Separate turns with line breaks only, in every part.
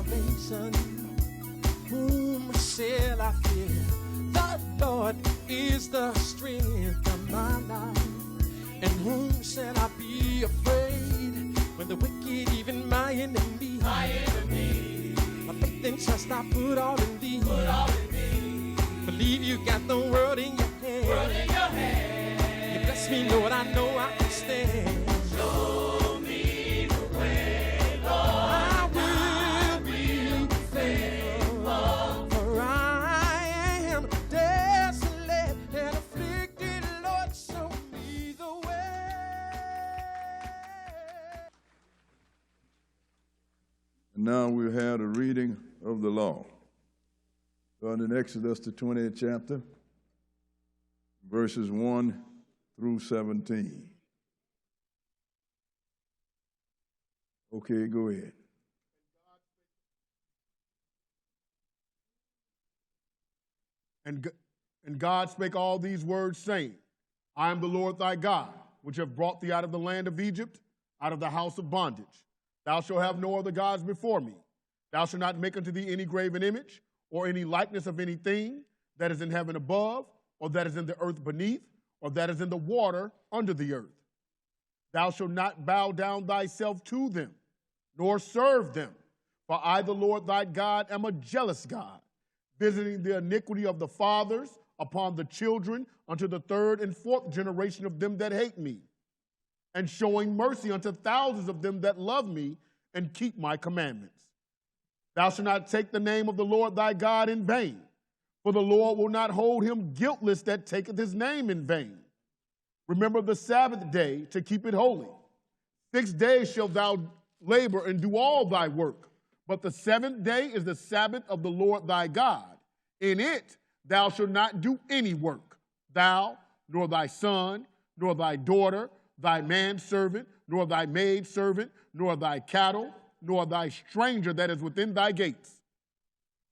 salvation. Whom shall I fear? The Lord is the strength of my life. And whom shall I be afraid? When the wicked, even my enemy, my faith and trust I put all in thee. Believe you got the world in your hand. You bless me, Lord, I know I can stand.
Show me the way, Lord.
I will be faithful, for I am desolate and afflicted. Lord, show me the way.
And now we have the reading of the law. Starting in Exodus, the 20th chapter, verses 1 through 17. Okay, go ahead.
And God spake all these words, saying, I am the Lord thy God, which have brought thee out of the land of Egypt, out of the house of bondage. Thou shalt have no other gods before me. Thou shalt not make unto thee any graven image, or any likeness of anything that is in heaven above, or that is in the earth beneath, or that is in the water under the earth. Thou shalt not bow down thyself to them, nor serve them. For I, the Lord thy God, am a jealous God, visiting the iniquity of the fathers upon the children unto the third and fourth generation of them that hate me, and showing mercy unto thousands of them that love me and keep my commandments. Thou shalt not take the name of the Lord thy God in vain, for the Lord will not hold him guiltless that taketh his name in vain. Remember the Sabbath day to keep it holy. 6 days shalt thou labor and do all thy work, but the seventh day is the Sabbath of the Lord thy God. In it thou shalt not do any work, thou, nor thy son, nor thy daughter, thy manservant, nor thy maidservant, nor thy cattle, nor thy stranger that is within thy gates.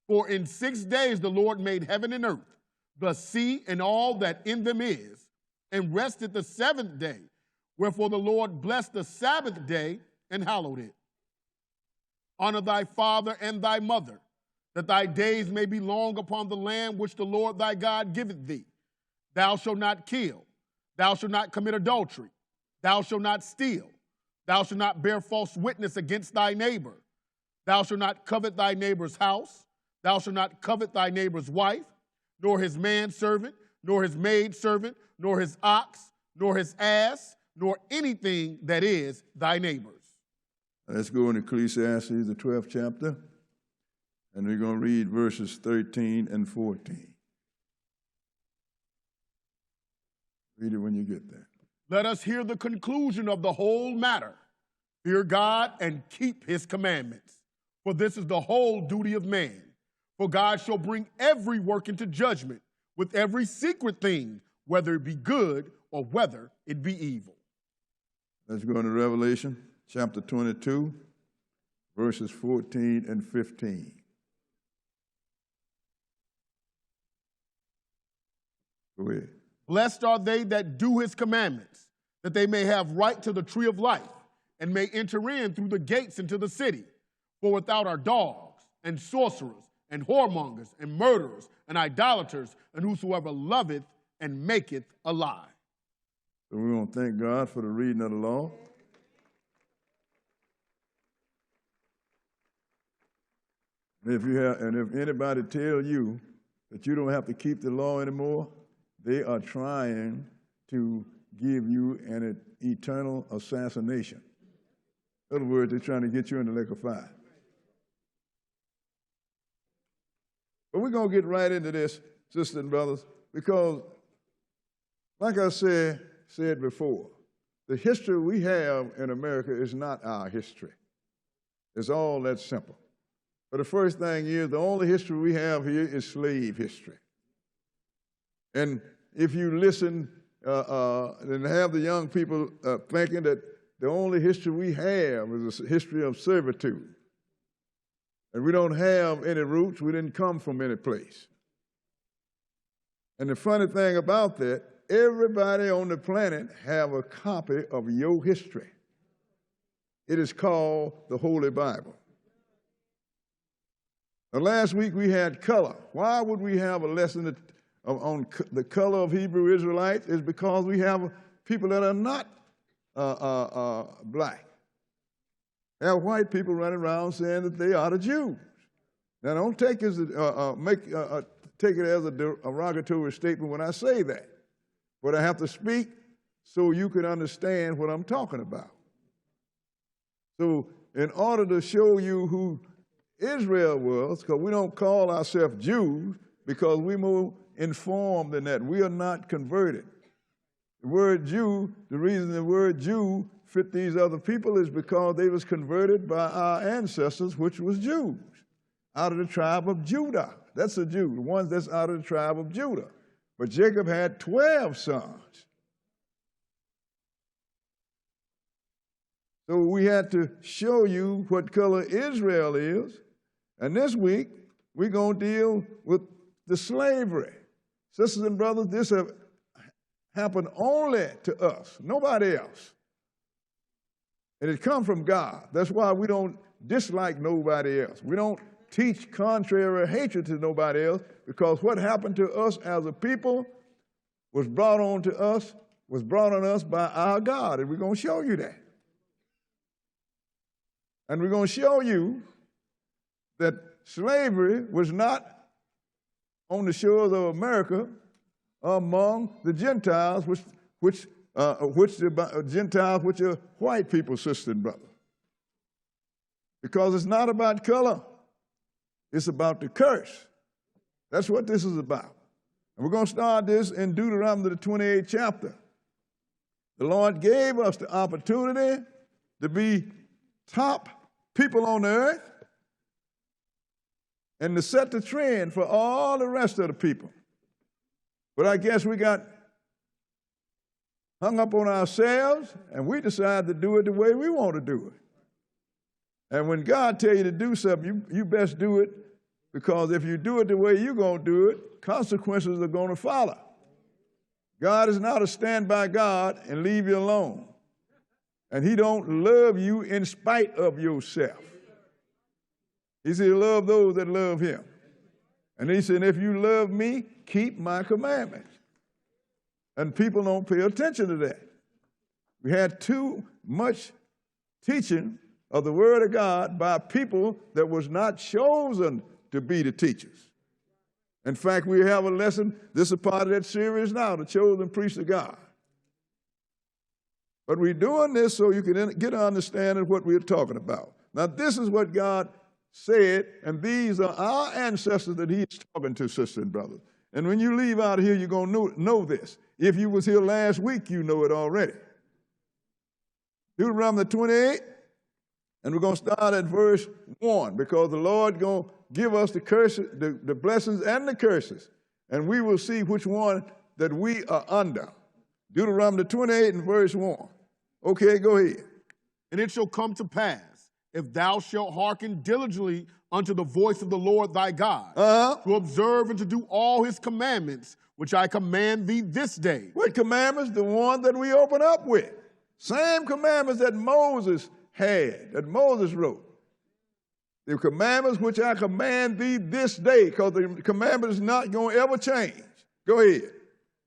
For in 6 days the Lord made heaven and earth, the sea and all that in them is, and rested the seventh day. Wherefore the Lord blessed the Sabbath day and hallowed it. Honor thy father and thy mother, that thy days may be long upon the land which the Lord thy God giveth thee. Thou shalt not kill. Thou shalt not commit adultery. Thou shalt not steal. Thou shalt not bear false witness against thy neighbor. Thou shalt not covet thy neighbor's house. Thou shalt not covet thy neighbor's wife, nor his manservant, nor his maidservant, nor his ox, nor his ass, nor anything that is thy neighbor's.
Let's go into Ecclesiastes, the 12th chapter, and we're going to read verses 13 and 14. Read it when you get there.
Let us hear the conclusion of the whole matter. Fear God and keep his commandments, for this is the whole duty of man. For God shall bring every work into judgment with every secret thing, whether it be good or whether it be evil.
Let's go into Revelation, chapter 22, verses 14 and 15. Go ahead.
Blessed are they that do his commandments, that they may have right to the tree of life, and may enter in through the gates into the city. For without are dogs, and sorcerers, and whoremongers, and murderers, and idolaters, and whosoever loveth and maketh a lie.
So we want to thank God for the reading of the law. And if anybody tells you that you don't have to keep the law anymore, they are trying to give you an eternal assassination. In other words, they're trying to get you in the lake of fire. But we're going to get right into this, sisters and brothers, because, like I said before, the history we have in America is not our history. It's all that simple. But the first thing is, the only history we have here is slave history. And if you listen and have the young people thinking that the only history we have is a history of servitude, and we don't have any roots, we didn't come from any place. And the funny thing about that, everybody on the planet have a copy of your history. It is called the Holy Bible. Now, last week we had color. Why would we have a lesson on the color of Hebrew Israelites? Is because we have people that are not black. We have white people running around saying that they are the Jews. Now, don't take it as take it as a derogatory statement when I say that. But I have to speak so you can understand what I'm talking about. So in order to show you who Israel was, because we don't call ourselves Jews, because we're more informed than that. We are not converted. The word Jew, the reason the word Jew fit these other people is because they was converted by our ancestors, which was Jews, out of the tribe of Judah. That's a Jew, the ones that's out of the tribe of Judah. But Jacob had 12 sons. So we had to show you what color Israel is. And this week, we're going to deal with the slavery. Sisters and brothers, this has happened only to us, nobody else. And it comes from God. That's why we don't dislike nobody else. We don't teach contrary hatred to nobody else, because what happened to us as a people was brought on us by our God. And we're going to show you that. And we're going to show you that slavery was not on the shores of America among the Gentiles, which the Gentiles, which are white people, sister and brother. Because it's not about color. It's about the curse. That's what this is about. And we're going to start this in Deuteronomy, the 28th chapter. The Lord gave us the opportunity to be top people on the earth and to set the trend for all the rest of the people. But I guess we got hung up on ourselves, and we decided to do it the way we want to do it. And when God tells you to do something, you best do it, because if you do it the way you're going to do it, consequences are going to follow. God is not a stand-by God and leave you alone. And he don't love you in spite of yourself. He said, love those that love him. And he said, if you love me, keep my commandments. And people don't pay attention to that. We had too much teaching of the Word of God by people that was not chosen to be the teachers. In fact, we have a lesson, this is a part of that series now, the chosen priests of God. But we're doing this so you can get an understanding of what we're talking about. Now, this is what God said, and these are our ancestors that he's talking to, sisters and brothers. And when you leave out of here, you're going to know this. If you was here last week, you know it already. Deuteronomy 28, and we're going to start at verse 1, because the Lord going to give us the curses, the blessings and the curses, and we will see which one that we are under. Deuteronomy 28 and verse 1. Okay, go ahead.
And it shall come to pass, if thou shalt hearken diligently unto the voice of the Lord thy God, to observe and to do all his commandments, which I command thee this day.
What commandments? The one that we open up with. Same commandments that Moses had, that Moses wrote. The commandments which I command thee this day, because the commandment is not going to ever change. Go ahead.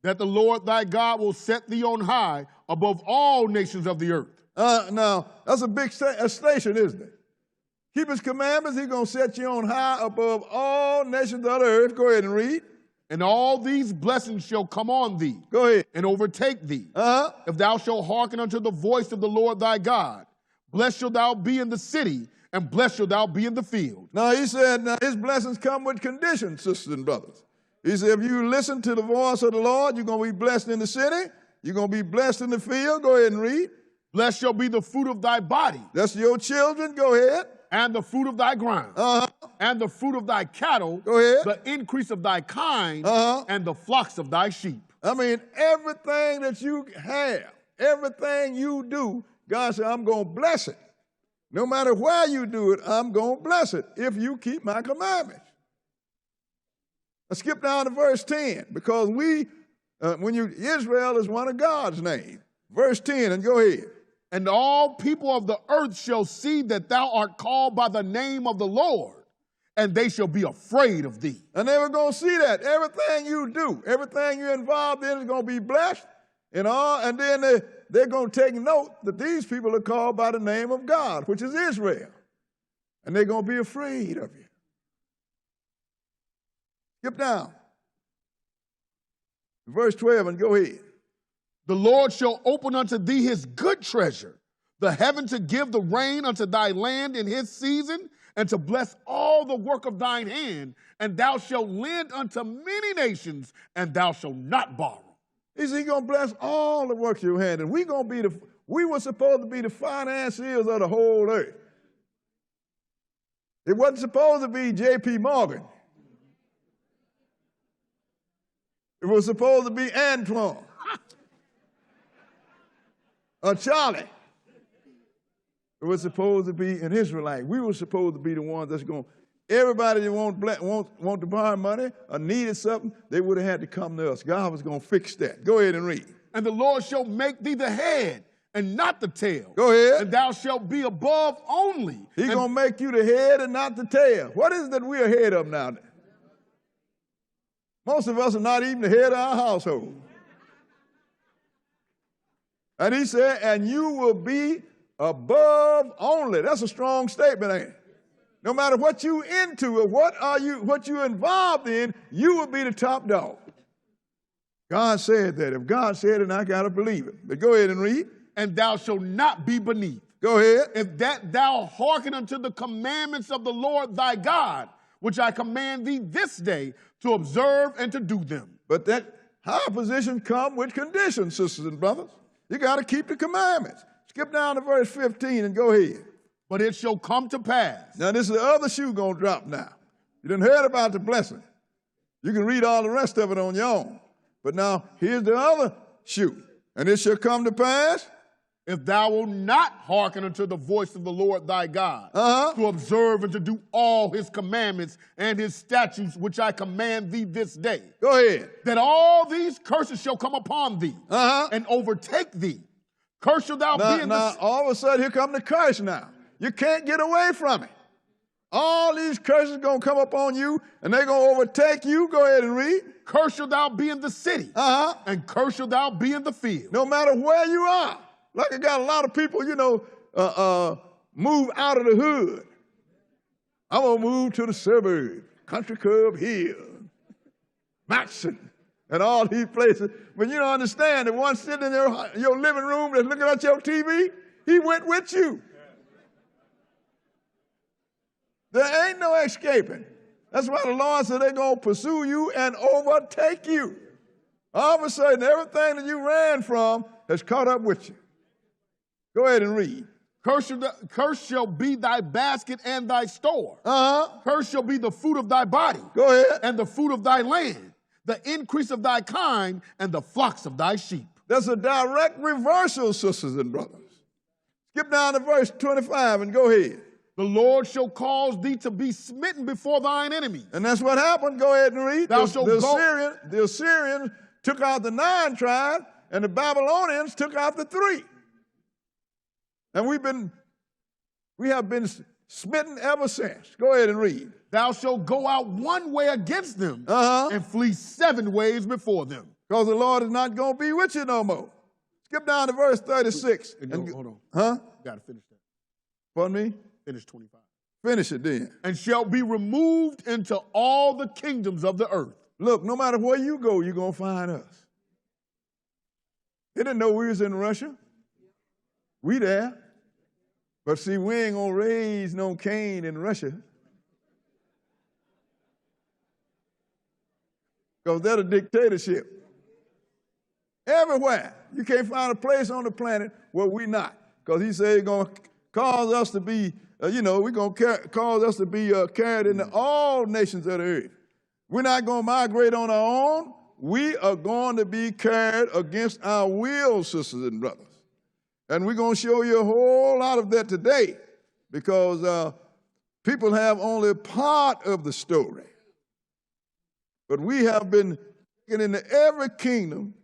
That the Lord thy God will set thee on high above all nations of the earth.
Now, that's a big station, isn't it? Keep his commandments, he's going to set you on high above all nations of the earth. Go ahead and read.
And all these blessings shall come on thee.
Go ahead.
And overtake thee. If thou shalt hearken unto the voice of the Lord thy God. Blessed shalt thou be in the city, and blessed shalt thou be in the field.
Now, he said, now his blessings come with conditions, sisters and brothers. He said, if you listen to the voice of the Lord, you're going to be blessed in the city. You're going to be blessed in the field. Go ahead and read.
Blessed shall be the fruit of thy body.
That's your children. Go ahead.
And the fruit of thy ground. And the fruit of thy cattle.
Go ahead.
The increase of thy kind. And the flocks of thy sheep.
I mean, everything that you have, everything you do, God said, I'm going to bless it. No matter where you do it, I'm going to bless it if you keep my commandments. Let's skip down to verse 10, because Israel is one of God's name. Verse 10, and go ahead.
And all people of the earth shall see that thou art called by the name of the Lord, and they shall be afraid of thee.
And they were going to see that. Everything you do, everything you're involved in is going to be blessed and all. And then they're going to take note that these people are called by the name of God, which is Israel. And they're going to be afraid of you. Skip down. Verse 12 and go ahead.
The Lord shall open unto thee his good treasure, the heaven to give the rain unto thy land in his season, and to bless all the work of thine hand, and thou shalt lend unto many nations, and thou shalt not borrow.
He's going to bless all the work of your hand, and we were supposed to be the financiers of the whole earth. It wasn't supposed to be J.P. Morgan. It was supposed to be Antoine or Charlie. It was supposed to be an Israelite. We were supposed to be the ones that's going. Everybody that want to borrow money or needed something, they would have had to come to us. God was going to fix that. Go ahead and read.
And the Lord shall make thee the head and not the tail.
Go ahead.
And thou shalt be above only.
He's going to make you the head and not the tail. What is it that we're ahead of now? Most of us are not even the head of our household. And he said, and you will be above only. That's a strong statement, ain't it? No matter what you into or what you involved in, you will be the top dog. God said that. If God said it, I got to believe it. But go ahead and read.
And thou shalt not be beneath.
Go ahead.
If that thou hearken unto the commandments of the Lord thy God, which I command thee this day to observe and to do them.
But that high position come with conditions, sisters and brothers. You got to keep the commandments. Skip down to verse 15 and go ahead.
But it shall come to pass.
Now this is the other shoe going to drop now. You done heard about the blessing. You can read all the rest of it on your own. But now here's the other shoe. And it shall come to pass.
If thou wilt not hearken unto the voice of the Lord thy God, to observe and to do all his commandments and his statutes, which I command thee this day.
Go ahead.
That all these curses shall come upon thee and overtake thee. Cursed shall thou be in
Now, all of a sudden, here come the curse now. You can't get away from it. All these curses going to come upon you, and they're going to overtake you. Go ahead and read.
Cursed shall thou be in the city, and cursed shall thou be in the field.
No matter where you are. Like I got a lot of people, move out of the hood. I'm going to move to the suburbs, Country Club Hill, Matson, and all these places. But you don't understand that one sitting in your living room that's looking at your TV, he went with you. There ain't no escaping. That's why the Lord said they're going to pursue you and overtake you. All of a sudden, everything that you ran from has caught up with you. Go ahead and read.
Cursed shall be thy basket and thy store. Cursed shall be the fruit of thy body.
Go ahead.
And the fruit of thy land, the increase of thy kind, and the flocks of thy sheep.
That's a direct reversal, sisters and brothers. Skip down to verse 25 and go ahead.
The Lord shall cause thee to be smitten before thine enemies.
And that's what happened. Go ahead and read.
The
Assyrians took out the 9 tribes, and the Babylonians took out the 3. And we have been smitten ever since. Go ahead and read.
Thou shalt go out one way against them and flee 7 ways before them.
Because the Lord is not going to be with you no more. Skip down to verse 36.
Hold on.
You
got to finish that.
Pardon me?
Finish 25.
Finish it then.
And shall be removed into all the kingdoms of the earth.
Look, no matter where you go, you're going to find us. They didn't know we was in Russia. We there. But see, we ain't going to raise no Cain in Russia. Because they're a dictatorship. Everywhere. You can't find a place on the planet where we're not. Because he said he's going to cause us to be, we're going to cause us to be carried into all nations of the earth. We're not going to migrate on our own. We are going to be carried against our will, sisters and brothers. And we're going to show you a whole lot of that today because people have only part of the story. But we have been taken into every kingdom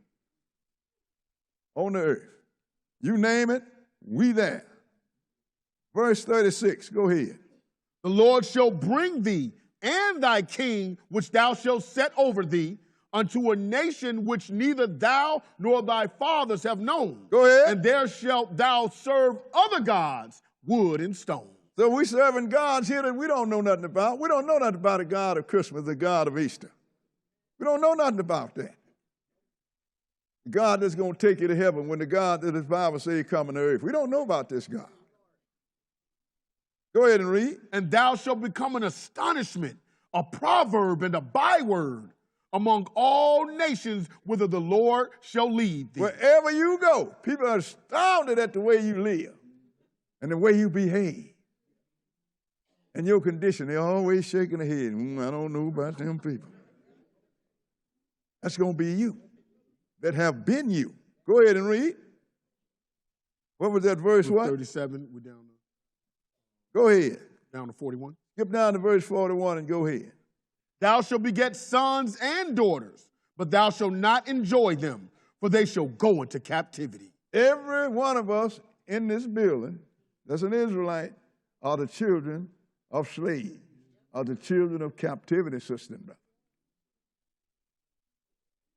on the earth. You name it, we there. Verse 36, go ahead.
The Lord shall bring thee and thy king, which thou shalt set over thee, unto a nation which neither thou nor thy fathers have known.
Go ahead.
And there shalt thou serve other gods, wood and stone.
So we serving gods here that we don't know nothing about. We don't know nothing about the God of Christmas, the God of Easter. We don't know nothing about that. The God that's going to take you to heaven when the God that his Bible says coming to earth. We don't know about this God. Go ahead and read.
And thou shalt become an astonishment, a proverb, and a byword among all nations whither the Lord shall lead thee.
Wherever you go, people are astounded at the way you live and the way you behave. And your condition, they're always shaking their head. I don't know about them people. That's going to be you. That have been you. Go ahead and read. What was that verse? What?
37. We're down.
Go ahead.
Down to 41.
Skip down to verse 41 and go ahead.
Thou shalt beget sons and daughters, but thou shalt not enjoy them, for they shall go into captivity.
Every one of us in this building that's an Israelite are the children of slaves, are the children of captivity, sister and brother.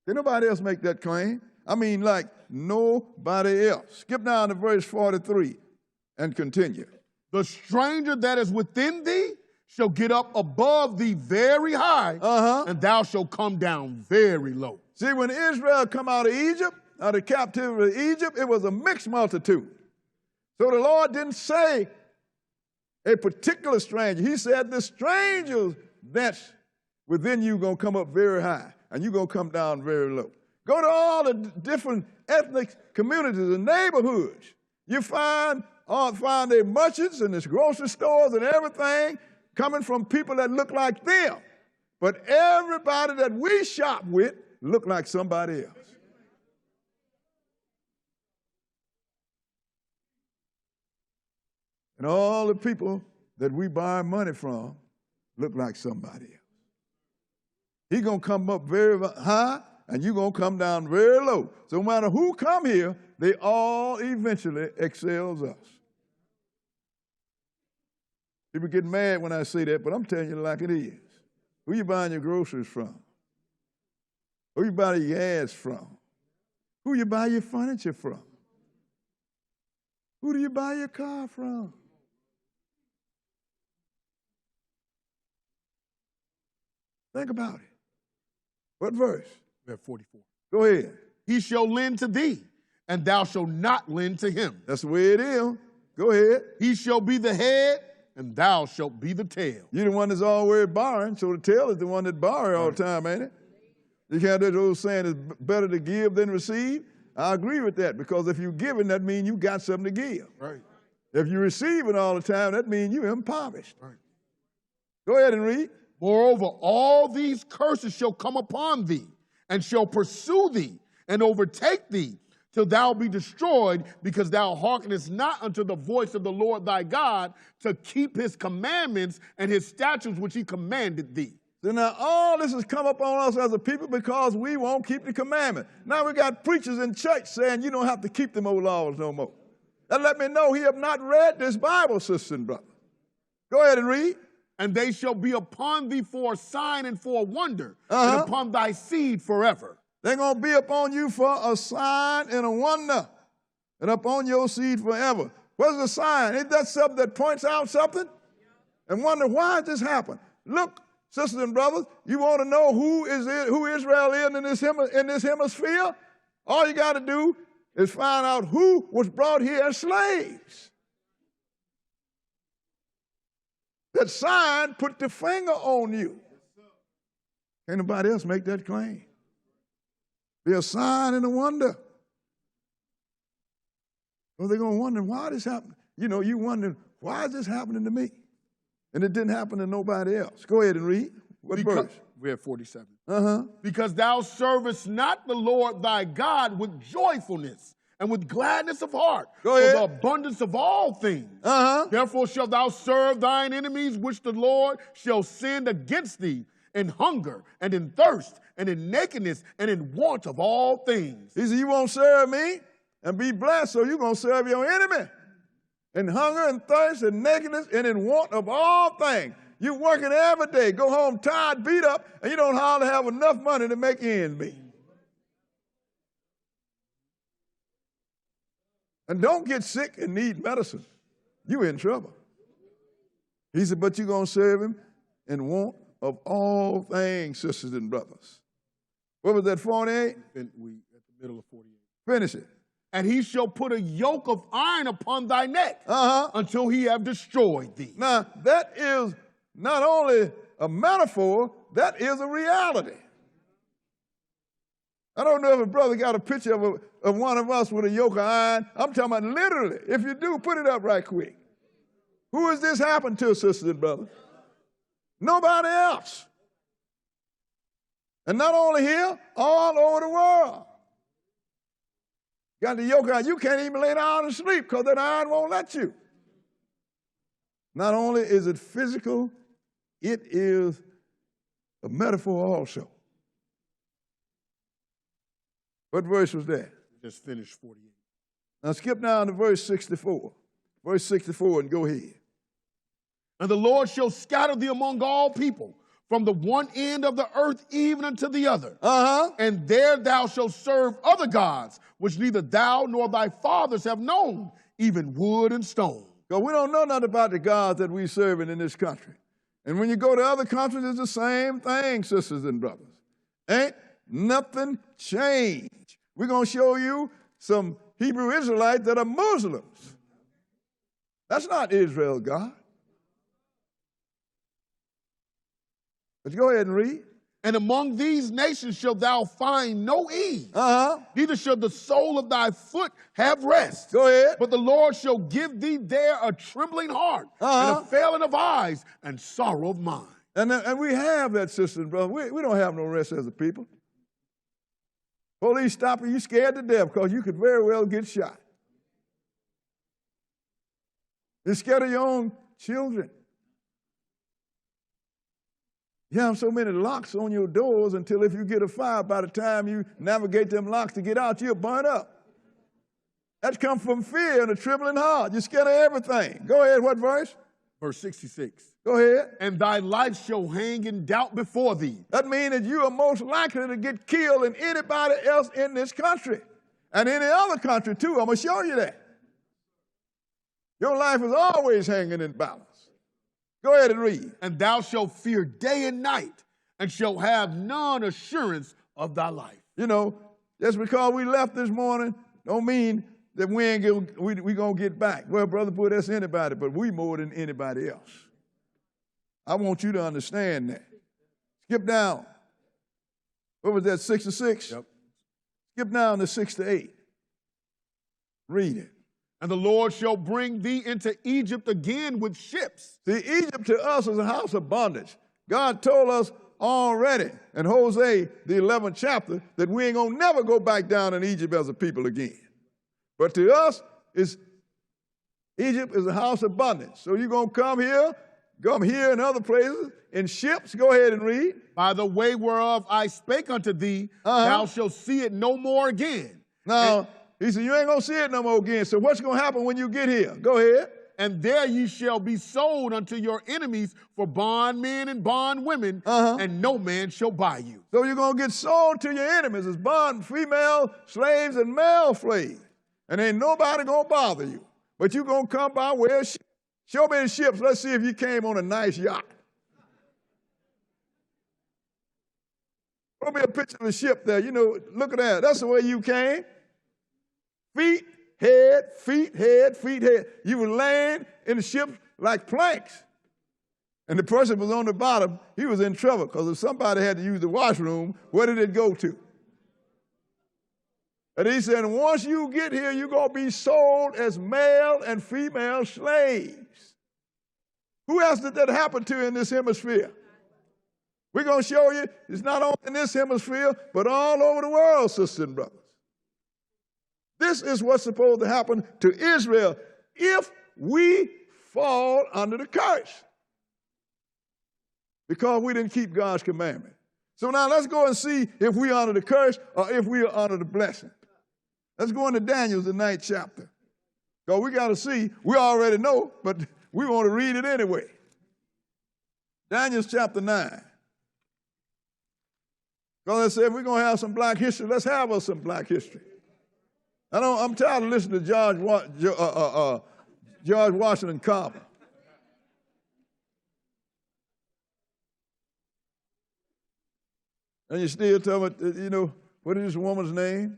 Did nobody else make that claim? I mean, like nobody else. Skip down to verse 43 and continue.
The stranger that is within thee shall get up above thee very high, and thou shalt come down very low.
See, when Israel come out of Egypt, out of captivity of Egypt, it was a mixed multitude. So the Lord didn't say a particular stranger. He said the strangers that's within you going to come up very high, and you're going to come down very low. Go to all the different ethnic communities and neighborhoods. You find their merchants and their grocery stores and everything coming from people that look like them. But everybody that we shop with look like somebody else. And all the people that we buy money from look like somebody else. He's going to come up very high, and you're going to come down very low. So no matter who come here, they all eventually excels us. People get mad when I say that, but I'm telling you like it is. Who you buying your groceries from? Who you buy your gas from? Who you buy your furniture from? Who do you buy your car from? Think about it. What verse?
We have 44.
Go ahead.
He shall lend to thee, and thou shalt not lend to him.
That's the way it is. Go ahead.
He shall be the head, and thou shalt be the tail.
You're the one that's always borrowing, so the tail is the one that borrows all the time, ain't it? You can't do that old saying, it's better to give than receive. I agree with that, because if you're giving, that means you got something to give.
Right.
If you're receiving all the time, that means you're impoverished. Right. Go ahead and read.
Moreover, all these curses shall come upon thee, and shall pursue thee, and overtake thee, till thou be destroyed, because thou hearkenest not unto the voice of the Lord thy God, to keep his commandments and his statutes which he commanded thee.
So now all this has come upon us as a people because we won't keep the commandment. Now we got preachers in church saying you don't have to keep them old laws no more. That let me know he have not read this Bible, sister and brother. Go ahead and read.
And they shall be upon thee for a sign and for a wonder, and upon thy seed forever.
They're going to be upon you for a sign and a wonder, and upon your seed forever. What's the sign? Ain't that something that points out something? And wonder why this happened? Look, sisters and brothers, you want to know who Israel is in this hemisphere? All you got to do is find out who was brought here as slaves. That sign put the finger on you. Can't nobody else make that claim. Be a sign and a wonder. Well, they're going to wonder why this happened. You know, you wonder, why is this happening to me? And it didn't happen to nobody else. Go ahead and read. What verse?
We have 47.
Because
thou servest not the Lord thy God with joyfulness and with gladness of heart, for the abundance of all things. Therefore shalt thou serve thine enemies, which the Lord shall send against thee in hunger and in thirst and in nakedness and in want of all things.
He said, you won't serve me and be blessed, so you're going to serve your enemy. and hunger and thirst and nakedness and in want of all things. You're working every day, go home tired, beat up, and you don't hardly have enough money to make ends meet. And don't get sick and need medicine. You're in trouble. He said, but you're going to serve him in want of all things, sisters and brothers. What was that, 48?
We at the middle of 48.
Finish it.
And he shall put a yoke of iron upon thy neck until he have destroyed thee.
Now, that is not only a metaphor, that is a reality. I don't know if a brother got a picture of one of us with a yoke of iron. I'm talking about literally. If you do, put it up right quick. Who has this happened to, sisters and brothers? Nobody else. And not only here, all over the world. Got the yoke iron. You can't even lay down and sleep because that iron won't let you. Not only is it physical, it is a metaphor also. What verse was that?
Just finished 48.
Now skip down to verse 64. Verse 64 and go ahead.
And the Lord shall scatter thee among all people, from the one end of the earth even unto the other. And there thou shalt serve other gods, which neither thou nor thy fathers have known, even wood and stone.
Because we don't know nothing about the gods that we serving in this country. And when you go to other countries, it's the same thing, sisters and brothers. Ain't nothing changed. We're going to show you some Hebrew Israelites that are Muslims. That's not Israel, God. But go ahead and read.
And among these nations shalt thou find no ease. Neither shall the sole of thy foot have rest.
Go ahead.
But the Lord shall give thee there a trembling heart, and a failing of eyes, and sorrow of mind.
And we have that, sister and brother. We don't have no rest as a people. Police stop you, scared to death because you could very well get shot. You're scared of your own children. You have so many locks on your doors until if you get a fire, by the time you navigate them locks to get out, you'll burn up. That comes from fear and a trembling heart. You're scared of everything. Go ahead, what verse?
Verse 66.
Go ahead.
And thy life shall hang in doubt before thee.
That means that you are most likely to get killed than anybody else in this country. And any other country too. I'm going to show you that. Your life is always hanging in balance. Go ahead and read.
And thou shalt fear day and night, and shalt have none assurance of thy life.
You know, just because we left this morning don't mean that we going to get back. Well, Brother Boy, that's anybody, but we more than anybody else. I want you to understand that. Skip down. What was that, 6 to 6?
Yep.
Skip down to 6 to 8. Read it.
And the Lord shall bring thee into Egypt again with ships.
See, Egypt to us is a house of bondage. God told us already in Hosea, the 11th chapter, that we ain't going to never go back down in Egypt as a people again. But to us, Egypt is a house of bondage. So you're going to come here and other places in ships. Go ahead and read.
By the way whereof I spake unto thee, thou shalt see it no more again.
Now, he said, you ain't going to see it no more again. So what's going to happen when you get here? Go ahead.
And there ye shall be sold unto your enemies for bondmen and bondwomen, and no man shall buy you.
So you're going to get sold to your enemies as bond, female slaves and male slaves. And ain't nobody going to bother you. But you're going to come by way of ships. Show me the ships. Let's see if you came on a nice yacht. Show me a picture of the ship there. You know, look at that. That's the way you came. Feet, head, feet, head, feet, head. You were laying in the ship like planks. And the person was on the bottom, he was in trouble because if somebody had to use the washroom, where did it go to? And he said, once you get here, you're going to be sold as male and female slaves. Who else did that happen to in this hemisphere? We're going to show you it's not only in this hemisphere, but all over the world, sisters and brothers. This is what's supposed to happen to Israel if we fall under the curse. Because we didn't keep God's commandment. So now let's go and see if we are under the curse or if we are under the blessing. Let's go into Daniel, the 9th chapter. Because we got to see, we already know, but we want to read it anyway. Daniel chapter 9. Because I said, if we're going to have some black history, let's have us some black history. I'm tired of listening to George Washington Carver. And you still tell me, you know, what is this woman's name?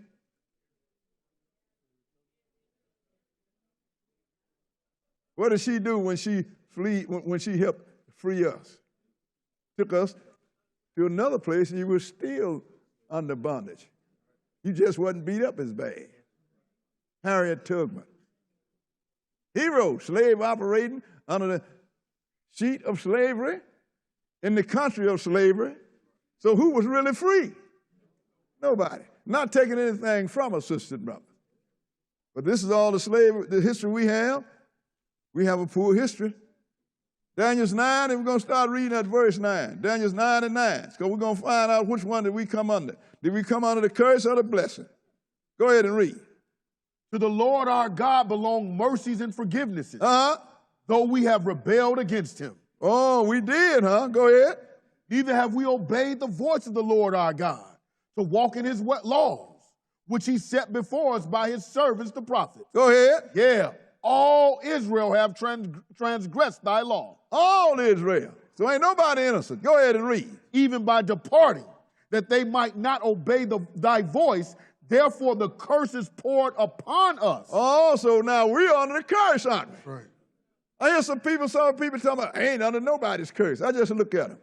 What did she do when she helped free us? Took us to another place and you were still under bondage. You just wasn't beat up as bad. Harriet Tubman. Hero, slave operating under the sheet of slavery, in the country of slavery. So who was really free? Nobody. Not taking anything from us, sisters and brothers. But this is all the history we have. We have a poor history. Daniel's 9, and we're going to start reading at verse 9. Daniel's 9 and 9. So we're going to find out which one did we come under. Did we come under the curse or the blessing? Go ahead and read.
To the Lord our God belong mercies and forgivenesses, though we have rebelled against him.
Oh, we did, huh? Go ahead.
Neither have we obeyed the voice of the Lord our God to walk in his laws, which he set before us by his servants, the prophets.
Go ahead.
Yeah. All Israel have transgressed thy law.
All Israel. So ain't nobody innocent. Go ahead and read.
Even by departing, that they might not obey thy voice, therefore the curse is poured upon us.
Oh, so now we're under the curse, aren't we?
Right.
I hear some people talking about, I ain't under nobody's curse. I just look at them.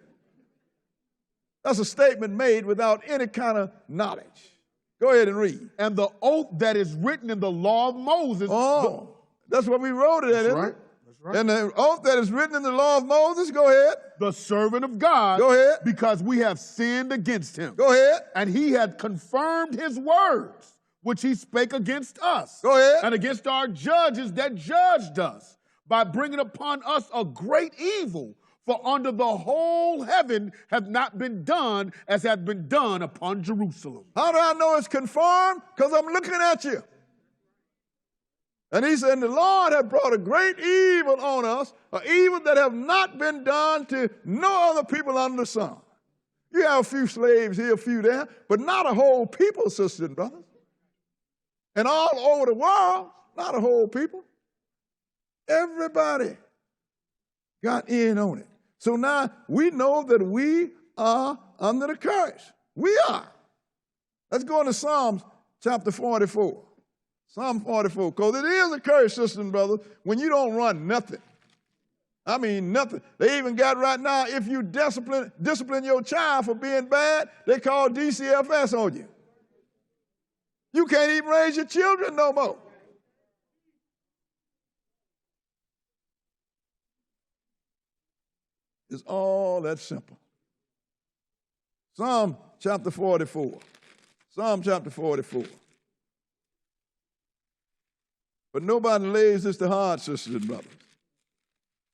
That's a statement made without any kind of knowledge. Go ahead and read.
And the oath that is written in the law of Moses.
Oh, that's what we wrote it at, isn't it?
That's right.
And the oath that is written in the law of Moses, go ahead.
The servant of God.
Go ahead.
Because we have sinned against him.
Go ahead.
And he had confirmed his words, which he spake against us.
Go ahead.
And against our judges that judged us, by bringing upon us a great evil. For under the whole heaven have not been done as have been done upon Jerusalem.
How do I know it's confirmed? Because I'm looking at you. And he said, the Lord hath brought a great evil on us, an evil that have not been done to no other people under the sun. You have a few slaves here, a few there, but not a whole people, sisters and brothers. And all over the world, not a whole people. Everybody got in on it. So now we know that we are under the curse. We are. Let's go into Psalms chapter 44. Psalm 44, because it is a curse, sister and brother, when you don't run nothing. I mean, nothing. They even got right now, if you discipline your child for being bad, they call DCFS on you. You can't even raise your children no more. It's all that simple. Psalm chapter 44. Psalm chapter 44. But nobody lays this to heart, sisters and brothers.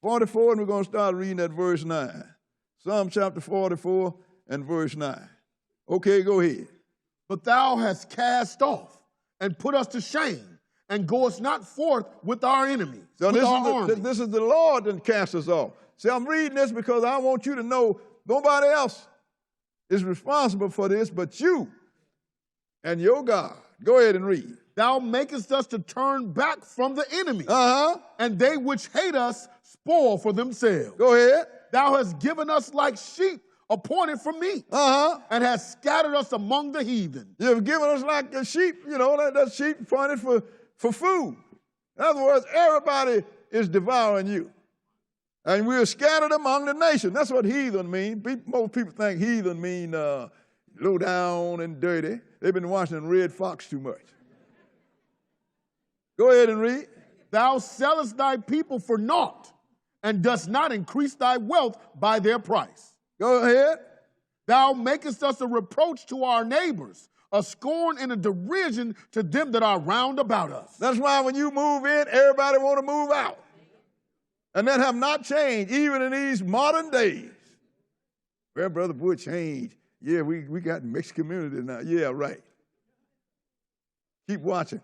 44, and we're going to start reading at verse 9. Psalm chapter 44 and verse 9. Okay, go ahead.
But thou hast cast off and put us to shame, and goest not forth with our enemies.
So this is the Lord that cast us off. See, I'm reading this because I want you to know nobody else is responsible for this but you and your God. Go ahead and read.
Thou makest us to turn back from the enemy,
and
they which hate us spoil for themselves.
Go ahead.
Thou hast given us like sheep appointed for meat, and hast scattered us among the heathen.
You've given us like a sheep, you know, that sheep appointed for food. In other words, everybody is devouring you. And we are scattered among the nations. That's what heathen mean. Most people think heathen mean low down and dirty. They've been watching Red Fox too much. Go ahead and read.
Thou sellest thy people for naught, and dost not increase thy wealth by their price.
Go ahead.
Thou makest us a reproach to our neighbors, a scorn and a derision to them that are round about us.
That's why when you move in, everybody want to move out. And that have not changed, even in these modern days. Well, Brother Boy changed. Yeah, we got mixed community now. Yeah, right. Keep watching.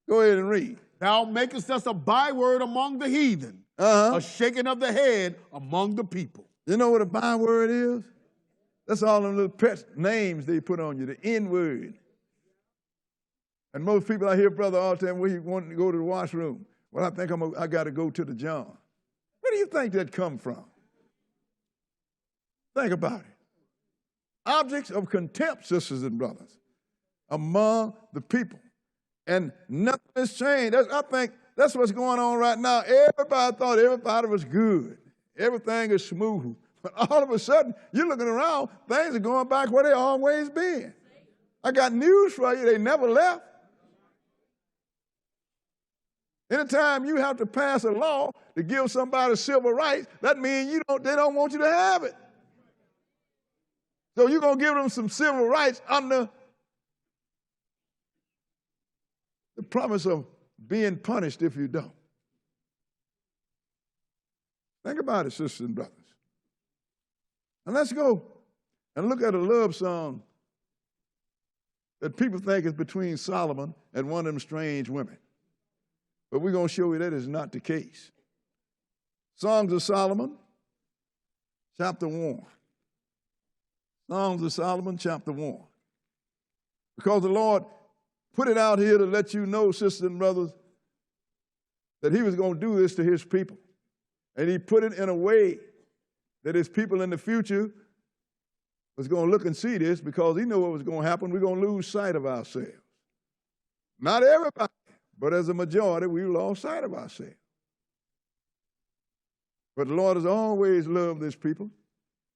Go ahead and read.
Thou makest us a byword among the heathen, a shaking of the head among the people.
You know what a byword is? That's all them little pet names they put on you, the N-word. And most people I hear, brother, all the time, where you want to go to the washroom. Well, I think I got to go to the John. Where do you think that come from? Think about it. Objects of contempt, sisters and brothers, among the people. And nothing has changed. I think that's what's going on right now. Everybody thought everybody was good. Everything is smooth. But all of a sudden, you're looking around, things are going back where they always been. I got news for you. They never left. Anytime you have to pass a law to give somebody civil rights, that means they don't want you to have it. So you're going to give them some civil rights under the promise of being punished if you don't. Think about it, sisters and brothers. And let's go and look at a love song that people think is between Solomon and one of them strange women. But we're going to show you that is not the case. Songs of Solomon, chapter 1. Songs of Solomon, chapter 1. Because the Lord put it out here to let you know, sisters and brothers, that he was going to do this to his people. And he put it in a way that his people in the future was going to look and see this, because he knew what was going to happen. We're going to lose sight of ourselves. Not everybody, but as a majority, we lost sight of ourselves. But the Lord has always loved this people,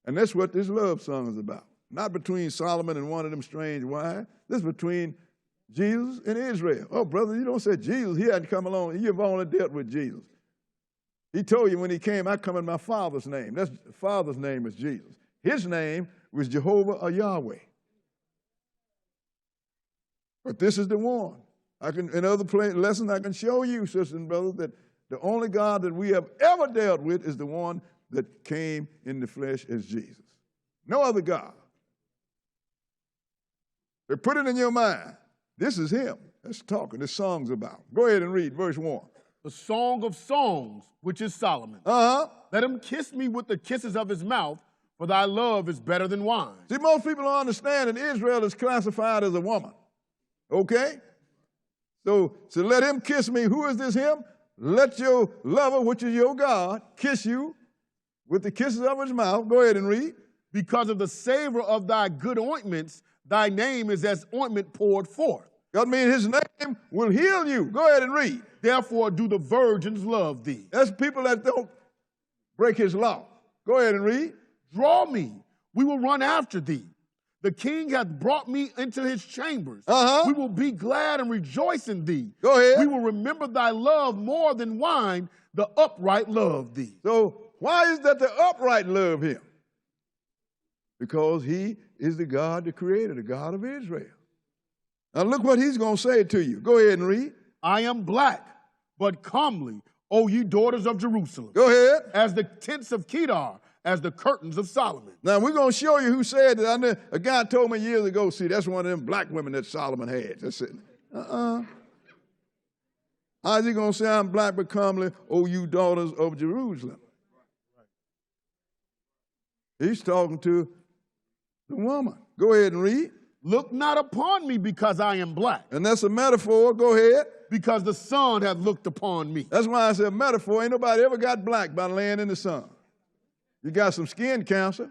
and that's what this love song is about. Not between Solomon and one of them strange wives. This is between Jesus and Israel. Oh, brother, you don't say Jesus. He hadn't come along. You've only dealt with Jesus. He told you when he came, I come in my Father's name. That's the Father's name is Jesus. His name was Jehovah or Yahweh. But this is the one. In other lessons, I can show you, sisters and brothers, that the only God that we have ever dealt with is the one that came in the flesh as Jesus. No other God. They put it in your mind. This is him. That's talking. This song's about. Go ahead and read verse 1.
The Song of Songs, which is Solomon. Let him kiss me with the kisses of his mouth, for thy love is better than wine.
See, most people don't understand that Israel is classified as a woman. Okay? So let him kiss me. Who is this him? Let your lover, which is your God, kiss you with the kisses of his mouth. Go ahead and read.
Because of the savor of thy good ointments, thy name is as ointment poured forth.
God means his name will heal you. Go ahead and read.
Therefore do the virgins love thee.
That's people that don't break his law. Go ahead and read.
Draw me, we will run after thee. The king hath brought me into his chambers. We will be glad and rejoice in thee.
Go ahead.
We will remember thy love more than wine, the upright love thee.
So why is that the upright love him? Because he is the God, the creator, the God of Israel. Now look what he's going to say to you. Go ahead and read.
I am black, but comely, O ye daughters of Jerusalem.
Go ahead.
As the tents of Kedar, as the curtains of Solomon.
Now, we're going to show you who said that. I know a guy told me years ago, see, that's one of them black women that Solomon had. That's it. How's he going to say, I'm black but comely, O you daughters of Jerusalem? He's talking to the woman. Go ahead and read.
Look not upon me because I am black.
And that's a metaphor. Go ahead.
Because the sun hath looked upon me.
That's why I said metaphor. Ain't nobody ever got black by laying in the sun. You got some skin cancer.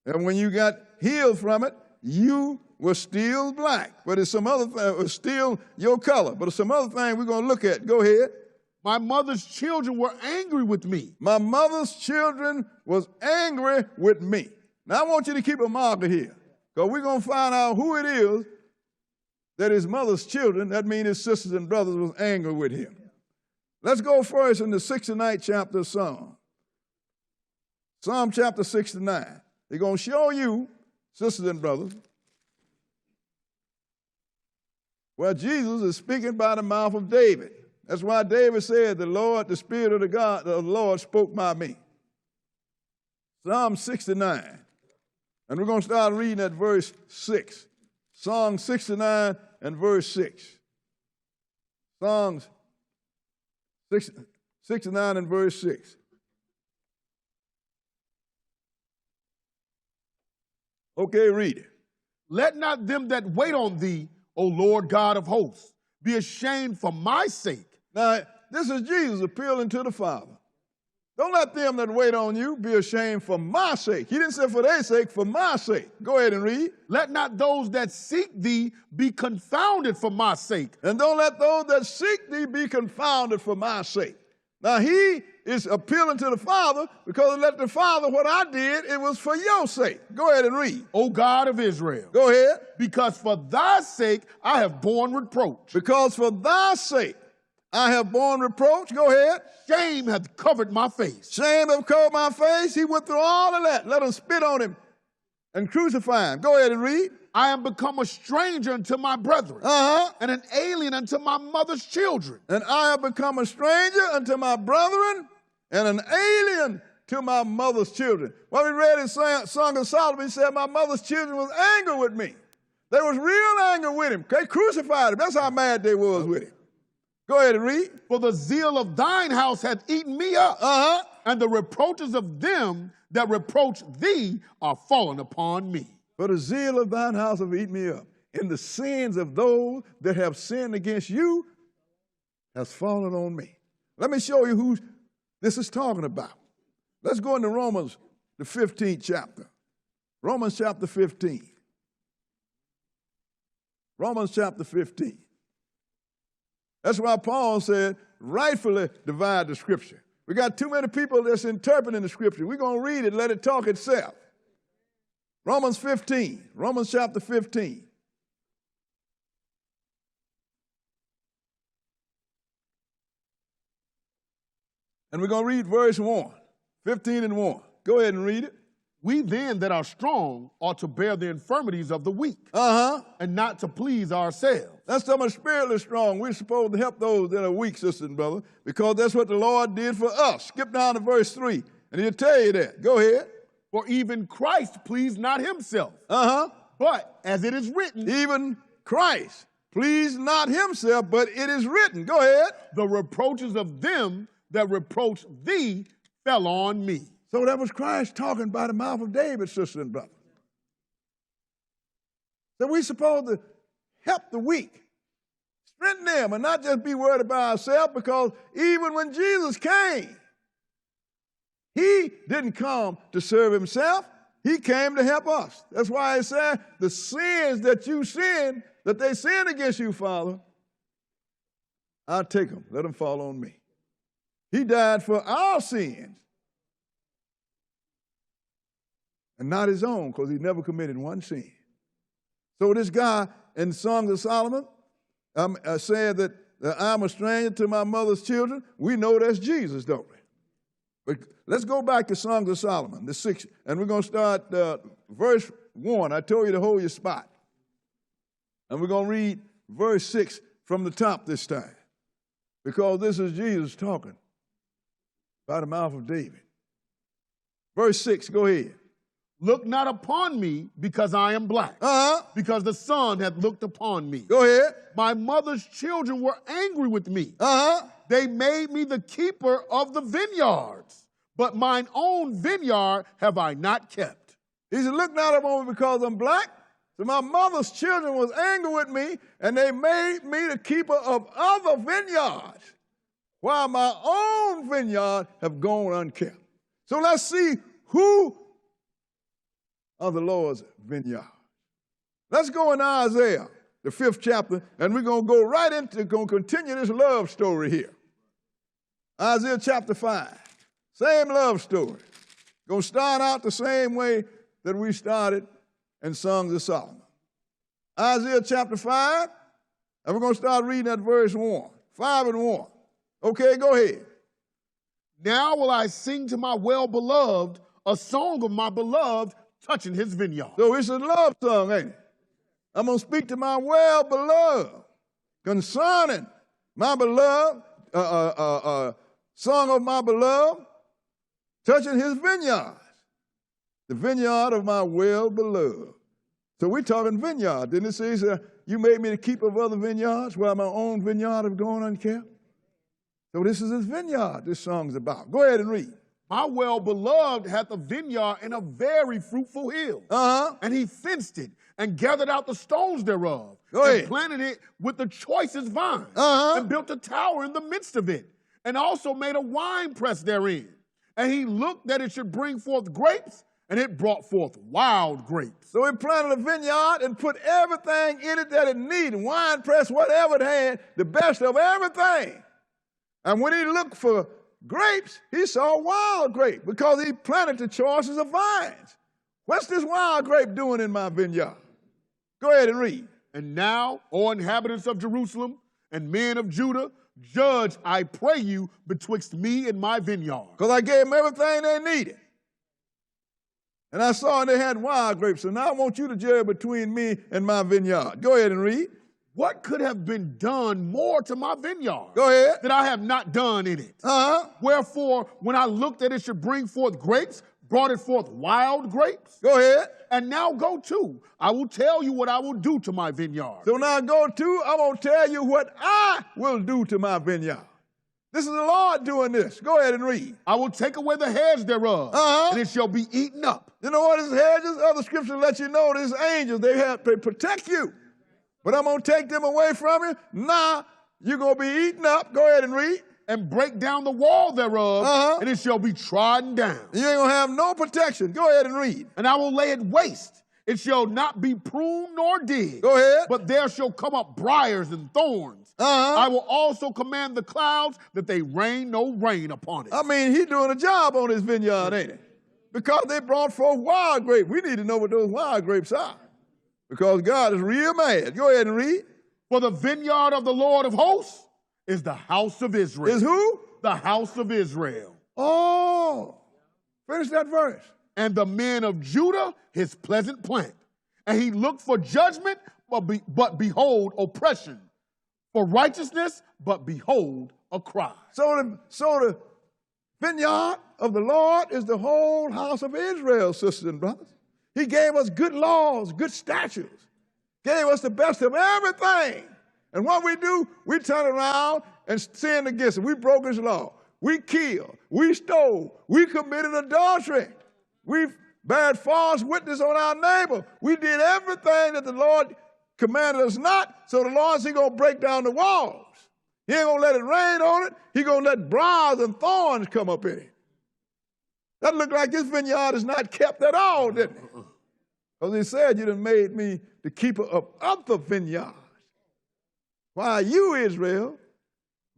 And when you got healed from it, you were still black. But it's some other thing, it was still your color. But it's some other thing we're going to look at. Go ahead.
My mother's children were angry with me.
My mother's children was angry with me. Now, I want you to keep a marker here, because we're going to find out who it is that his mother's children, that means his sisters and brothers, was angry with him. Let's go first in the 69th chapter of Psalm. Psalm chapter 69. They're going to show you, sisters and brothers, where Jesus is speaking by the mouth of David. That's why David said, the Spirit of the Lord spoke by me. Psalm 69. And we're going to start reading at verse 6. Psalm 69 and verse 6. Psalms 69 and verse 6. Okay, read it.
Let not them that wait on thee, O Lord God of hosts, be ashamed for my sake.
Now, this is Jesus appealing to the Father. Don't let them that wait on you be ashamed for my sake. He didn't say for their sake, for my sake. Go ahead and read.
Let not those that seek thee be confounded for my sake.
And don't let those that seek thee be confounded for my sake. Now, he is appealing to the Father because let the Father, what I did, it was for your sake. Go ahead and read.
O God of Israel.
Go ahead.
Because for thy sake I have borne reproach.
Because for thy sake I have borne reproach. Go ahead.
Shame hath covered my face.
Shame hath covered my face. He went through all of that. Let them spit on him and crucify him. Go ahead and read.
I am become a stranger unto my brethren, and an alien unto my mother's children.
And I have become a stranger unto my brethren, and an alien to my mother's children. When we read in Song of Solomon, he said, my mother's children was angry with me. They was real angry with him. They crucified him. That's how mad they was with him. Go ahead and read.
For the zeal of thine house hath eaten me up, and the reproaches of them that reproach thee are fallen upon me.
For the zeal of thine house have eaten me up, and the sins of those that have sinned against you has fallen on me. Let me show you who this is talking about. Let's go into Romans, the 15th chapter. Romans chapter 15. Romans chapter 15. That's why Paul said, rightfully divide the scripture. We got too many people that's interpreting the scripture. We're going to read it, let it talk itself. Romans 15, Romans chapter 15. And we're going to read verse 1, 15 and 1. Go ahead and read it.
We then that are strong ought to bear the infirmities of the weak, and not to please ourselves.
That's talking about spiritually strong. We're supposed to help those that are weak, sister and brother, because that's what the Lord did for us. Skip down to verse 3, and he'll tell you that. Go ahead.
For even Christ pleased not himself. But as it is written.
Even Christ pleased not himself, but it is written. Go ahead.
The reproaches of them that reproach thee fell on me.
So that was Christ talking by the mouth of David, sister and brother. So we're supposed to help the weak, strengthen them, and not just be worried about ourselves, because even when Jesus came, he didn't come to serve himself. He came to help us. That's why he said, the sins that you sin, that they sin against you, Father, I'll take them. Let them fall on me. He died for our sins, and not his own, because he never committed one sin. So this guy in Songs of Solomon said that I'm a stranger to my mother's children. We know that's Jesus, don't we? But let's go back to Songs of Solomon, the 6th, and we're going to start verse 1. I told you to hold your spot. And we're going to read verse 6 from the top this time, because this is Jesus talking by the mouth of David. Verse 6, go ahead.
Look not upon me because I am black, because the sun hath looked upon me.
Go ahead.
My mother's children were angry with me. They made me the keeper of the vineyards, but mine own vineyard have I not kept.
He said, look not upon me because I'm black. So my mother's children was angry with me, and they made me the keeper of other vineyards, while my own vineyard have gone unkept. So let's see who of the Lord's vineyard. Let's go in Isaiah, the 5th chapter, and we're going to go right into, going to continue this love story here. Isaiah chapter 5, same love story. Going to start out the same way that we started in Songs of Solomon. Isaiah chapter 5, and we're going to start reading at verse 1, 5 and 1. Okay, go ahead.
Now will I sing to my well-beloved a song of my beloved touching his vineyard.
So it's a love song, ain't it? I'm going to speak to my well-beloved concerning my beloved, song of my beloved, touching his vineyards, the vineyard of my well-beloved. So we're talking vineyard. Didn't it say, you made me the keeper of other vineyards while my own vineyard is going unkept? So this is his vineyard this song's about. Go ahead and read.
My well-beloved hath a vineyard in a very fruitful hill. And he fenced it and gathered out the stones thereof. And planted it with the choicest vines. And built a tower in the midst of it. And also made a wine press therein. And he looked that it should bring forth grapes, and it brought forth wild grapes.
So he planted a vineyard and put everything in it that it needed. Wine press, whatever it had, the best of everything. And when he looked for grapes, he saw wild grape because he planted the choicest of vines. What's this wild grape doing in my vineyard? Go ahead and read.
And now, O inhabitants of Jerusalem and men of Judah, judge, I pray you, betwixt me and my vineyard.
Because I gave them everything they needed. And I saw they had wild grapes. So now I want you to judge between me and my vineyard. Go ahead and read.
What could have been done more to my vineyard?
Go ahead.
That I have not done in it. Wherefore, when I looked that it should bring forth grapes, brought it forth wild grapes.
Go ahead.
And now go to. I will tell you what I will do to my vineyard.
So now go to, I'm going to tell you what I will do to my vineyard. This is the Lord doing this. Go ahead and read.
I will take away the hedge thereof, and it shall be eaten up.
You know what is hedges? Other scriptures let you know these angels, they protect you. But I'm going to take them away from you. Now you're going to be eaten up. Go ahead and read.
And break down the wall thereof, and it shall be trodden down.
You ain't going to have no protection. Go ahead and read.
And I will lay it waste. It shall not be pruned nor digged.
Go ahead.
But there shall come up briars and thorns. I will also command the clouds that they rain no rain upon it.
I mean, he's doing a job on his vineyard, ain't he? Because they brought forth wild grapes. We need to know what those wild grapes are. Because God is real mad. Go ahead and read.
For the vineyard of the Lord of hosts is the house of Israel.
Is who?
The house of Israel.
Oh, finish that verse.
And the men of Judah, his pleasant plant. And he looked for judgment, but behold, oppression. For righteousness, but behold, a cry.
So the vineyard of the Lord is the whole house of Israel, sisters and brothers. He gave us good laws, good statutes. Gave us the best of everything. And what we do, we turn around and sin against it. We broke his law. We killed. We stole. We committed adultery. We bared false witness on our neighbor. We did everything that the Lord commanded us not. So the Lord said he's going to break down the walls. He ain't going to let it rain on it. He's going to let briars and thorns come up in it. That looked like this vineyard is not kept at all, didn't it? Because he said, you done made me the keeper of other vineyards. While you, Israel,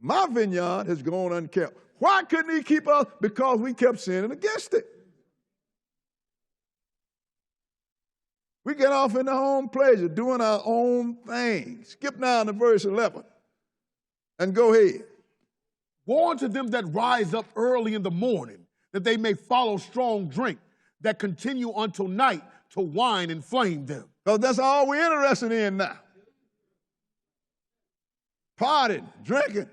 my vineyard has gone unkept. Why couldn't he keep us? Because we kept sinning against it. We get off in our own pleasure, doing our own thing. Skip down to verse 11 and go ahead.
Woe unto them that rise up early in the morning, that they may follow strong drink, that continue until night to wine and flame them.
Because that's all we're interested in now. Partying, drinking,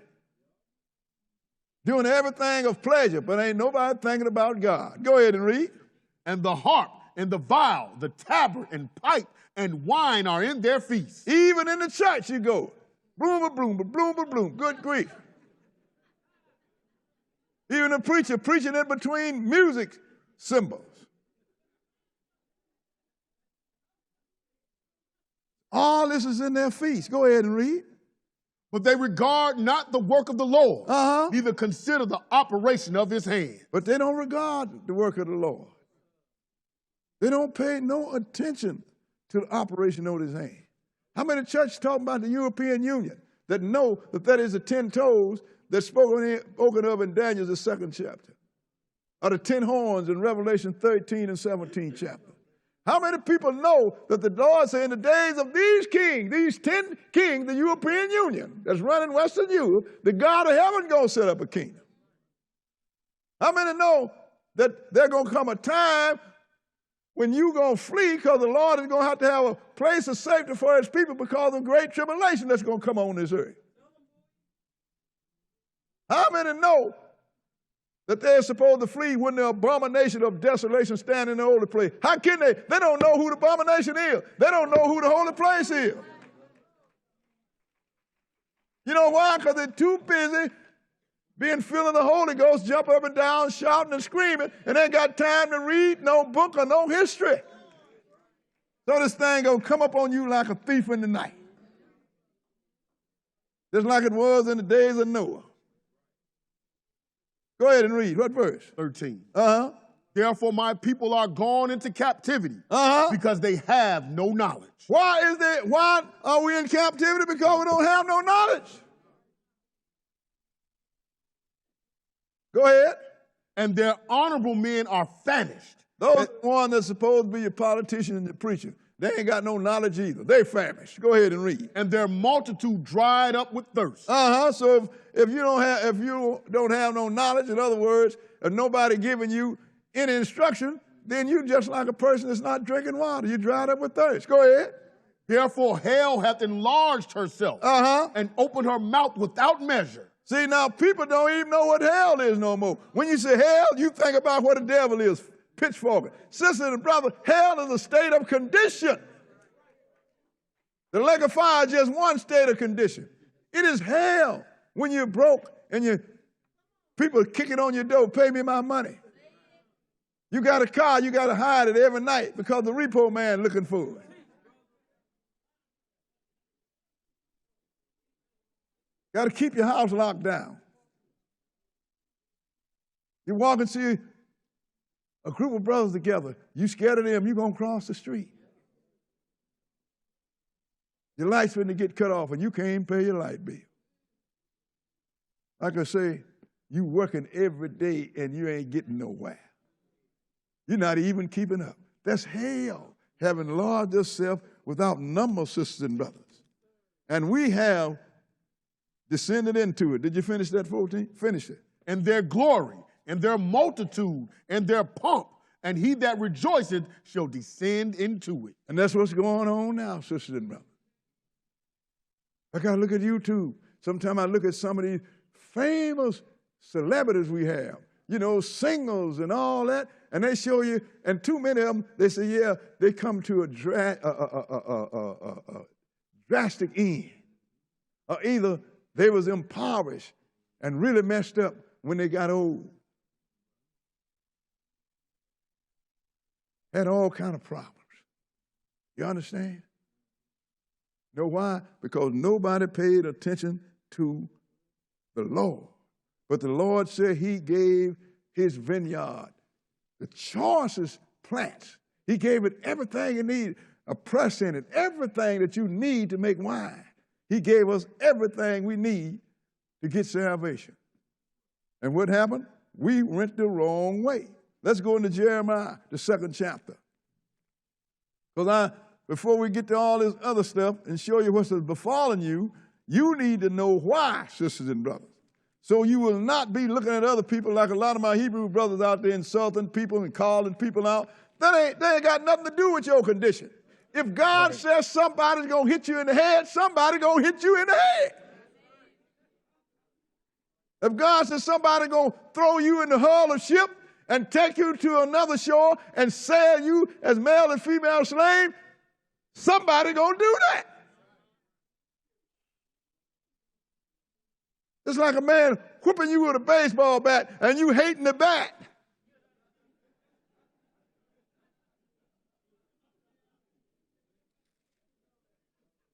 doing everything of pleasure, but ain't nobody thinking about God. Go ahead and read.
And the harp and the viol, the tabret and pipe and wine are in their feasts.
Even in the church you go. Bloom, bloom, bloom, bloom. Good grief. Even the preacher preaching in between music symbols. All this is in their feast. Go ahead and read.
But they regard not the work of the Lord, neither consider the operation of his hand.
But they don't regard the work of the Lord. They don't pay no attention to the operation of his hand. How many churches talking about the European Union that know that is the 10 toes that's spoken of in Daniel's the 2nd chapter, or the 10 horns in Revelation 13 and 17 chapter? How many people know that the Lord said in the days of these kings, these 10 kings, the European Union that's running Western Europe, the God of heaven going to set up a kingdom? How many know that there's going to come a time when you're going to flee because the Lord is going to have a place of safety for his people because of great tribulation that's going to come on this earth? How many know that they're supposed to flee when the abomination of desolation stand in the holy place. How can they? They don't know who the abomination is. They don't know who the holy place is. You know why? Because they're too busy being filled with the Holy Ghost, jump up and down, shouting and screaming, and ain't got time to read no book or no history. So this thing gonna come up on you like a thief in the night. Just like it was in the days of Noah. Go ahead and read. What verse?
13.
Uh-huh.
Therefore my people are gone into captivity because they have no knowledge.
Why are we in captivity? Because we don't have no knowledge. Go ahead.
And their honorable men are famished.
Those are the ones that's supposed to be your politician and the preacher. They ain't got no knowledge either. They famished. Go ahead and read.
And their multitude dried up with thirst.
So if you don't have no knowledge, in other words, if nobody giving you any instruction, then you just like a person that's not drinking water. You dried up with thirst. Go ahead.
Therefore hell hath enlarged herself and opened her mouth without measure.
See, now people don't even know what hell is no more. When you say hell, you think about what the devil is, pitchfork. Sister and brother, hell is a state of condition. The lake of fire is just one state of condition. It is hell when you're broke and people kicking on your door, pay me my money. You got a car, you got to hide it every night because the repo man looking for it. Got to keep your house locked down. You walk and see a group of brothers together. You scared of them, you're going to cross the street. Your light's going to get cut off and you can't even pay your light bill. Like I say, you working every day and you ain't getting nowhere. You're not even keeping up. That's hell, having enlarged yourself without number, sisters and brothers. And we have descended into it. Did you finish that 14? Finish it.
And their glory, and their multitude, and their pomp, and he that rejoiceth shall descend into it.
And that's what's going on now, sisters and brothers. I got to look at YouTube. Sometimes I look at some of these famous celebrities we have, singers and all that, and they show you, and too many of them, they say, yeah, they come to a drastic end. Or either they was impoverished and really messed up when they got old. Had all kind of problems. You understand? Know why? Because nobody paid attention to the Lord. But the Lord said he gave his vineyard the choicest plants. He gave it everything it needed, a press in it, everything that you need to make wine. He gave us everything we need to get salvation. And what happened? We went the wrong way. Let's go into Jeremiah, the 2nd chapter. Because before we get to all this other stuff and show you what's befallen you, you need to know why, sisters and brothers. So you will not be looking at other people like a lot of my Hebrew brothers out there insulting people and calling people out. They ain't got nothing to do with your condition. If God says somebody's going to hit you in the head, somebody's going to hit you in the head. If God says somebody's going to throw you in the hull of ship and take you to another shore and sell you as male and female slave, somebody's going to do that. It's like a man whipping you with a baseball bat and you hating the bat.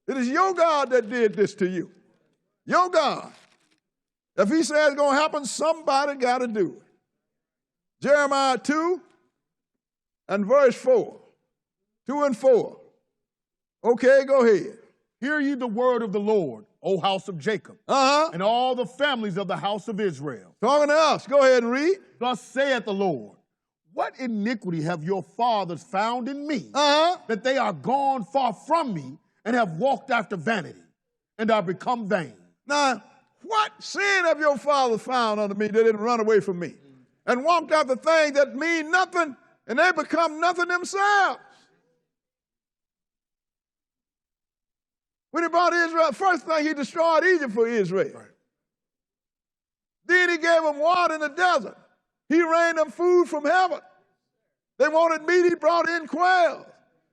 It is your God that did this to you. Your God. If he says it's going to happen, somebody got to do it. Jeremiah 2 and verse 4. 2 and 4. Okay, go ahead.
Hear ye the word of the Lord, O house of Jacob, and all the families of the house of Israel.
Talking to us. Go ahead and read.
Thus saith the Lord, what iniquity have your fathers found in me, that they are gone far from me, and have walked after vanity, and are become vain?
Now, what sin have your fathers found unto me that didn't run away from me, and walked after things that mean nothing, and they become nothing themselves? When he brought Israel, first thing he destroyed Egypt for Israel. Right. Then he gave them water in the desert. He rained them food from heaven. They wanted meat, he brought in quails.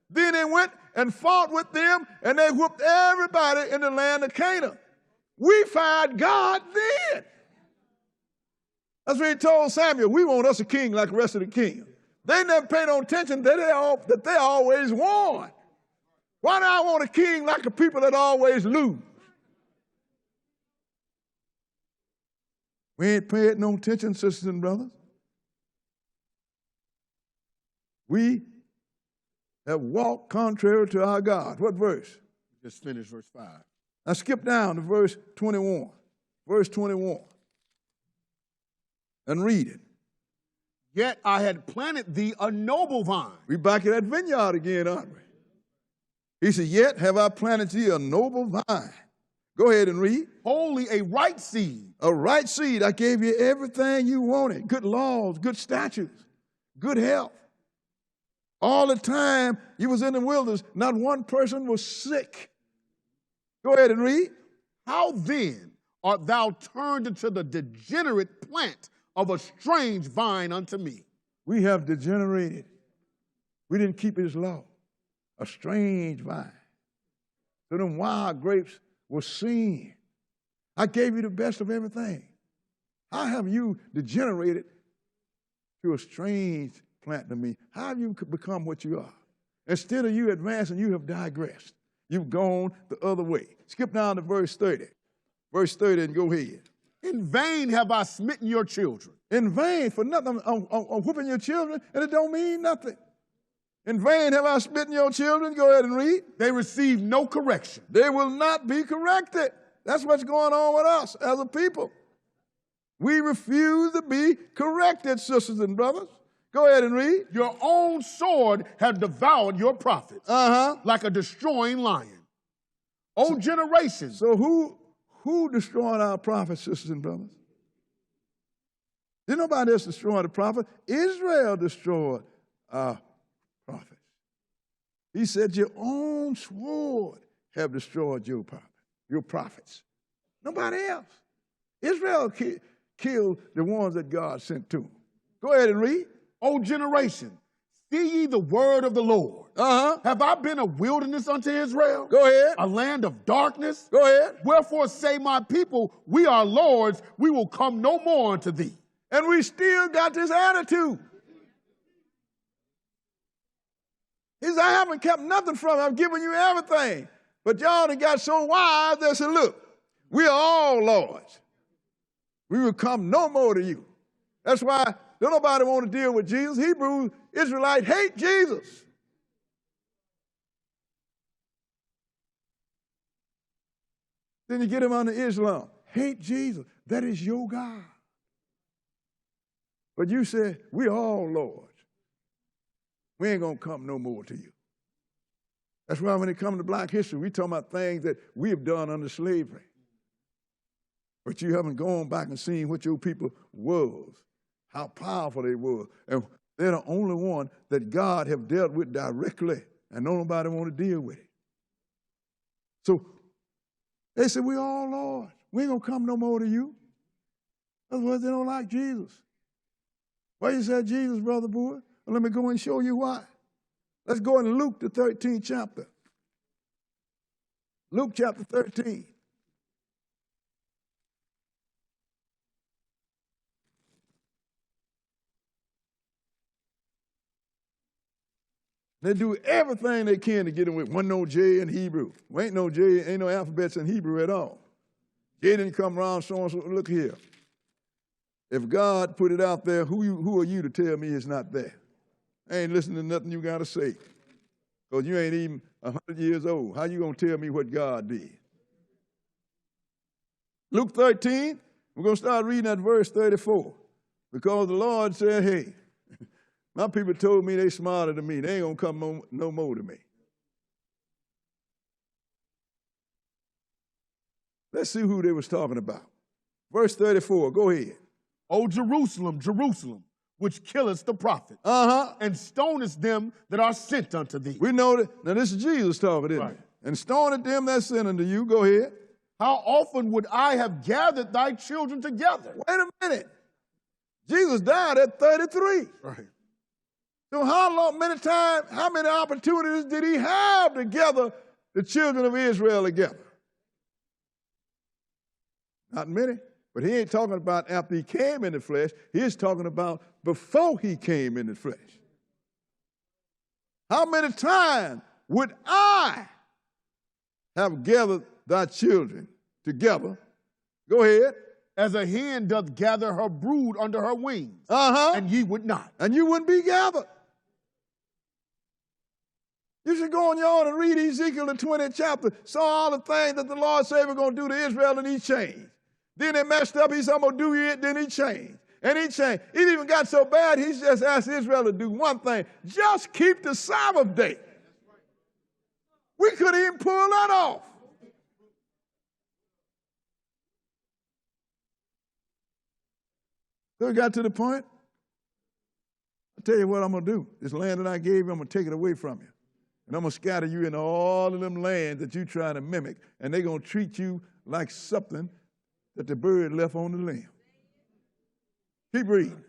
Then they went and fought with them, and they whooped everybody in the land of Canaan. We fired God then. That's what he told Samuel. We want us a king like the rest of the kings. They never paid no attention that they always won. Why do I want a king like the people that always lose? We ain't paying no attention, sisters and brothers. We have walked contrary to our God. What verse?
Just finish verse 5.
Now skip down to verse 21. Verse 21. And read it.
Yet I had planted thee a noble vine.
We back at that vineyard again, aren't we? He said, yet have I planted thee a noble vine. Go ahead and read.
Wholly a right seed.
A right seed. I gave you everything you wanted. Good laws, good statutes, good health. All the time you was in the wilderness, not one person was sick. Go ahead and read.
How then art thou turned into the degenerate plant of a strange vine unto me?
We have degenerated. We didn't keep his law. A strange vine. So them wild grapes were seen. I gave you the best of everything. How have you degenerated to a strange plant to me? How have you become what you are? Instead of you advancing, you have digressed. You've gone the other way. Skip down to verse 30. Verse 30 and go ahead.
In vain have I smitten your children.
In vain, for nothing. I'm whooping your children, and it don't mean nothing. In vain have I smitten your children. Go ahead and read.
They receive no correction.
They will not be corrected. That's what's going on with us as a people. We refuse to be corrected, sisters and brothers. Go ahead and read.
Your own sword have devoured your prophets like a destroying lion. O generation.
So who destroyed our prophets, sisters and brothers? Did nobody else destroy the prophet? Israel destroyed our prophets. He said, your own sword have destroyed your prophets. Nobody else. Israel killed the ones that God sent to them. Go ahead and read.
O generation, see ye the word of the Lord. Have I been a wilderness unto Israel?
Go ahead.
A land of darkness?
Go ahead.
Wherefore say my people, we are lords, we will come no more unto thee.
And we still got this attitude. He said, I haven't kept nothing from you. I've given you everything. But y'all done got so wise, they said, look, we are all lords. We will come no more to you. That's why don't nobody want to deal with Jesus. Hebrew Israelites hate Jesus. Then you get him under Islam. Hate Jesus. That is your God. But you said, we all lords. We ain't going to come no more to you. That's why when it comes to black history, we talking about things that we have done under slavery. But you haven't gone back and seen what your people was, how powerful they were. And they're the only one that God have dealt with directly, and nobody want to deal with it. So they said, we all lords. We ain't going to come no more to you. Otherwise, they don't like Jesus. Why you said Jesus, brother boy? Well, let me go and show you why. Let's go in Luke, the 13th chapter. Luke chapter 13. They do everything they can to get away. Wasn't no J in Hebrew. Well, ain't no J, ain't no alphabets in Hebrew at all. J didn't come around showing, so look here. If God put it out there, who are you to tell me it's not there? I ain't listening to nothing you got to say. Because you ain't even 100 years old. How you going to tell me what God did? Luke 13, we're going to start reading at verse 34. Because the Lord said, hey, my people told me they smarter than me. They ain't going to come no more to me. Let's see who they was talking about. Verse 34, go ahead.
O Jerusalem, Jerusalem, which killest the prophets, and stonest them that are sent unto thee.
We know that. Now, this is Jesus talking, isn't it? And stoned them that sent unto you. Go ahead.
How often would I have gathered thy children together?
Wait a minute. Jesus died at 33.
Right.
So how many opportunities did he have to gather the children of Israel together? Not many. But he ain't talking about after he came in the flesh. He's talking about before he came in the flesh. How many times would I have gathered thy children together? Go ahead.
As a hen doth gather her brood under her wings, and ye would not.
And you wouldn't be gathered. You should go on your own and read Ezekiel, the 20th chapter, saw all the things that the Lord said we're going to do to Israel, and he changed. Then they messed up, he said, I'm going to do it, then he changed. And he changed. It even got so bad, he just asked Israel to do one thing, just keep the Sabbath day. We couldn't even pull that off. So we got to the point, I'll tell you what I'm going to do. This land that I gave you, I'm going to take it away from you. And I'm going to scatter you in all of them lands that you're trying to mimic, and they're going to treat you like something that the bird left on the limb. Keep reading.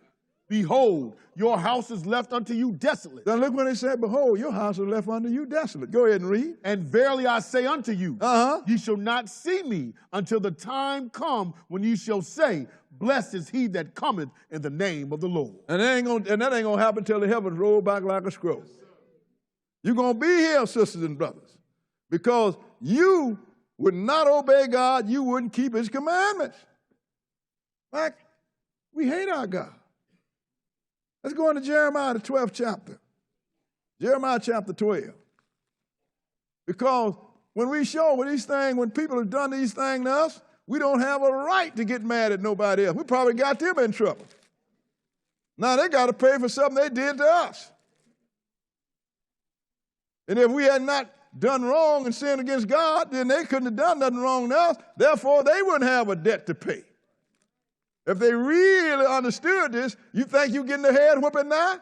Behold, your house is left unto you desolate.
Now look when they said, behold, your house is left unto you desolate. Go ahead and read.
And verily I say unto you, ye shall not see me until the time come when ye shall say, blessed is he that cometh in the name of the Lord.
And that ain't gonna happen till the heavens roll back like a scroll. You're gonna be here, sisters and brothers, because you would not obey God, you wouldn't keep his commandments. Like, we hate our God. Let's go into Jeremiah, the 12th chapter. Jeremiah chapter 12. Because when we show with these things, when people have done these things to us, we don't have a right to get mad at nobody else. We probably got them in trouble. Now they got to pay for something they did to us. And if we had not done wrong and sinned against God, then they couldn't have done nothing wrong to us. Therefore, they wouldn't have a debt to pay. If they really understood this, you think you're getting the head whooping now?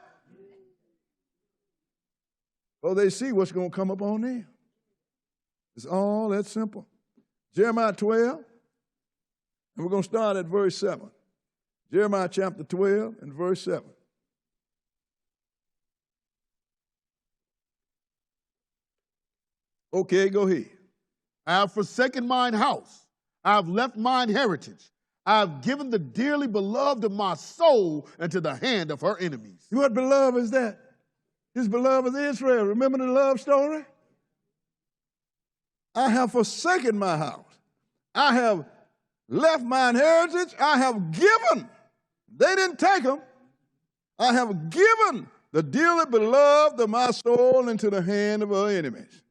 Well, they see what's going to come up on them. It's all that simple. Jeremiah 12, and we're going to start at verse 7. Jeremiah chapter 12 and verse 7. Okay, go ahead.
I have forsaken mine house. I have left mine heritage. I have given the dearly beloved of my soul into the hand of her enemies.
What beloved is that? His beloved is Israel. Remember the love story? I have forsaken my house. I have left mine heritage. I have given. They didn't take them. I have given the dearly beloved of my soul into the hand of her enemies.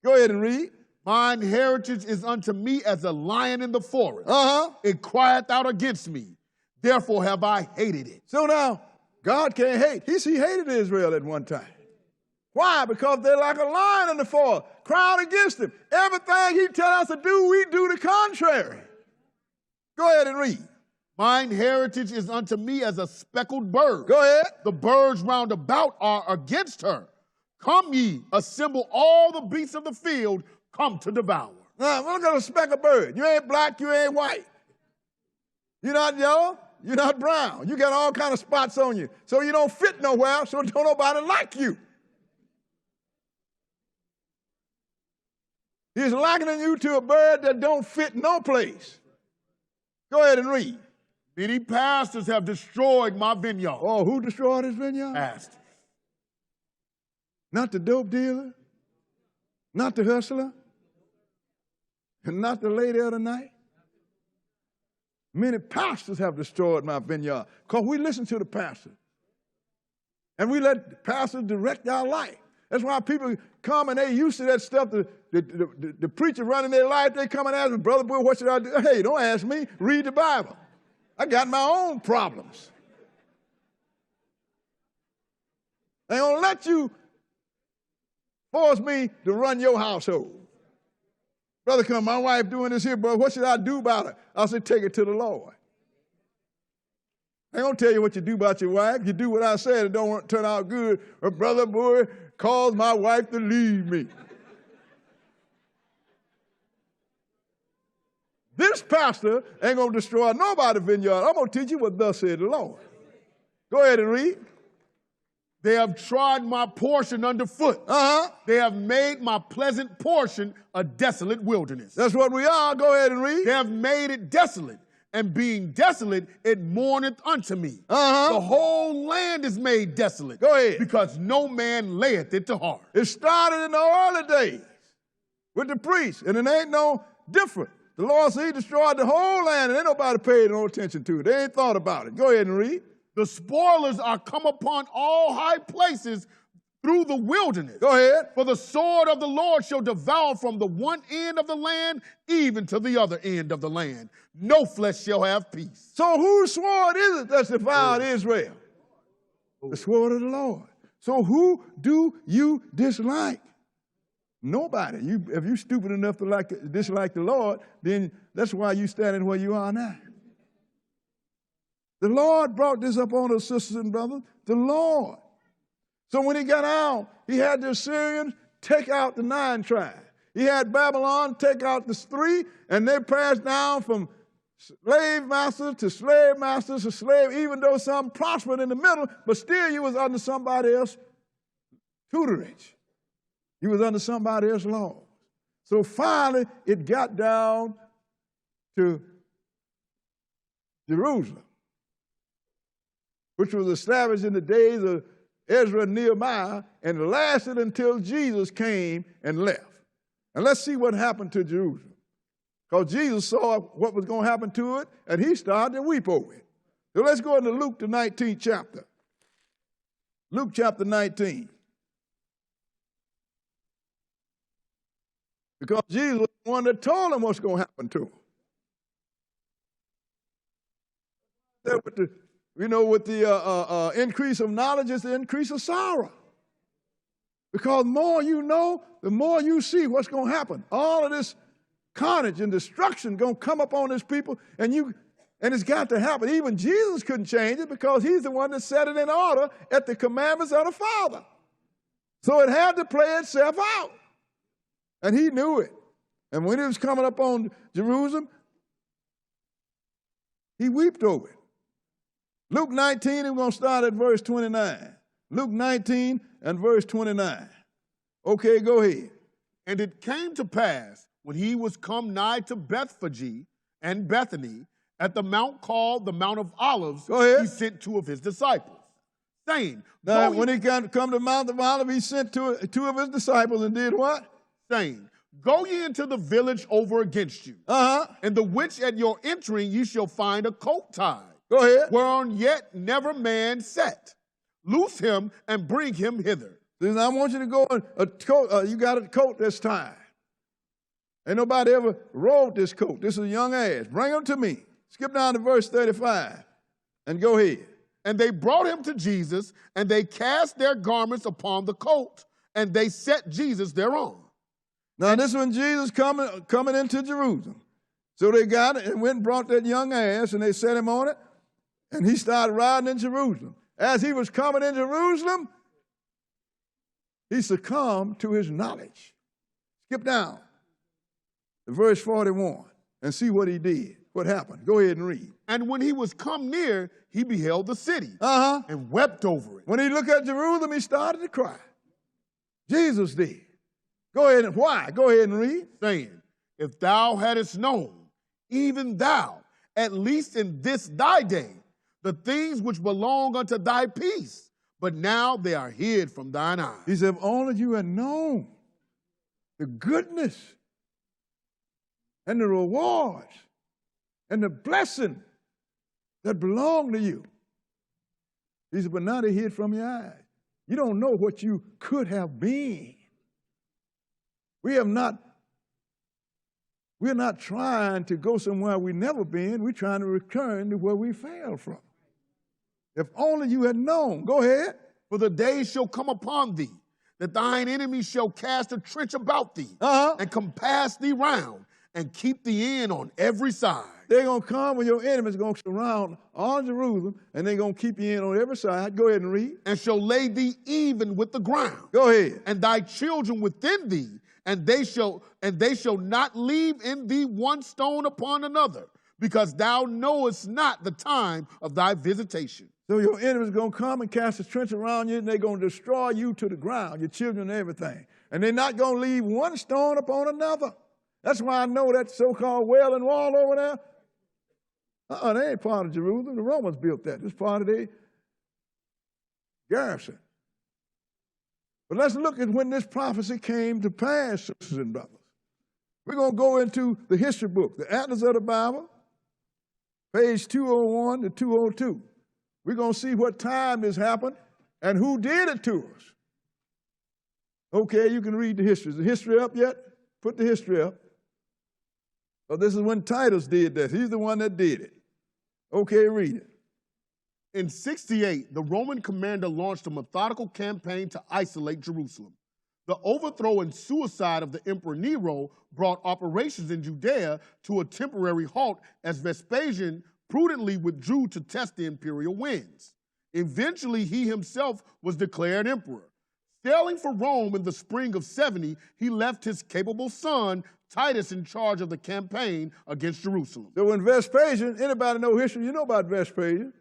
Go ahead and read.
Mine heritage is unto me as a lion in the forest. It crieth out against me. Therefore have I hated it.
So now, God can't hate. He hated Israel at one time. Why? Because they're like a lion in the forest, crying against him. Everything he tells us to do, we do the contrary. Go ahead and read.
Mine heritage is unto me as a speckled bird.
Go ahead.
The birds round about are against her. Come ye, assemble all the beasts of the field, come to devour.
Now, look at a speckled bird. You ain't black, you ain't white. You're not yellow, you're not brown. You got all kind of spots on you. So you don't fit nowhere, so don't nobody like you. He's likening you to a bird that don't fit no place. Go ahead and read.
Many pastors have destroyed my vineyard.
Oh, who destroyed his vineyard?
Pastors.
Not the dope dealer, not the hustler, and not the lady of the night. Many pastors have destroyed my vineyard because we listen to the pastor. And we let the pastors direct our life. That's why people come and they used to that stuff. The preacher running their life, they come and ask me, Brother Boy, what should I do? Hey, don't ask me. Read the Bible. I got my own problems. They don't let you force me to run your household. Brother, come, my wife doing this here, brother. What should I do about it? I'll say, take it to the Lord. I don't tell you what you do about your wife. You do what I said, it don't turn out good. Or Brother Boy caused my wife to leave me. This pastor ain't going to destroy nobody's vineyard. I'm going to teach you what thus said the Lord. Go ahead and read.
They have trod my portion underfoot. They have made my pleasant portion a desolate wilderness.
That's what we are. Go ahead and read.
They have made it desolate, and being desolate, it mourneth unto me. The whole land is made desolate.
Go ahead.
Because no man layeth it to heart.
It started in the early days with the priests, and it ain't no different. The Lord said he destroyed the whole land, and ain't nobody paid no attention to it. They ain't thought about it. Go ahead and read.
The spoilers are come upon all high places through the wilderness.
Go ahead.
For the sword of the Lord shall devour from the one end of the land even to the other end of the land. No flesh shall have peace.
So whose sword is it that's devoured Israel? The sword of the Lord. So who do you dislike? Nobody. If you're stupid enough to dislike the Lord, then that's why you're standing where you are now. The Lord brought this up on us, sisters and brothers. The Lord. So when he got out, he had the Assyrians take out the 9 tribes. He had Babylon take out the 3, and they passed down from slave masters to slave masters to slave, even though some prospered in the middle, but still you was under somebody else's tutorage. You was under somebody else's laws. So finally, it got down to Jerusalem, which was established in the days of Ezra and Nehemiah, and lasted until Jesus came and left. And let's see what happened to Jerusalem. Because Jesus saw what was going to happen to it, and he started to weep over it. So let's go into Luke, the 19th chapter. Luke chapter 19. Because Jesus was the one that told him what's going to happen to him. With the increase of knowledge is the increase of sorrow. Because the more you know, the more you see what's going to happen. All of this carnage and destruction going to come upon his people, and it's got to happen. Even Jesus couldn't change it because he's the one that set it in order at the commandments of the Father. So it had to play itself out. And he knew it. And when it was coming up on Jerusalem, he wept over it. Luke 19, we're going to start at verse 29. Luke 19 and verse 29. Okay, go ahead.
And it came to pass, when he was come nigh to Bethphage and Bethany, at the mount called the Mount of Olives,
go ahead.
He sent 2 of his disciples, saying,
now, when he come to the Mount of Olives, he sent 2 of his disciples and did what?
Saying, go ye into the village over against you, and the which at your entering you shall find a colt tied.
Go ahead.
Whereon yet never man sat. Loose him and bring him hither.
Listen, I want you to go on a coat. You got a coat that's tied. Ain't nobody ever rode this coat. This is a young ass. Bring him to me. Skip down to verse 35 and go ahead.
And they brought him to Jesus, and they cast their garments upon the colt, and they set Jesus thereon.
Now, this one, Jesus coming into Jerusalem. So they got it and went and brought that young ass, and they set him on it, and he started riding in Jerusalem. As he was coming in Jerusalem, he succumbed to his knowledge. Skip down to verse 41 and see what he did, what happened. Go ahead and read.
And when he was come near, he beheld the city and wept over it.
When he looked at Jerusalem, he started to cry. Jesus did. Go ahead and why? Go ahead and read.
Saying, if thou hadst known, even thou, at least in this thy day, the things which belong unto thy peace, but now they are hid from thine eyes.
He said, if only you had known the goodness and the rewards and the blessing that belong to you. He said, but now they're hid from your eyes. You don't know what you could have been. We're not trying to go somewhere we've never been. We're trying to return to where we fell from. If only you had known. Go ahead.
For the days shall come upon thee, that thine enemies shall cast a trench about thee, and compass thee round, and keep thee in on every side.
They're going to come when your enemies are going to surround all Jerusalem, and they're going to keep you in on every side. Go ahead and read.
And shall lay thee even with the ground.
Go ahead.
And thy children within thee, and they shall not leave in thee one stone upon another, because thou knowest not the time of thy visitation.
So your enemy's going to come and cast a trench around you, and they're going to destroy you to the ground, your children and everything. And they're not going to leave one stone upon another. That's why I know that so-called Wailing Wall over there. They ain't part of Jerusalem. The Romans built that. It's part of their garrison. But let's look at when this prophecy came to pass, sisters and brothers. We're going to go into the history book, the Atlas of the Bible, page 201 to 202. We're going to see what time this happened and who did it to us. Okay, you can read the history. Is the history up yet? Put the history up. Oh, this is when Titus did that. He's the one that did it. Okay, read it.
In 68, the Roman commander launched a methodical campaign to isolate Jerusalem. The overthrow and suicide of the Emperor Nero brought operations in Judea to a temporary halt as Vespasian prudently withdrew to test the imperial winds. Eventually, he himself was declared emperor. Sailing for Rome in the spring of 70, he left his capable son, Titus, in charge of the campaign against Jerusalem.
So when Vespasian, anybody know history, you know about Vespasian,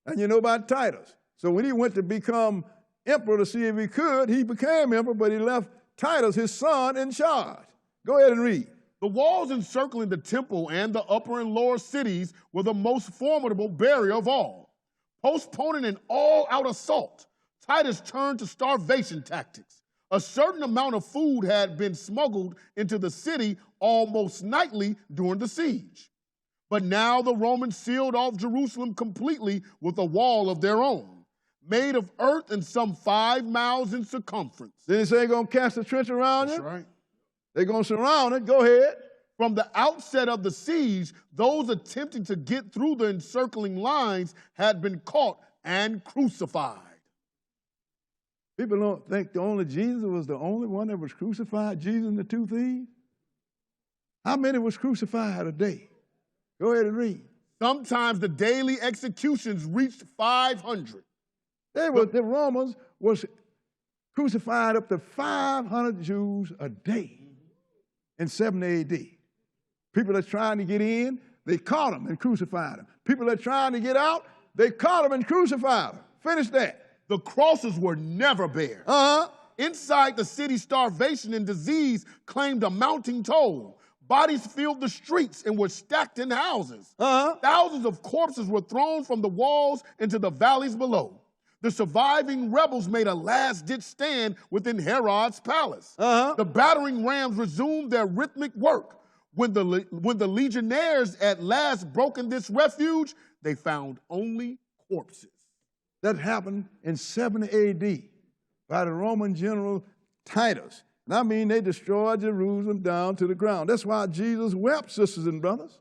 and you know about Titus. So when he went to become emperor to see if he could, he became emperor, but he left Titus, his son, in charge. Go ahead and read.
The walls encircling the temple and the upper and lower cities were the most formidable barrier of all. Postponing an all-out assault, Titus turned to starvation tactics. A certain amount of food had been smuggled into the city almost nightly during the siege. But now the Romans sealed off Jerusalem completely with a wall of their own, made of earth and some 5 miles in circumference.
Then he say they're going to cast a trench around it?
That's right.
They're going to surround it. Go ahead.
From the outset of the siege, those attempting to get through the encircling lines had been caught and crucified.
People don't think the only Jesus was the only one that was crucified, Jesus and the 2 thieves. How many was crucified a day? Go ahead and read.
Sometimes the daily executions reached 500.
The Romans was crucified up to 500 Jews a day in 70 AD. People that trying to get in, they caught them and crucified them. People that trying to get out, they caught them and crucified them. Finish that.
The crosses were never bare. Inside the city, starvation and disease claimed a mounting toll. Bodies filled the streets and were stacked in houses. Thousands of corpses were thrown from the walls into the valleys below. The surviving rebels made a last-ditch stand within Herod's palace. The battering rams resumed their rhythmic work. When the legionnaires at last broken this refuge, they found only corpses.
That happened in 70 AD by the Roman general Titus. And I mean, they destroyed Jerusalem down to the ground. That's why Jesus wept, sisters and brothers.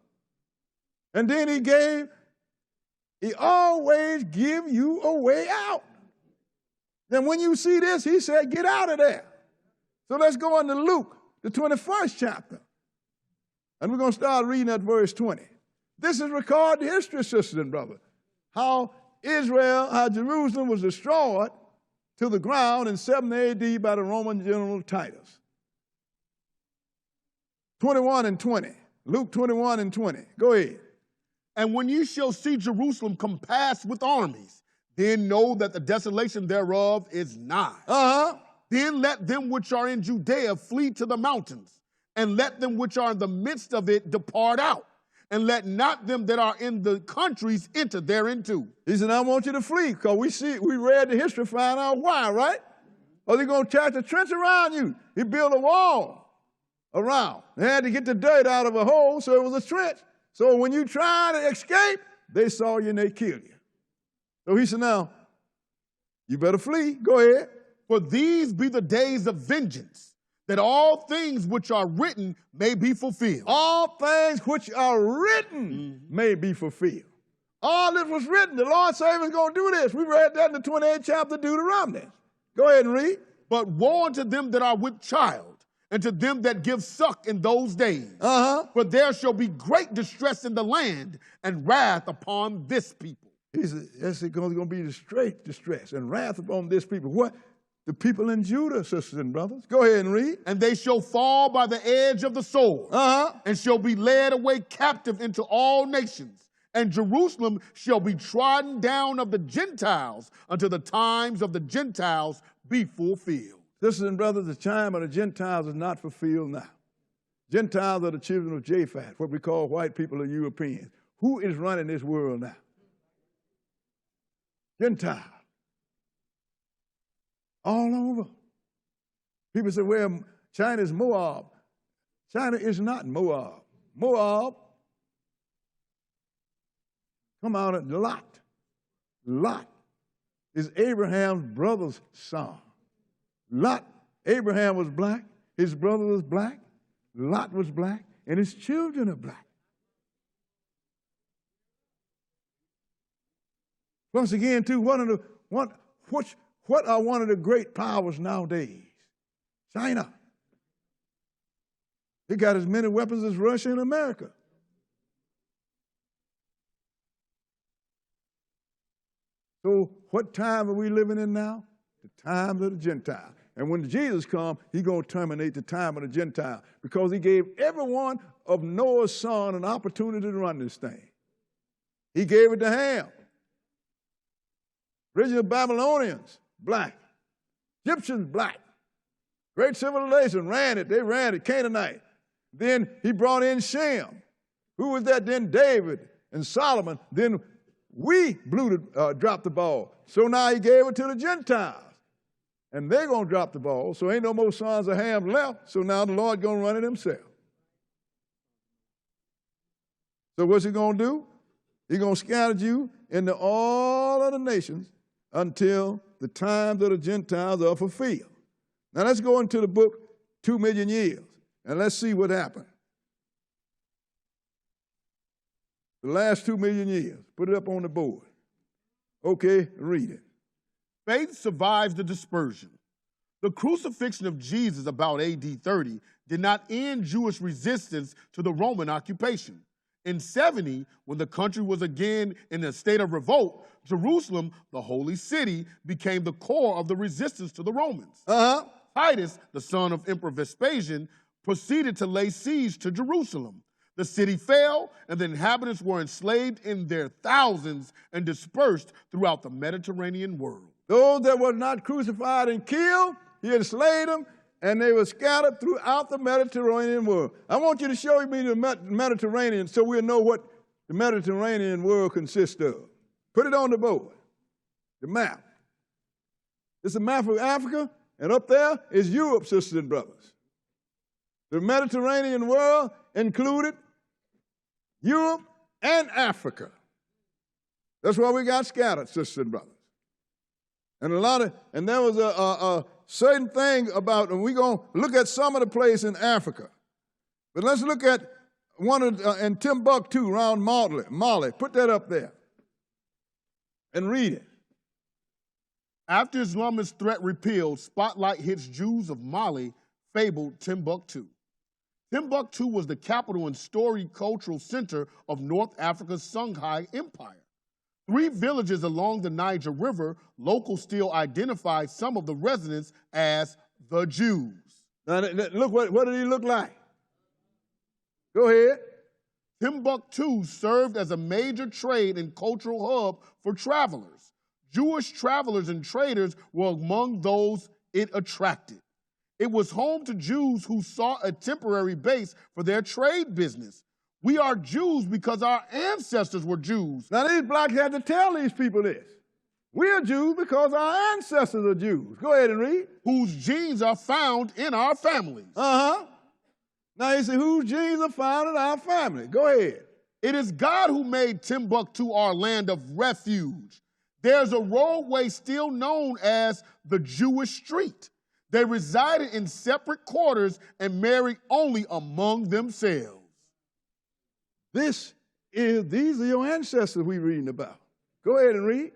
And then he always give you a way out. Then when you see this, he said, get out of there. So let's go into Luke, the 21st chapter. And we're going to start reading at verse 20. This is recorded history, sisters and brothers. How Jerusalem was destroyed to the ground in 70 AD by the Roman general Titus. 21 and 20. Luke 21 and 20. Go ahead.
And when ye shall see Jerusalem compassed with armies, then know that the desolation thereof is nigh. Then let them which are in Judea flee to the mountains, and let them which are in the midst of it depart out, and let not them that are in the countries enter thereinto.
He said, I want you to flee, because we read the history, find out why, right? Or they're going to cast a trench around you. He built a wall around. They had to get the dirt out of a hole, so it was a trench. So when you try to escape, they saw you and they killed you. So he said, now, you better flee. Go ahead.
For these be the days of vengeance, that all things which are written may be fulfilled.
All things which are written may be fulfilled. All this was written. The Lord said he was going to do this. We read that in the 28th chapter of Deuteronomy. Go ahead and read.
But woe unto them that are with child, and to them that give suck in those days. For there shall be great distress in the land, and wrath upon this people.
He said, yes, it's going to be straight distress and wrath upon this people. What? The people in Judah, sisters and brothers. Go ahead and read.
And they shall fall by the edge of the sword, and shall be led away captive into all nations, And Jerusalem shall be trodden down of the Gentiles until the times of the Gentiles be fulfilled.
Sisters and brothers, the time of the Gentiles is not fulfilled now. Gentiles are the children of Japhet, what we call white people or Europeans. Who is running this world now? Gentiles. All over. People say, well, China is Moab. China is not Moab. Moab come out of Lot. Lot is Abraham's brother's son. Lot, Abraham was black, his brother was black, Lot was black, and his children are black. Once again, too, what are one of the great powers nowadays? China. They got as many weapons as Russia and America. So what time are we living in now? The times of the Gentile. And when Jesus comes, he's going to terminate the time of the Gentile because he gave every one of Noah's son an opportunity to run this thing. He gave it to Ham. Original Babylonians, black. Egyptians, black. Great civilization, ran it. They ran it, Canaanite. Then he brought in Shem. Who was that? Then David and Solomon. Then we dropped the ball. So now he gave it to the Gentiles. And they're going to drop the ball. So ain't no more sons of Ham left. So now the Lord going to run it himself. So what's he going to do? He's going to scatter you into all of the nations until the times of the Gentiles are fulfilled. Now let's go into the book 2 million years, and let's see what happened. The last 2 million years. Put it up on the board. Okay, read it.
Faith survives the dispersion. The crucifixion of Jesus about AD 30 did not end Jewish resistance to the Roman occupation. In 70, when the country was again in a state of revolt, Jerusalem, the holy city, became the core of the resistance to the Romans. Titus, the son of Emperor Vespasian, proceeded to lay siege to Jerusalem. The city fell, and the inhabitants were enslaved in their thousands and dispersed throughout the Mediterranean world.
Those that were not crucified and killed, he enslaved them, and they were scattered throughout the Mediterranean world. I want you to show me the Mediterranean so we'll know what the Mediterranean world consists of. Put it on the board, the map. It's a map of Africa, and up there is Europe, sisters and brothers. The Mediterranean world included Europe and Africa. That's why we got scattered, sisters and brothers. And there was a certain thing about, and we're going to look at some of the place in Africa. But let's look at one in Timbuktu, around Mali. Put that up there and read it.
After Islamist threat repealed, spotlight hits Jews of Mali, fabled Timbuktu. Timbuktu was the capital and storied cultural center of North Africa's Songhai Empire. 3 villages along the Niger River, locals still identify some of the residents as the Jews.
Now, look, what did he look like? Go ahead.
Timbuktu served as a major trade and cultural hub for travelers. Jewish travelers and traders were among those it attracted. It was home to Jews who sought a temporary base for their trade business. We are Jews because our ancestors were Jews.
Now, these blacks had to tell these people this. We are Jews because our ancestors are Jews. Go ahead and read.
Whose genes are found in our families.
Now you see, whose genes are found in our family. Go ahead.
It is God who made Timbuktu our land of refuge. There's a roadway still known as the Jewish Street. They resided in separate quarters and married only among themselves.
These are your ancestors we're reading about. Go ahead and read.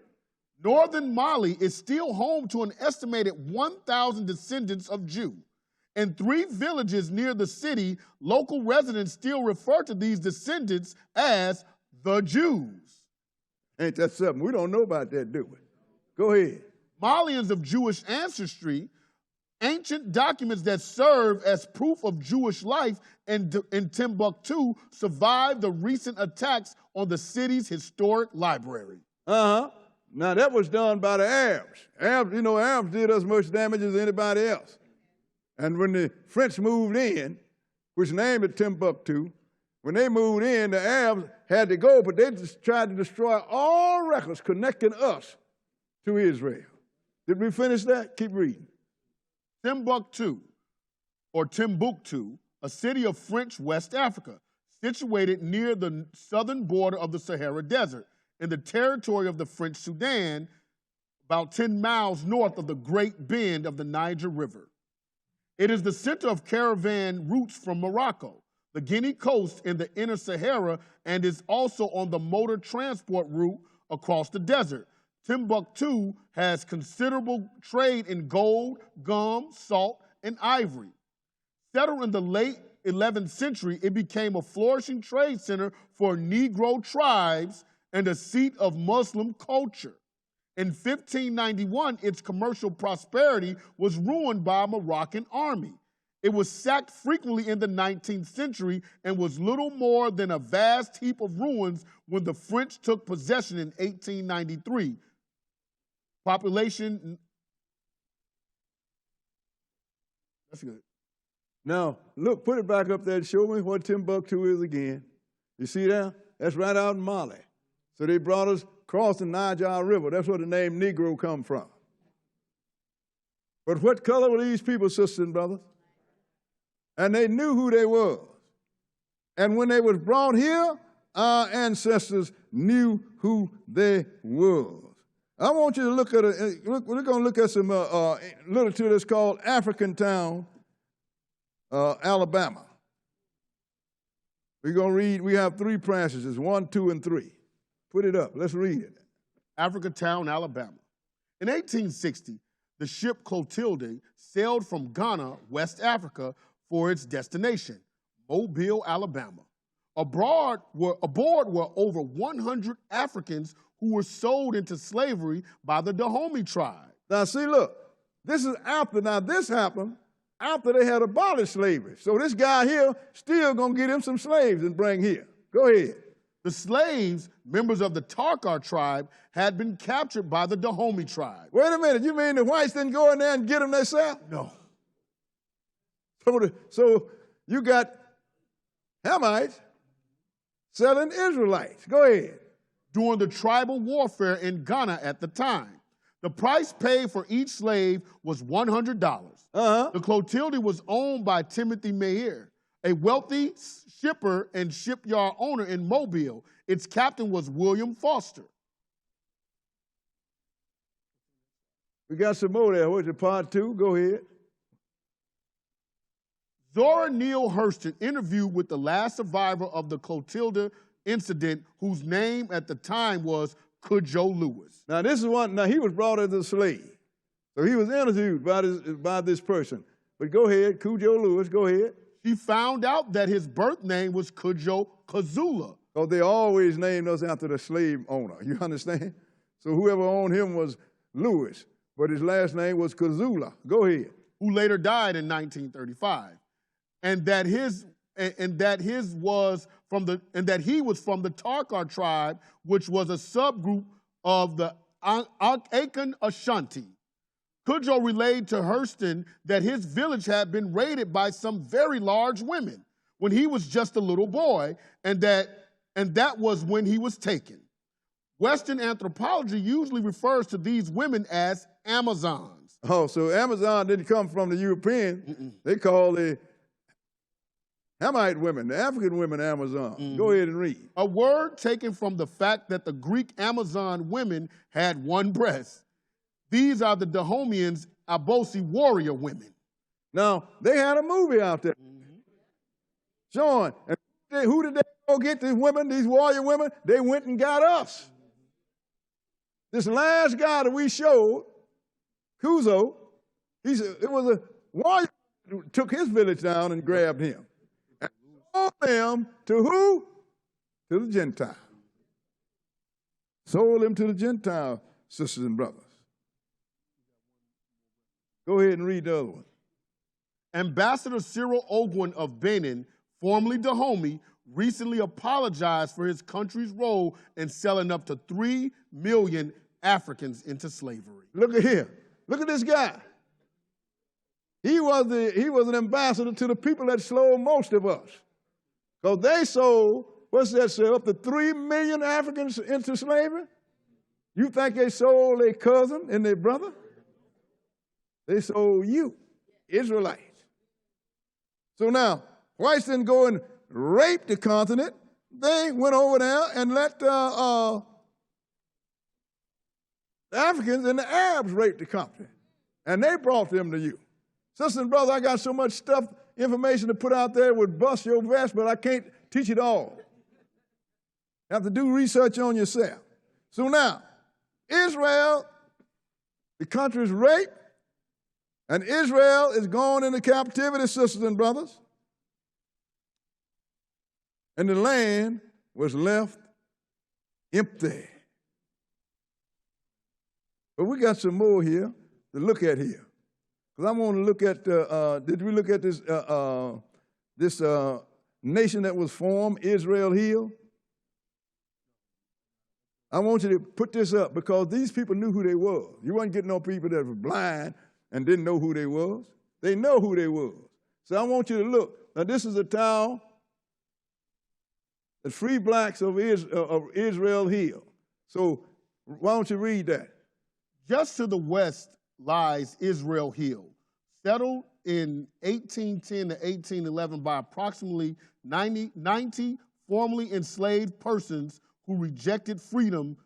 Northern Mali is still home to an estimated 1,000 descendants of Jew. In 3 villages near the city, local residents still refer to these descendants as the Jews.
Ain't that something? We don't know about that, do we? Go ahead.
Malians of Jewish ancestry Ancient documents that serve as proof of Jewish life in Timbuktu survived the recent attacks on the city's historic library.
Now, that was done by the Arabs. Arabs did as much damage as anybody else. And when the French moved in, which named it Timbuktu, when they moved in, the Arabs had to go, but they just tried to destroy all records connecting us to Israel. Did we finish that? Keep reading.
Timbuktu, a city of French West Africa, situated near the southern border of the Sahara Desert, in the territory of the French Sudan, about 10 miles north of the Great Bend of the Niger River. It is the center of caravan routes from Morocco, the Guinea coast in the inner Sahara, and is also on the motor transport route across the desert. Timbuktu has considerable trade in gold, gum, salt, and ivory. Settled in the late 11th century, it became a flourishing trade center for Negro tribes and a seat of Muslim culture. In 1591, its commercial prosperity was ruined by a Moroccan army. It was sacked frequently in the 19th century and was little more than a vast heap of ruins when the French took possession in 1893. Population, that's good.
Now, look, put it back up there and show me what Timbuktu is again. You see that? That's right out in Mali. So they brought us across the Niger River. That's where the name Negro come from. But what color were these people, sisters and brothers? And they knew who they was. And when they was brought here, our ancestors knew who they was. I want you to look at we're going to look at some literature that's called African Town, Alabama. We're going to read, we have 3 passages, 1, 2, and 3. Put it up. Let's read it.
Africatown, Alabama. In 1860, the ship Clotilde sailed from Ghana, West Africa, for its destination, Mobile, Alabama. Aboard were over 100 Africans who were sold into slavery by the Dahomey tribe.
Now, see, look, this happened after they had abolished slavery. So this guy here still going to get him some slaves and bring here. Go ahead.
The slaves, members of the Tarkar tribe, had been captured by the Dahomey tribe.
Wait a minute, you mean the whites didn't go in there and get them themselves?
No.
So you got Hamites selling Israelites. Go ahead.
During the tribal warfare in Ghana at the time, the price paid for each slave was $100. The Clotilde was owned by Timothy Meyer, a wealthy shipper and shipyard owner in Mobile. Its captain was William Foster.
We got some more there. What's it, part 2? Go ahead.
Zora Neale Hurston interviewed with the last survivor of the Clotilde incident, whose name at the time was Cudjoe Lewis.
Now, he was brought as a slave. So he was interviewed by this person. But go ahead, Cudjoe Lewis, go ahead.
She found out that his birth name was Cudjoe Kazula.
Oh, they always named us after the slave owner, you understand? So whoever owned him was Lewis, but his last name was Kazula. Go ahead.
Who later died in 1935. And that he was from the Tarkar tribe, which was a subgroup of the Akan Ashanti. Cudjoe relayed to Hurston that his village had been raided by some very large women when he was just a little boy, and that was when he was taken. Western anthropology usually refers to these women as Amazons.
Oh, so Amazon didn't come from the European. They call the Hamite women, the African women, Amazon. Go ahead and read.
A word taken from the fact that the Greek Amazon women had one breast. These are the Dahomeans, Abosi warrior women.
Now, they had a movie out there showing. And who did they go get, these women, these warrior women? They went and got us. This last guy that we showed, Kuzo, it was a warrior who took his village down and grabbed him. And sold them to who? To the Gentile. Sold them to the Gentile, sisters and brothers. Go ahead and read the other one.
Ambassador Cyril Ogwin of Benin, formerly Dahomey, recently apologized for his country's role in selling up to 3 million Africans into slavery.
Look at here. Look at this guy. He was an ambassador to the people that sold most of us. Because they sold, what's that say, up to 3 million Africans into slavery? You think they sold their cousin and their brother? They sold you, Israelites. So now, whites didn't go and rape the continent. They went over there and let the Africans and the Arabs rape the continent. And they brought them to you. Sisters and brothers, I got so much stuff, information to put out there would bust your vest, but I can't teach it all. You have to do research on yourself. So now, Israel, the country is raped, and Israel is gone into captivity, sisters and brothers. And the land was left empty. But we got some more here to look at here. Because I want to look at, did we look at this, this nation that was formed, Israel Hill? I want you to put this up because these people knew who they were. You wasn't getting no people that were blind and didn't know who they was. They know who they was. So I want you to look. Now this is a town, the free blacks of Israel Hill. So why don't you read that?
Just to the west lies Israel Hill, settled in 1810 to 1811 by approximately 90 formerly enslaved persons who rejected freedom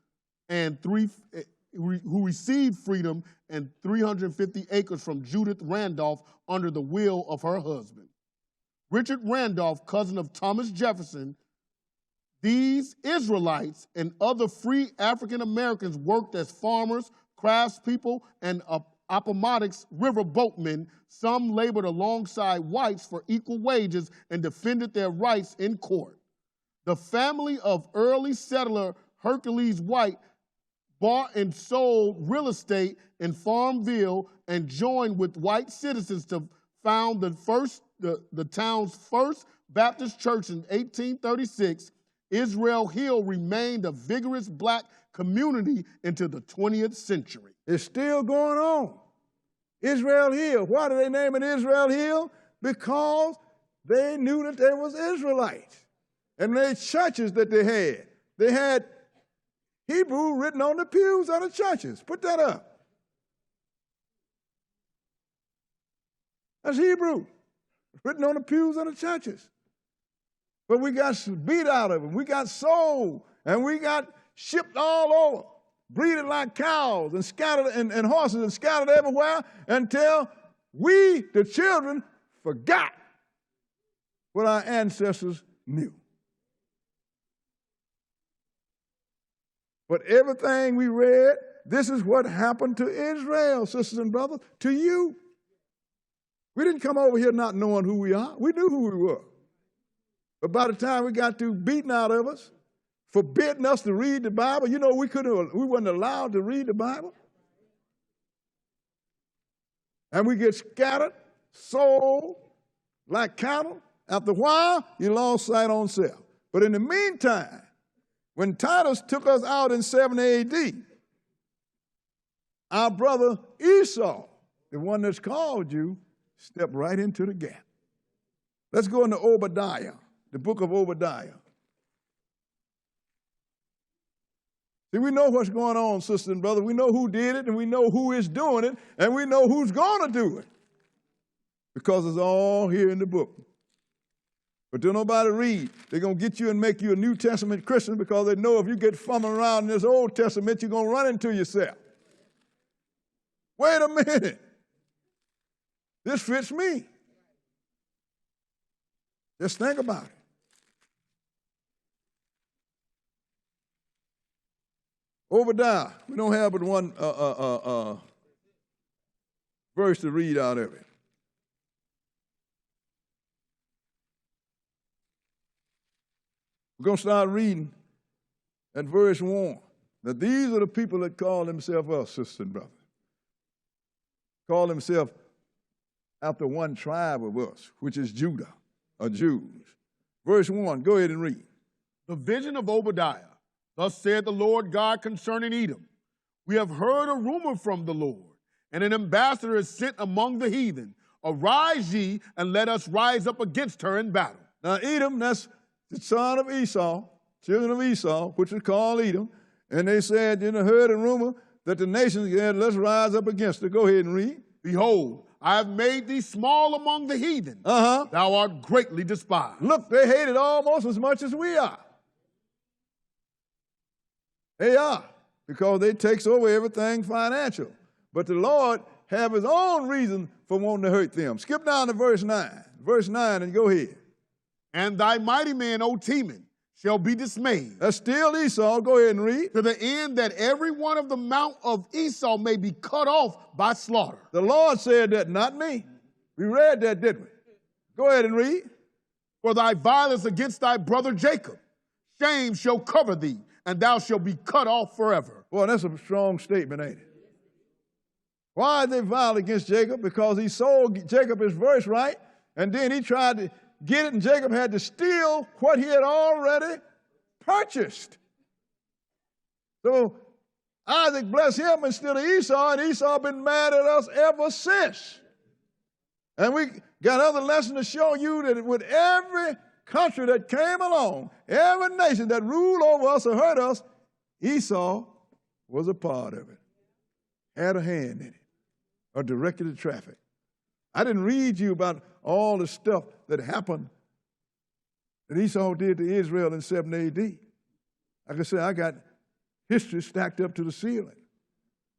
and who received freedom and 350 acres from Judith Randolph under the will of her husband. Richard Randolph, cousin of Thomas Jefferson, these Israelites and other free African Americans worked as farmers, craftspeople, and Appomattox river boatmen. Some labored alongside whites for equal wages and defended their rights in court. The family of early settler Hercules White bought and sold real estate in Farmville and joined with white citizens to found the town's first Baptist church in 1836. Israel Hill remained a vigorous black community into the 20th century.
It's still going on. Israel Hill. Why do they name it Israel Hill? Because they knew that there was Israelites. And the churches that they had Hebrew written on the pews of the churches. Put that up. That's Hebrew, written on the pews of the churches. But we got beat out of them. We got sold, and we got shipped all over, breeded like cows and scattered and horses and scattered everywhere until we, the children, forgot what our ancestors knew. But everything we read, this is what happened to Israel, sisters and brothers, to you. We didn't come over here not knowing who we are. We knew who we were. But by the time we got through beating out of us, forbidding us to read the Bible, you know, we weren't allowed to read the Bible. And we get scattered, sold like cattle. After a while, you lost sight on self. But in the meantime, when Titus took us out in 70 AD, our brother Esau, the one that's called you, stepped right into the gap. Let's go into Obadiah, the book of Obadiah. See, we know what's going on, sisters and brothers. We know who did it, and we know who is doing it, and we know who's going to do it. Because it's all here in the book. But don't nobody read. They're going to get you and make you a New Testament Christian because they know if you get fumbling around in this Old Testament, you're going to run into yourself. Wait a minute. This fits me. Just think about it. Obadiah, we don't have but one verse to read out of it. We're going to start reading at verse 1. Now, these are the people that call themselves us, sisters and brothers. called himself after one tribe of us, which is Judah, or Jews. Verse 1, go ahead and read.
The vision of Obadiah. Thus said the Lord God concerning Edom. We have heard a rumor from the Lord, and an ambassador is sent among the heathen. Arise ye, and let us rise up against her in battle.
Now Edom, that's the son of Esau, children of Esau, which is called Edom. And they said, heard a rumor that the nations said, let's rise up against her. Go ahead and read.
Behold, I have made thee small among the heathen. Thou art greatly despised.
Look, they hate it almost as much as we are. They are, because they takes over everything financial. But the Lord have his own reason for wanting to hurt them. Skip down to verse 9. Verse 9 and go ahead.
And thy mighty men, O Teman, shall be dismayed.
That's still Esau. Go ahead and read.
To the end that every one of the mount of Esau may be cut off by slaughter.
The Lord said that, not me. We read that, didn't we? Go ahead and read.
For thy violence against thy brother Jacob, shame shall cover thee, and thou shalt be cut off forever.
Boy, that's a strong statement, ain't it? Why are they violent against Jacob? Because he sold Jacob his birthright, and then he tried to get it, and Jacob had to steal what he had already purchased. So Isaac blessed him instead of Esau, and Esau been mad at us ever since. And we got another lesson to show you that with every country that came along, every nation that ruled over us or hurt us, Esau was a part of it, had a hand in it, or directed the traffic. I didn't read you about all the stuff that happened that Esau did to Israel in 7 AD. Like I said, I got history stacked up to the ceiling.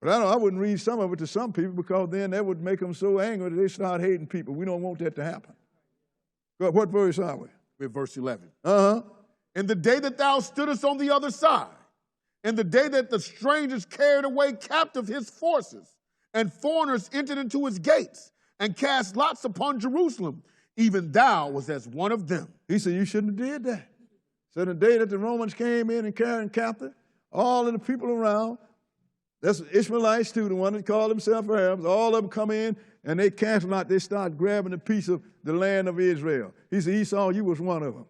But I wouldn't read some of it to some people, because then that would make them so angry that they start hating people. We don't want that to happen. What verse are we?
We're verse 11. In the day that thou stoodest on the other side, in the day that the strangers carried away captive his forces, and foreigners entered into his gates, and cast lots upon Jerusalem, even thou was as one of them.
He said, you shouldn't have did that. So the day that the Romans came in and carried captive, all of the people around, that's Ishmaelites too, the one that called themselves Arabs, all of them come in and they cast lot, they start grabbing a piece of the land of Israel. He said, Esau, you was one of them.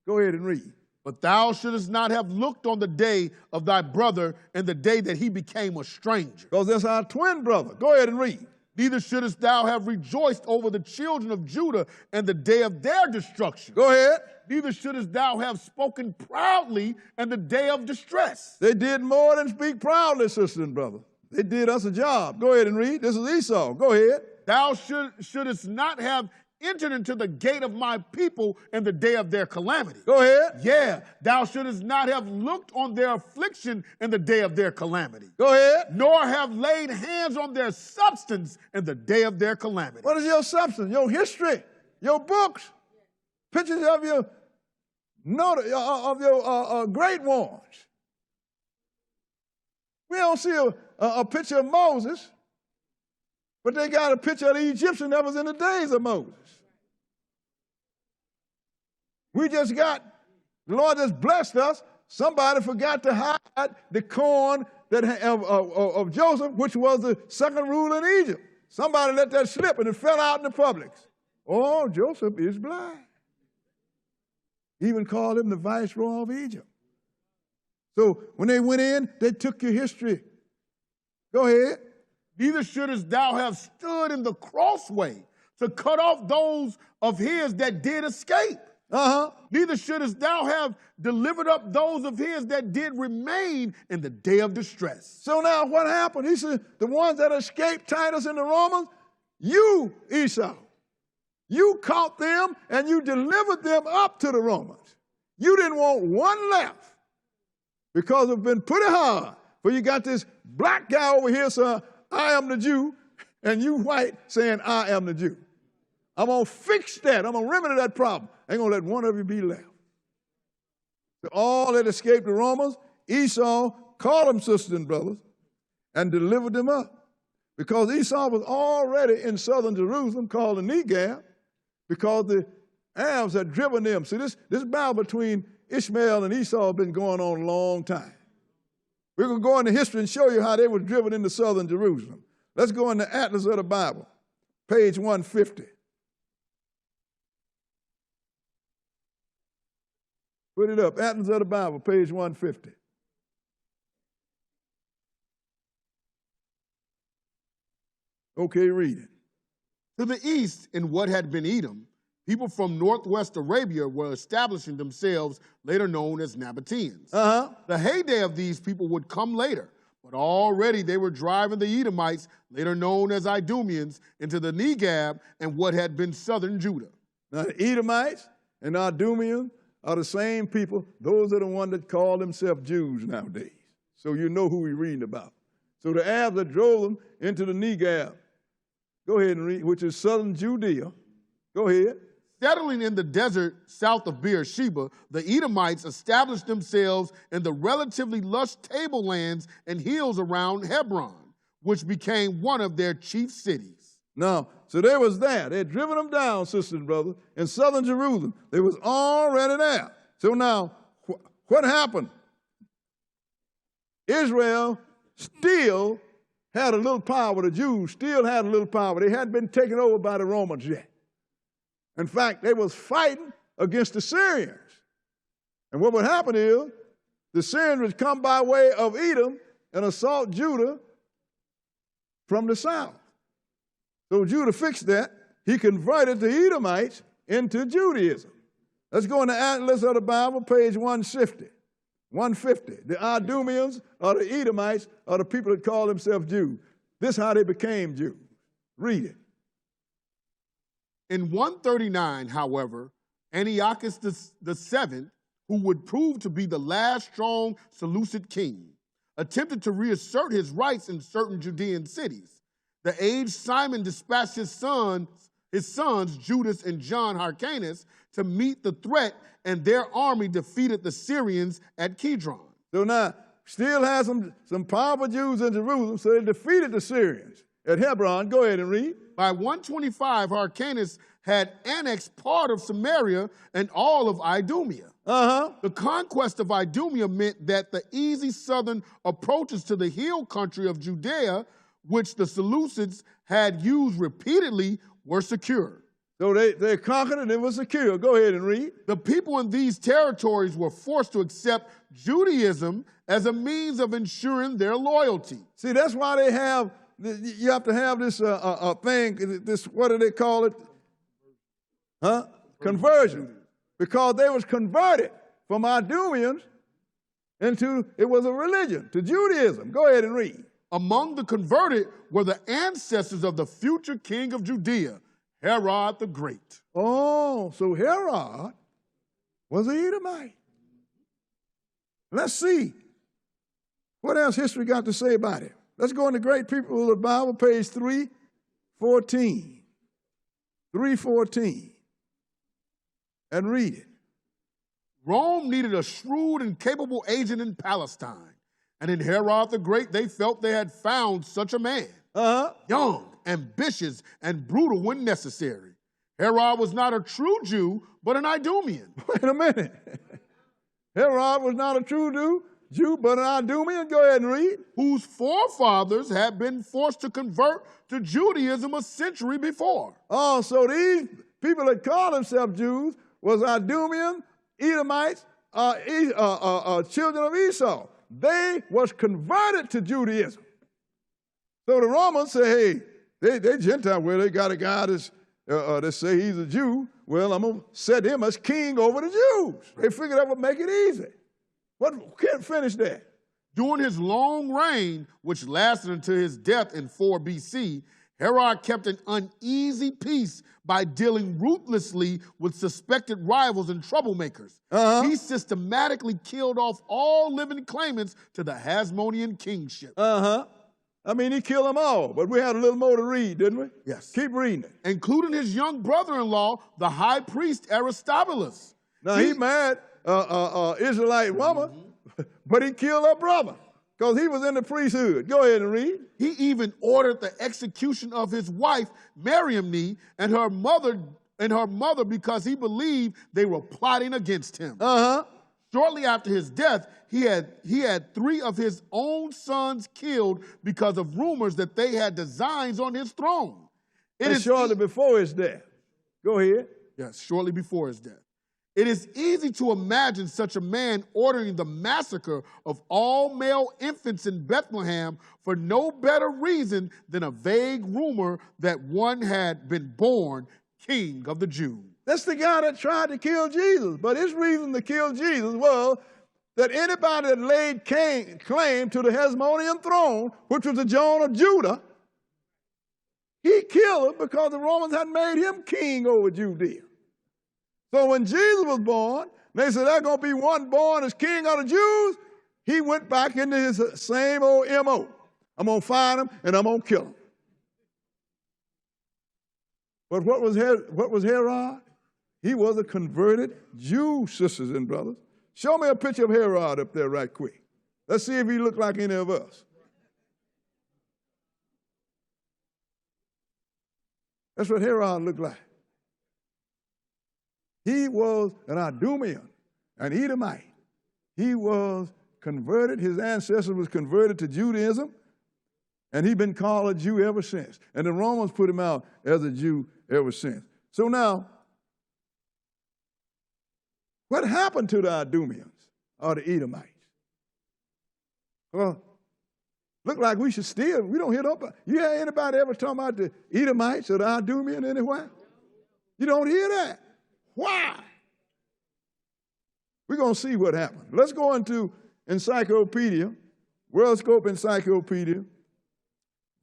Go ahead and read.
But thou shouldest not have looked on the day of thy brother and the day that he became a stranger.
Because that's our twin brother. Go ahead and read.
Neither shouldest thou have rejoiced over the children of Judah and the day of their destruction.
Go ahead.
Neither shouldest thou have spoken proudly in the day of distress.
They did more than speak proudly, sister and brother. They did us a job. Go ahead and read. This is Esau. Go ahead.
Thou shouldest not have entered into the gate of my people in the day of their calamity.
Go ahead.
Yeah, thou shouldest not have looked on their affliction in the day of their calamity.
Go ahead.
Nor have laid hands on their substance in the day of their calamity.
What is your substance? Your history, your books, pictures of your great ones. We don't see a picture of Moses, but they got a picture of the Egyptian that was in the days of Moses. We just got, the Lord just blessed us. Somebody forgot to hide the corn of Joseph, which was the second ruler in Egypt. Somebody let that slip and it fell out in the public. Oh, Joseph is blind. Even called him the viceroy of Egypt. So when they went in, they took your history. Go ahead.
Neither shouldest thou have stood in the crossway to cut off those of his that did escape. Neither shouldest thou have delivered up those of his that did remain in the day of distress.
So now what happened? He said, the ones that escaped Titus and the Romans, you, Esau, you caught them and you delivered them up to the Romans. You didn't want one left, because it's been pretty hard. For you got this black guy over here saying, I am the Jew, and you white saying, I am the Jew. I'm going to fix that. I'm going to remedy that problem. I ain't going to let one of you be left. So all that escaped the Romans, Esau called them sisters and brothers and delivered them up. Because Esau was already in southern Jerusalem, called the Negab, because the Arabs had driven them. See, this battle between Ishmael and Esau has been going on a long time. We're going to go into history and show you how they were driven into southern Jerusalem. Let's go in the Atlas of the Bible, page 150. Put it up, Atlas of the Bible, page 150. Okay, read it.
To the east, in what had been Edom, people from northwest Arabia were establishing themselves, later known as Nabateans. The heyday of these people would come later, but already they were driving the Edomites, later known as Idumeans, into the Negab and what had been southern Judah.
Now, the Edomites and Idumeans are the same people. Those are the ones that call themselves Jews nowadays. So you know who we're reading about. So the Arabs that drove them into the Negab. Go ahead and read, which is southern Judea. Go ahead.
Settling in the desert south of Beersheba, the Edomites established themselves in the relatively lush tablelands and hills around Hebron, which became one of their chief cities.
Now, so they was there. They had driven them down, sisters and brothers, in southern Jerusalem. They was already there. So now, what happened? Israel still had a little power. The Jews still had a little power. They hadn't been taken over by the Romans yet. In fact, they was fighting against the Syrians. And what would happen is the Syrians would come by way of Edom and assault Judah from the south. So Judah fixed that. He converted the Edomites into Judaism. Let's go in the Atlas of the Bible, page 150. 150. The Idumeans or the Edomites are the people that call themselves Jews. This is how they became Jews. Read it.
In 139, however, Antiochus VII, who would prove to be the last strong Seleucid king, attempted to reassert his rights in certain Judean cities. The aged Simon dispatched his sons, Judas and John Hyrcanus, to meet the threat, and their army defeated the Syrians at Kidron.
So now, still has some powerful Jews in Jerusalem, so they defeated the Syrians at Hebron. Go ahead and read.
By 125, Hyrcanus had annexed part of Samaria and all of Idumea. The conquest of Idumea meant that the easy southern approaches to the hill country of Judea, which the Seleucids had used repeatedly, were secure.
So they conquered and it was secure. Go ahead and read.
The people in these territories were forced to accept Judaism as a means of ensuring their loyalty.
See, that's why you have to have this thing, this, what do they call it? Conversion. Because they was converted from Idumeans into, it was a religion, to Judaism. Go ahead and read.
Among the converted were the ancestors of the future king of Judea, Herod the Great.
Oh, so Herod was an Edomite. Let's see. What else history got to say about it? Let's go into Great People of the Bible, page 314. 314. And read it.
Rome needed a shrewd and capable agent in Palestine. And in Herod the Great, they felt they had found such a man. Young, ambitious, and brutal when necessary. Herod was not a true Jew, but an Idumean.
Wait a minute. Herod was not a true Jew, but an Idumean. Go ahead and read.
Whose forefathers had been forced to convert to Judaism a century before.
Oh, so these people that call themselves Jews was Idumean, Edomites, children of Esau. They was converted to Judaism. So the Romans say, hey, they Gentile. Well, they got a guy that say he's a Jew. Well, I'm going to set him as king over the Jews. They figured that would make it easy. What can't finish that?
During his long reign, which lasted until his death in 4 BC, Herod kept an uneasy peace by dealing ruthlessly with suspected rivals and troublemakers. He systematically killed off all living claimants to the Hasmonean kingship.
I mean, he killed them all, but we had a little more to read, didn't we?
Yes.
Keep reading it.
Including his young brother-in-law, the high priest Aristobulus.
Now, he married Israelite woman, but he killed her brother because he was in the priesthood. Go ahead and read.
He even ordered the execution of his wife, Mariamne, and her mother because he believed they were plotting against him. Shortly after his death, he had 3 of his own sons killed because of rumors that they had designs on his throne. It is
shortly before his death. Go ahead.
Yes, shortly before his death. It is easy to imagine such a man ordering the massacre of all male infants in Bethlehem for no better reason than a vague rumor that one had been born king of the Jews.
That's the guy that tried to kill Jesus. But his reason to kill Jesus was that anybody that laid claim to the Hasmonean throne, which was the throne of Judah, he killed him because the Romans had made him king over Judea. So when Jesus was born, they said there's going to be one born as king of the Jews. He went back into his same old M.O. I'm going to find him and I'm going to kill him. But what was Herod? He was a converted Jew, sisters and brothers. Show me a picture of Herod up there right quick. Let's see if he looked like any of us. That's what Herod looked like. He was an Idumean, an Edomite. He was converted. His ancestor was converted to Judaism, and he'd been called a Jew ever since. And the Romans put him out as a Jew ever since. So now, what happened to the Idumeans or the Edomites? Well, look like we should steal. We don't hear nobody. You hear anybody ever talking about the Edomites or the Idumean anywhere? You don't hear that. Why? We're going to see what happened. Let's go into Encyclopedia, World Scope Encyclopedia,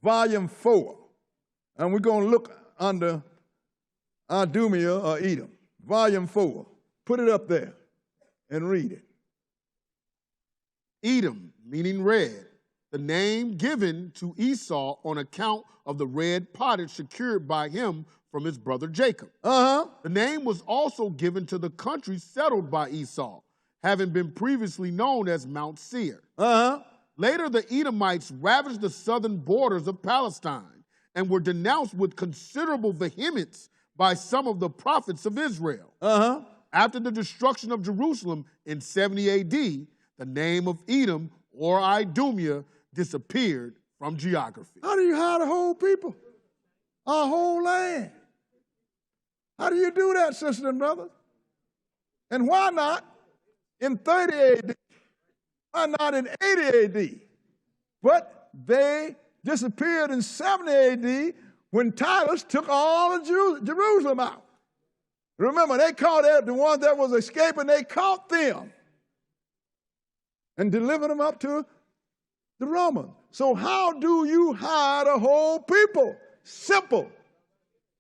Volume 4. And we're going to look under Idumea or Edom, Volume 4. Put it up there and read it.
Edom, meaning red, the name given to Esau on account of the red pottage secured by him from his brother Jacob. The name was also given to the country settled by Esau, having been previously known as Mount Seir. Later, the Edomites ravaged the southern borders of Palestine and were denounced with considerable vehemence by some of the prophets of Israel. After the destruction of Jerusalem in 70 AD, the name of Edom or Idumea disappeared from geography.
How do you hide a whole people? A whole land? How do you do that, sisters and brothers? And why not in 30 AD? Why not in 80 AD? But they disappeared in 70 AD when Titus took all of Jerusalem out. Remember, they caught the ones that was escaping, they caught them and delivered them up to the Romans. So how do you hide a whole people? Simple.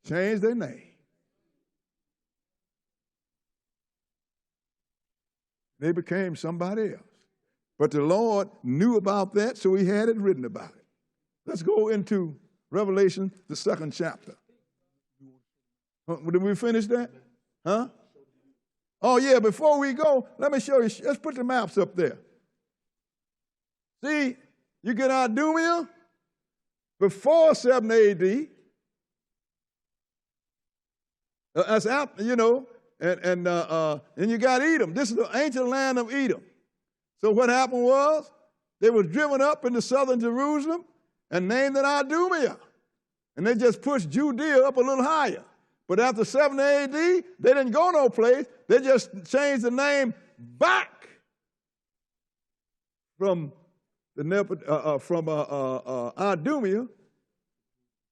Change their name. They became somebody else. But the Lord knew about that, so he had it written about it. Let's go into Revelation, the 2nd chapter. Did we finish that? Huh? Oh, yeah, before we go, let me show you. Let's put the maps up there. See, you get Idumea before 7 AD. That's after, you know, and you got Edom. This is the ancient land of Edom. So what happened was they were driven up into southern Jerusalem and named it Idumea. And they just pushed Judea up a little higher. But after 70 AD, they didn't go no place. They just changed the name back from Idumea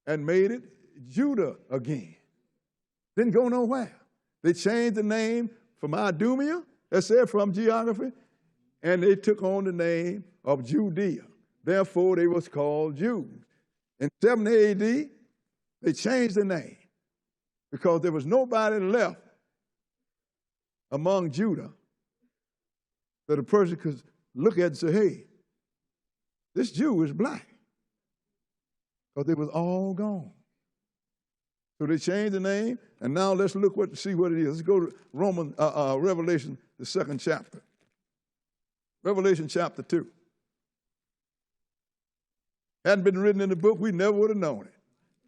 and made it Judah again. Didn't go nowhere. They changed the name from Idumea, that's said from geography, and they took on the name of Judea. Therefore, they was called Jews. In 70 AD, they changed the name because there was nobody left among Judah that a person could look at and say, hey, this Jew is black, because they was all gone. So they changed the name, and now let's look see what it is. Let's go to Revelation, the 2nd chapter. Revelation chapter 2. Hadn't been written in the book, we never would have known it.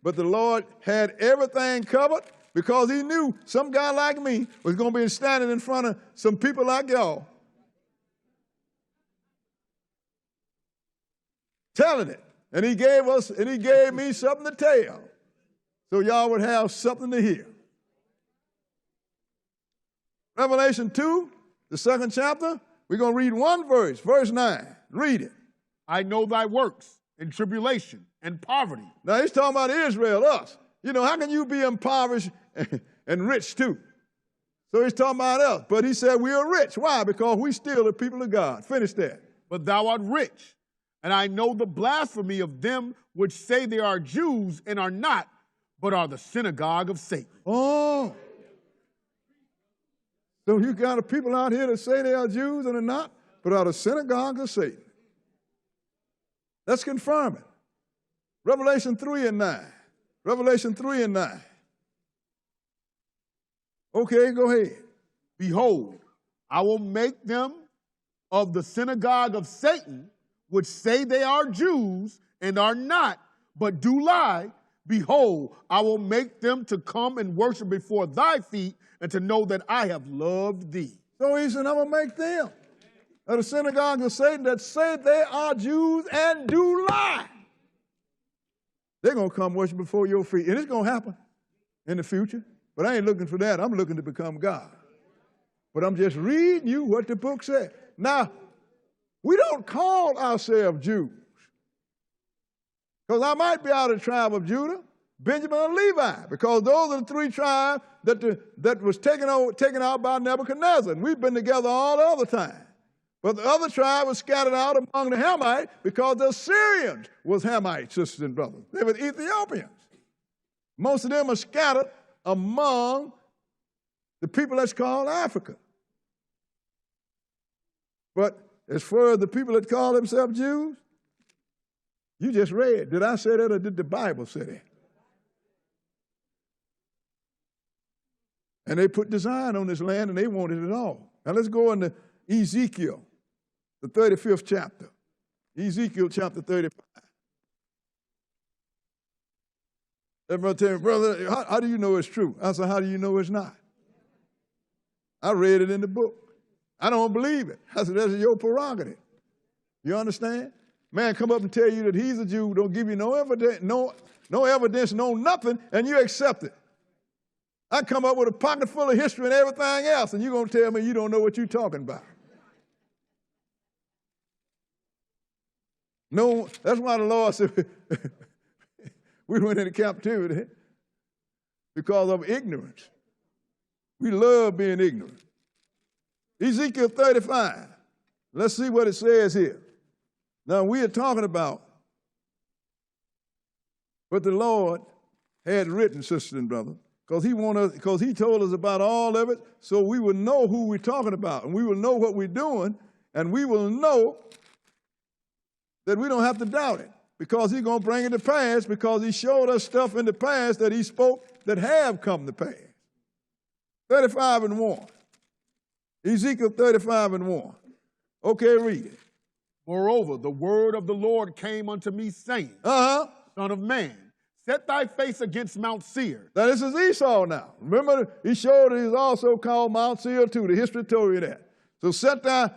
But the Lord had everything covered because he knew some guy like me was going to be standing in front of some people like y'all telling it. And he gave me something to tell. So y'all would have something to hear. Revelation 2, the 2nd chapter, we're going to read one verse, verse 9. Read it.
I know thy works in tribulation and poverty.
Now he's talking about Israel, us. You know, how can you be impoverished and rich too? So he's talking about us. But he said we are rich. Why? Because we still the people of God. Finish that.
But thou art rich, and I know the blasphemy of them which say they are Jews and are not, but are the synagogue of Satan.
Oh. So you got a people out here that say they are Jews and are not, but are the synagogue of Satan. Let's confirm it. Revelation 3 and 9. Revelation 3 and 9. Okay, go ahead.
Behold, I will make them of the synagogue of Satan, which say they are Jews and are not, but do lie. Behold, I will make them to come and worship before thy feet and to know that I have loved thee.
So he said, I'm going to make them of the synagogue of Satan that say they are Jews and do lie. They're going to come worship before your feet. And it's going to happen in the future. But I ain't looking for that. I'm looking to become God. But I'm just reading you what the book said. Now, we don't call ourselves Jews. Because I might be out of the tribe of Judah, Benjamin, and Levi. Because those are the 3 tribes that was taken out by Nebuchadnezzar. And we've been together all the other time. But the other tribe was scattered out among the Hamites because the Syrians was Hamites, sisters and brothers. They were Ethiopians. Most of them are scattered among the people that's called Africa. But as far as the people that call themselves Jews, you just read. Did I say that or did the Bible say that? And they put design on this land and they wanted it all. Now let's go into Ezekiel, the 35th chapter. Ezekiel chapter 35. Everybody tell me, brother, how do you know it's true? I said, how do you know it's not? I read it in the book. I don't believe it. I said, that's your prerogative. You understand? Man come up and tell you that he's a Jew, don't give you no evidence, no nothing, and you accept it. I come up with a pocket full of history and everything else, and you're going to tell me you don't know what you're talking about. No, that's why the Lord said we went into captivity because of ignorance. We love being ignorant. Ezekiel 35. Let's see what it says here. Now, we are talking about what the Lord had written, sisters and brothers, because he told us about all of it, so we will know who we're talking about, and we will know what we're doing, and we will know that we don't have to doubt it, because he's going to bring it to pass, because he showed us stuff in the past that he spoke that have come to pass. 35 and 1. Ezekiel 35 and 1. Okay, read it.
Moreover, the word of the Lord came unto me, saying, Son of man, set thy face against Mount Seir.
Now, this is Esau now. Remember, he showed that he's also called Mount Seir too. The history told you that. So set thy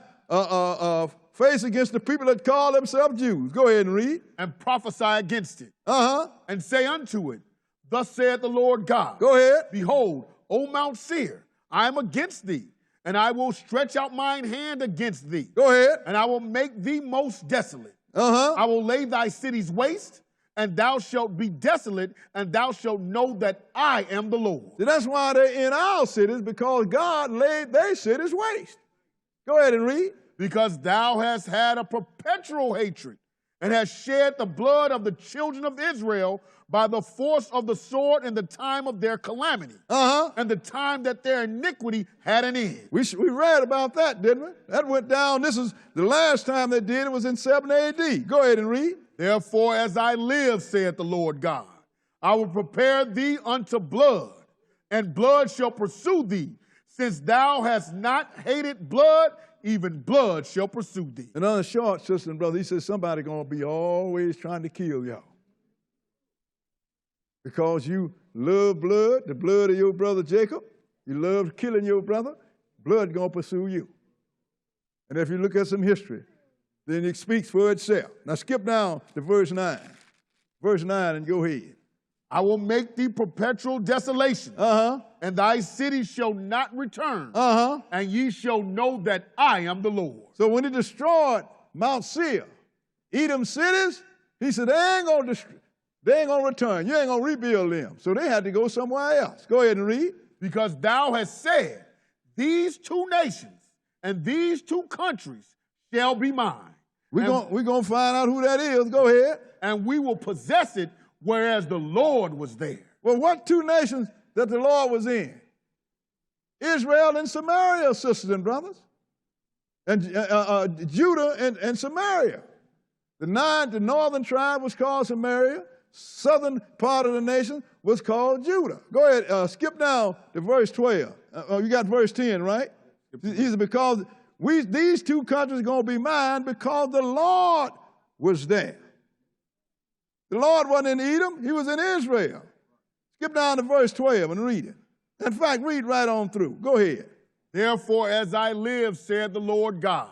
face against the people that call themselves Jews. Go ahead and read.
And prophesy against it. And say unto it, Thus saith the Lord God.
Go ahead.
Behold, O Mount Seir, I am against thee, and I will stretch out mine hand against thee.
Go ahead.
And I will make thee most desolate. I will lay thy cities waste, and thou shalt be desolate, and thou shalt know that I am the Lord.
See, that's why they're in our cities, because God laid their cities waste. Go ahead and read.
Because thou hast had a perpetual hatred, and hast shed the blood of the children of Israel by the force of the sword in the time of their calamity, and the time that their iniquity had an end.
We read about that, didn't we? That went down. This is the last time they did it was in 7 A.D. Go ahead and read.
Therefore, as I live, saith the Lord God, I will prepare thee unto blood, and blood shall pursue thee. Since thou hast not hated blood, even blood shall pursue thee.
And on the short, sister and brother, he says somebody going to be always trying to kill y'all. Because you love blood, the blood of your brother Jacob, you love killing your brother, blood going to pursue you. And if you look at some history, then it speaks for itself. Now skip down to verse 9. Verse 9 and go ahead.
I will make thee perpetual desolation, and thy city shall not return, and ye shall know that I am the Lord.
So when he destroyed Mount Seir, Edom cities, he said, they ain't going to return. You ain't going to rebuild them. So they had to go somewhere else. Go ahead and read.
Because thou hast said, these two nations and these two countries shall be mine.
We're going to find out who that is. Go ahead.
And we will possess it, whereas the Lord was there.
Well, what two nations that the Lord was in? Israel and Samaria, sisters and brothers. And Judah and Samaria. The northern tribe was called Samaria. Southern part of the nation was called Judah. Go ahead, skip down to verse 12. You got verse 10, right? He said, because these two countries are going to be mine because the Lord was there. The Lord wasn't in Edom, he was in Israel. Skip down to verse 12 and read it. In fact, read right on through. Go ahead.
Therefore, as I live, said the Lord God,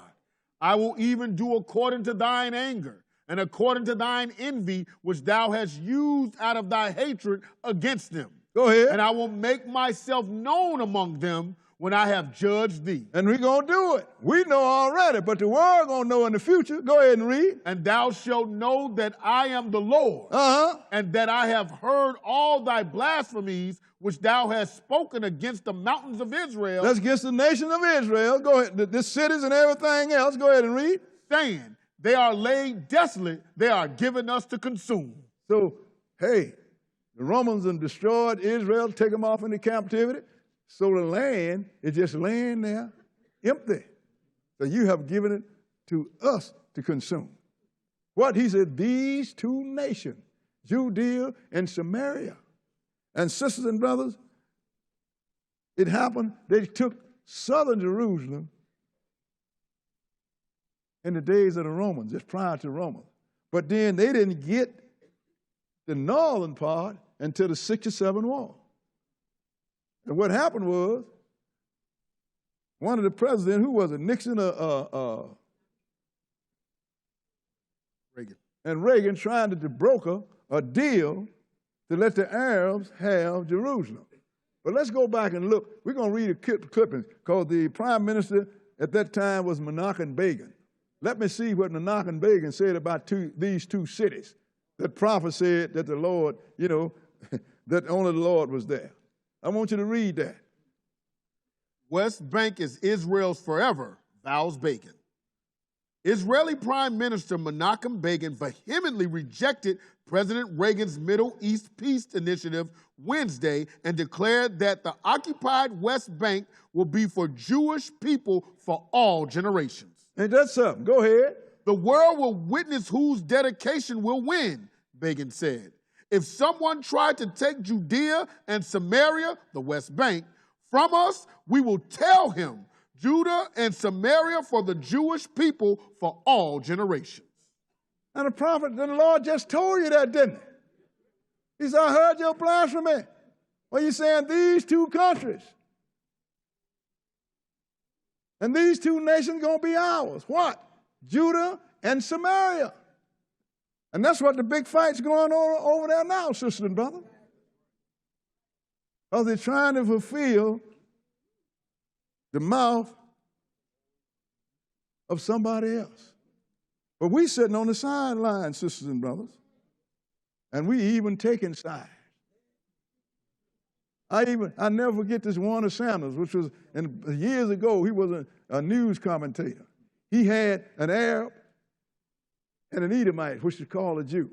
I will even do according to thine anger and according to thine envy, which thou hast used out of thy hatred against them.
Go ahead.
And I will make myself known among them when I have judged thee.
And we're going to do it. We know already, but the world going to know in the future. Go ahead and read.
And thou shalt know that I am the Lord, and that I have heard all thy blasphemies which thou hast spoken against the mountains of Israel.
That's against the nation of Israel. Go ahead. The cities and everything else. Go ahead and read.
Saying, they are laid desolate, they are given us to consume.
So, hey, the Romans have destroyed Israel, take them off into captivity. So the land is just laying there empty. So you have given it to us to consume. What? He said, these two nations, Judea and Samaria. And sisters and brothers, it happened, they took southern Jerusalem in the days of the Romans, just prior to Romans. But then they didn't get the northern part until the 67 war. And what happened was, one of the presidents, who was it, Nixon
Reagan.
And Reagan trying to broker a deal to let the Arabs have Jerusalem. But let's go back and look. We're going to read a clipping because the prime minister at that time was Menachem Begin. Let me see what Menachem Begin said about these two cities. That prophet said that the Lord, that only the Lord was there. I want you to read that.
West Bank is Israel's forever, vows Begin. Israeli Prime Minister Menachem Begin vehemently rejected President Reagan's Middle East Peace Initiative Wednesday and declared that the occupied West Bank will be for Jewish people for all generations.
Ain't that something? Go ahead.
The world will witness whose dedication will win, Begin said. If someone tried to take Judea and Samaria, the West Bank, from us, we will tell him, Judah and Samaria for the Jewish people for all generations.
And the prophet, the Lord just told you that, didn't he? He said, I heard your blasphemy. Well, you're saying these two countries. And these two nations going to be ours. What? Judah and Samaria. And that's what the big fight's going on over there now, sisters and brothers. Because they're trying to fulfill the mouth of somebody else. But we sitting on the sideline, sisters and brothers, and we even taking sides. I never forget this Warner Sanders, which was years ago, he was a news commentator. He had an Arab and an Edomite, which is called a Jew,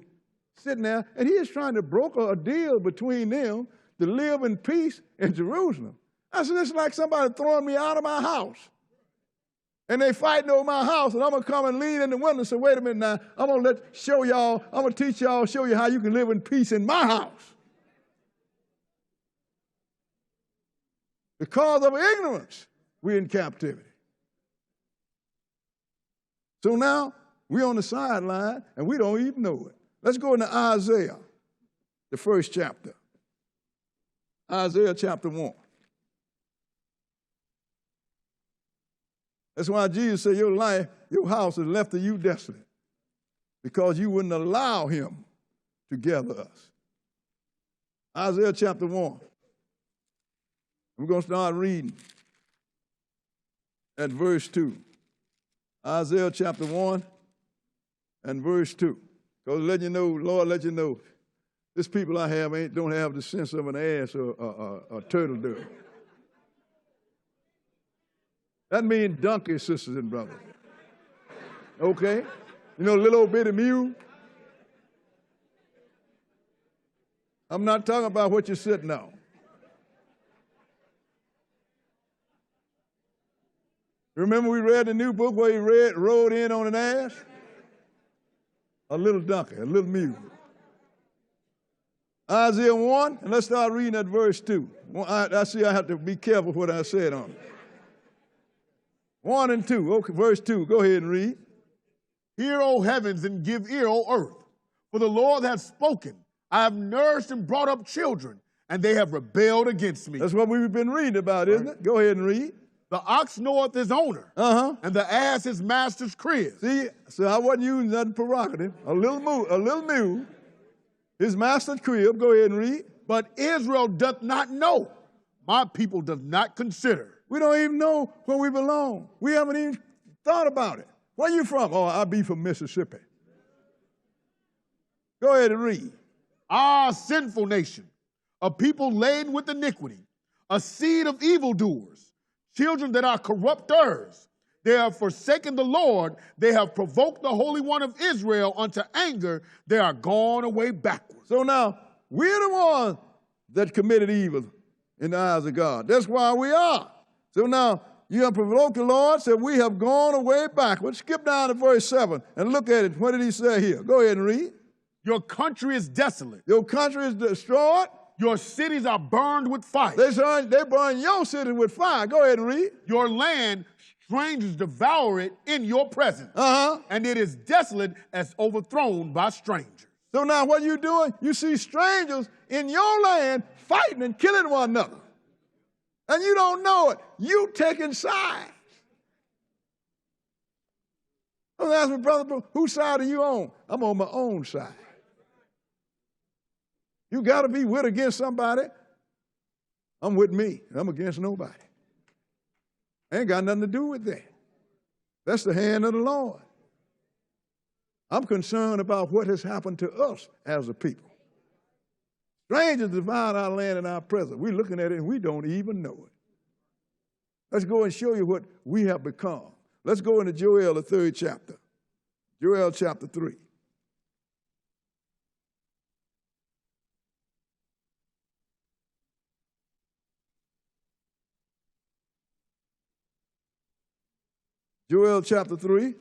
sitting there, and he is trying to broker a deal between them to live in peace in Jerusalem. I said, it's like somebody throwing me out of my house. And they fighting over my house, and I'm going to come and lean in the window and say, wait a minute now, I'm going to show you how you can live in peace in my house. Because of ignorance, we're in captivity. So now, we're on the sideline, and we don't even know it. Let's go into Isaiah, the first chapter. Isaiah chapter 1. That's why Jesus said your life, your house is left to you desolate, because you wouldn't allow him to gather us. Isaiah chapter 1. We're going to start reading at verse 2. Isaiah chapter 1 and verse 2. Because let you know, Lord, let you know, this people I have don't have the sense of an ass or a turtle dove. That means donkey, sisters and brothers. Okay? You know, little old bitty mule? I'm not talking about what you're sitting on. Remember we read the new book where he rode in on an ass? A little donkey, a little mule. Isaiah 1, and let's start reading at verse 2. I see I have to be careful what I said on it. 1 and 2, okay, verse 2, go ahead and read.
Hear, O heavens, and give ear, O earth, for the Lord hath spoken. I have nourished and brought up children, and they have rebelled against me.
That's what we've been reading about, isn't it? Go ahead and read.
The ox knoweth his owner, and the ass his master's crib.
See, so I wasn't using nothing provocative. A little mule, his master's crib. Go ahead and read.
But Israel doth not know. My people does not consider.
We don't even know where we belong. We haven't even thought about it. Where you from? Oh, I be from Mississippi. Go ahead and read.
Ah, sinful nation, a people laden with iniquity, a seed of evildoers, children that are corrupters. They have forsaken the Lord. They have provoked the Holy One of Israel unto anger. They are gone away backwards.
So now, we're the ones that committed evil in the eyes of God. That's why we are. So now, you have provoked the Lord, said we have gone away backwards. Skip down to verse 7 and look at it. What did he say here? Go ahead and read.
Your country is desolate.
Your country is destroyed.
Your cities are burned with fire.
They burn your city with fire. Go ahead and read.
Your land, strangers devour it in your presence. And it is desolate as overthrown by strangers.
So now what are you doing? You see strangers in your land fighting and killing one another. And you don't know it. You taking sides. I was asking brother, whose side are you on? I'm on my own side. You got to be with against somebody. I'm with me. I'm against nobody. Ain't got nothing to do with that. That's the hand of the Lord. I'm concerned about what has happened to us as a people. Strangers divide our land and our presence. We're looking at it and we don't even know it. Let's go and show you what we have become. Let's go into Joel, the 3rd chapter. Joel chapter 3. Joel chapter 3, and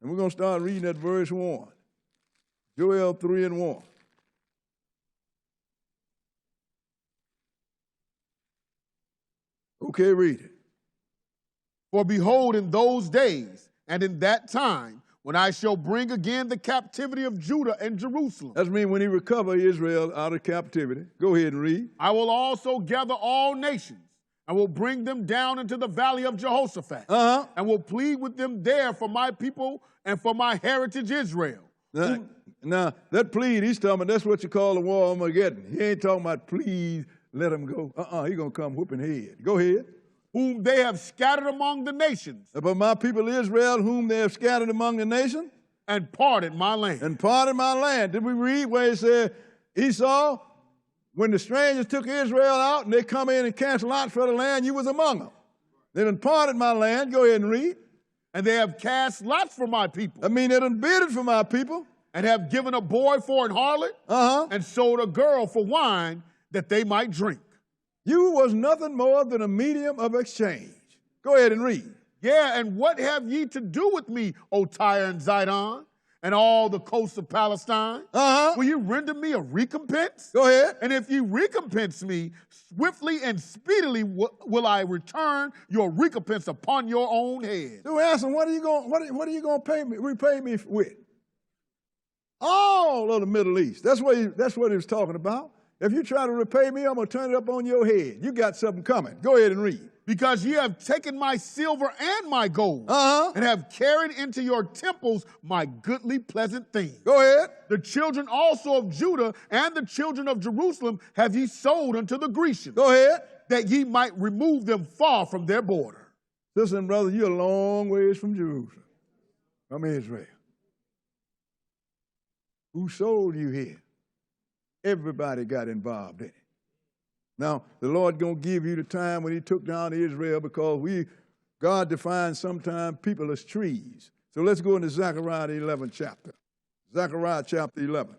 we're going to start reading at verse 1. Joel 3 and 1. Okay, read it.
For behold, in those days and in that time, when I shall bring again the captivity of Judah and Jerusalem.
That means when he recover Israel out of captivity. Go ahead and read.
I will also gather all nations. I will bring them down into the valley of Jehoshaphat, and will plead with them there for my people and for my heritage Israel.
Now that plead, he's talking about, that's what you call the war of Armageddon. He ain't talking about please let them go. He's going to come whooping head. Go ahead.
Whom they have scattered among the nations.
But my people Israel, whom they have scattered among the nations.
And parted my land.
And parted my land. Did we read where it said Esau, when the strangers took Israel out and they come in and cast lots for the land, you was among them. They done parted my land. Go ahead and read.
And they have cast lots for my people.
I mean, they done bidded for my people.
And have given a boy for an harlot. And sold a girl for wine that they might drink.
You was nothing more than a medium of exchange. Go ahead and read.
Yeah, and what have ye to do with me, O Tyre and Zidon, and all the coasts of Palestine? Will you render me a recompense?
Go ahead.
And if you recompense me, swiftly and speedily will I return your recompense upon your own head.
So ask him, what are you going to repay me with? All of the Middle East. That's what he was talking about. If you try to repay me, I'm going to turn it up on your head. You got something coming. Go ahead and read.
Because ye have taken my silver and my gold, and have carried into your temples my goodly pleasant things.
Go ahead.
The children also of Judah and the children of Jerusalem have ye sold unto the Grecians.
Go ahead.
That ye might remove them far from their border.
Sisters and brothers, you're a long ways from Jerusalem, from Israel. Who sold you here? Everybody got involved in it. Now, the Lord going to give you the time when he took down Israel, because God defines sometimes people as trees. So let's go into Zechariah the 11th chapter. Zechariah chapter 11.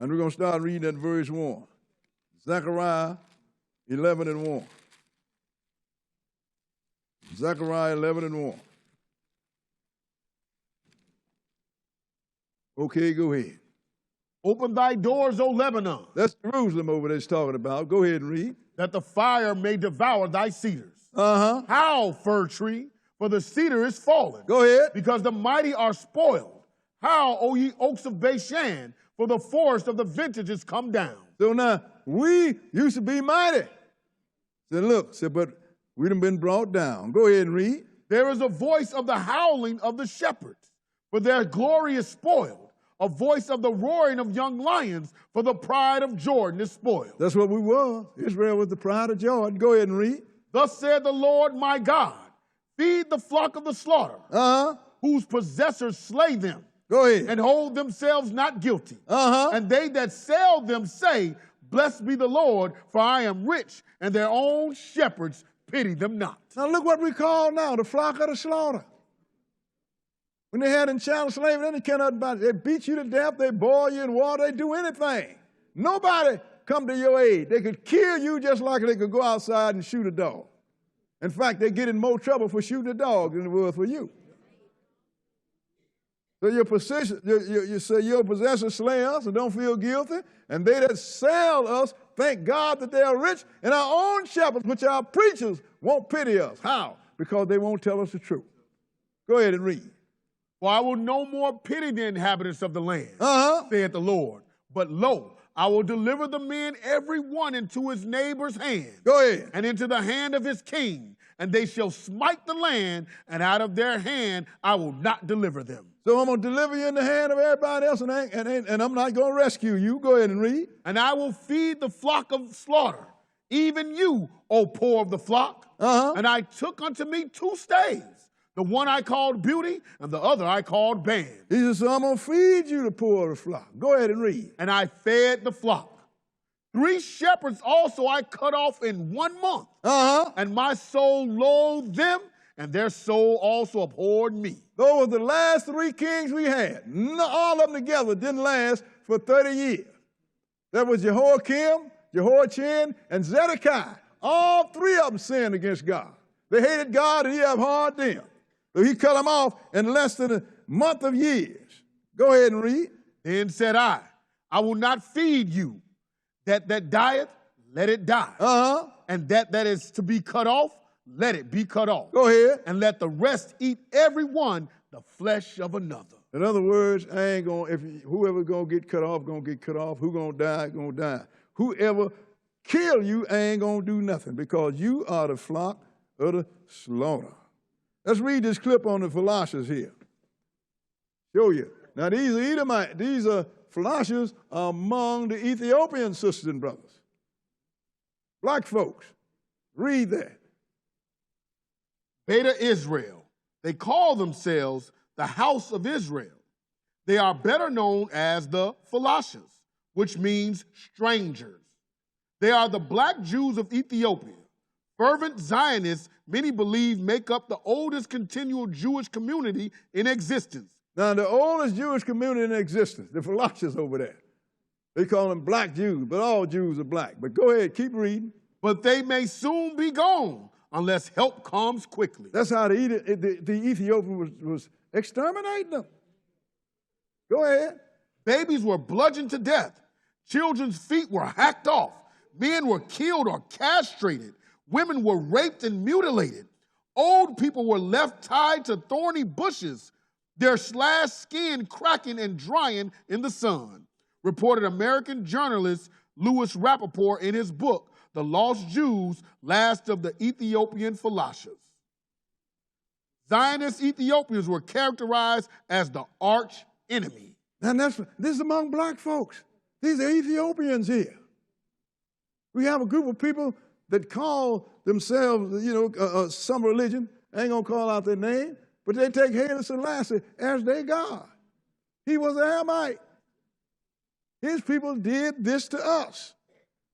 And we're going to start reading at verse 1. Zechariah 11 and 1. Zechariah 11 and 1. Okay, go ahead.
Open thy doors, O Lebanon.
That's Jerusalem over there it's talking about. Go ahead and read.
That the fire may devour thy cedars. Howl, fir tree, for the cedar is fallen.
Go ahead.
Because the mighty are spoiled. Howl, O ye oaks of Bashan, for the forest of the vintage is come down.
So now, we used to be mighty. Said, look, but we done been brought down. Go ahead and read.
There is a voice of the howling of the shepherds, for their glory is spoiled. A voice of the roaring of young lions, for the pride of Jordan is spoiled.
That's what we were. Israel was the pride of Jordan. Go ahead and read.
Thus said the Lord my God, feed the flock of the slaughter, whose possessors slay them.
Go ahead.
And hold themselves not guilty.
And
they that sell them say, blessed be the Lord, for I am rich, and their own shepherds pity them not.
Now look what we call now the flock of the slaughter. When they had in child slavery, they cannot buy. They beat you to death, they boil you in water, they do anything. Nobody come to your aid. They could kill you just like they could go outside and shoot a dog. In fact, they get in more trouble for shooting a dog than it was for you. So your possessors slay us and don't feel guilty, and they that sell us thank God that they are rich, and our own shepherds, which are preachers, won't pity us. How? Because they won't tell us the truth. Go ahead and read.
For I will no more pity the inhabitants of the land, saith the Lord. But lo, I will deliver the men every one into his neighbor's hand.
Go ahead.
And into the hand of his king. And they shall smite the land, and out of their hand I will not deliver them.
So I'm going to deliver you in the hand of everybody else, and I'm not going to rescue you. Go ahead and read.
And I will feed the flock of slaughter, even you, O poor of the flock. And I took unto me 2 staves. The one I called beauty, and the other I called band.
He said, so I'm going to feed you the poor of the flock. Go ahead and read.
And I fed the flock. 3 shepherds also I cut off in 1 month. And my soul loathed them, and their soul also abhorred me.
Those were the last 3 kings we had. All of them together didn't last for 30 years. That was Jehoiakim, Jehoiachin, and Zedekiah. All 3 of them sinned against God. They hated God, and he abhorred them. So he cut them off in less than a month of years. Go ahead and read.
Then said I will not feed you. That dieth, let it die. And that is to be cut off, let it be cut off.
Go ahead.
And let the rest eat every one the flesh of another.
In other words, whoever gonna get cut off, gonna get cut off. Who gonna die, gonna die. Whoever kill you ain't gonna do nothing, because you are the flock of the slaughter. Let's read this clip on the Philosophers here. Show you. Now these are Edomites. These are Philosophers among the Ethiopian sisters and brothers. Black folks. Read that.
Beta Israel. They call themselves the house of Israel. They are better known as the Philosophers, which means strangers. They are the black Jews of Ethiopia. Fervent Zionists, many believe, make up the oldest continual Jewish community in existence.
Now, the oldest Jewish community in existence, the Philosophers over there, they call them black Jews, but all Jews are black. But go ahead, keep reading.
But they may soon be gone unless help comes quickly.
That's how the Ethiopian was exterminating them. Go ahead.
Babies were bludgeoned to death. Children's feet were hacked off. Men were killed or castrated. Women were raped and mutilated. Old people were left tied to thorny bushes. their slashed skin cracking and drying in the sun, reported American journalist Louis Rappaport in his book, The Lost Jews, Last of the Ethiopian Falashas. Zionist Ethiopians were characterized as the arch enemy.
And this is among black folks. These are Ethiopians here. We have a group of people that call themselves, some religion. I ain't gonna call out their name, but they take Haile Selassie as their God. He was an Hamite. His people did this to us.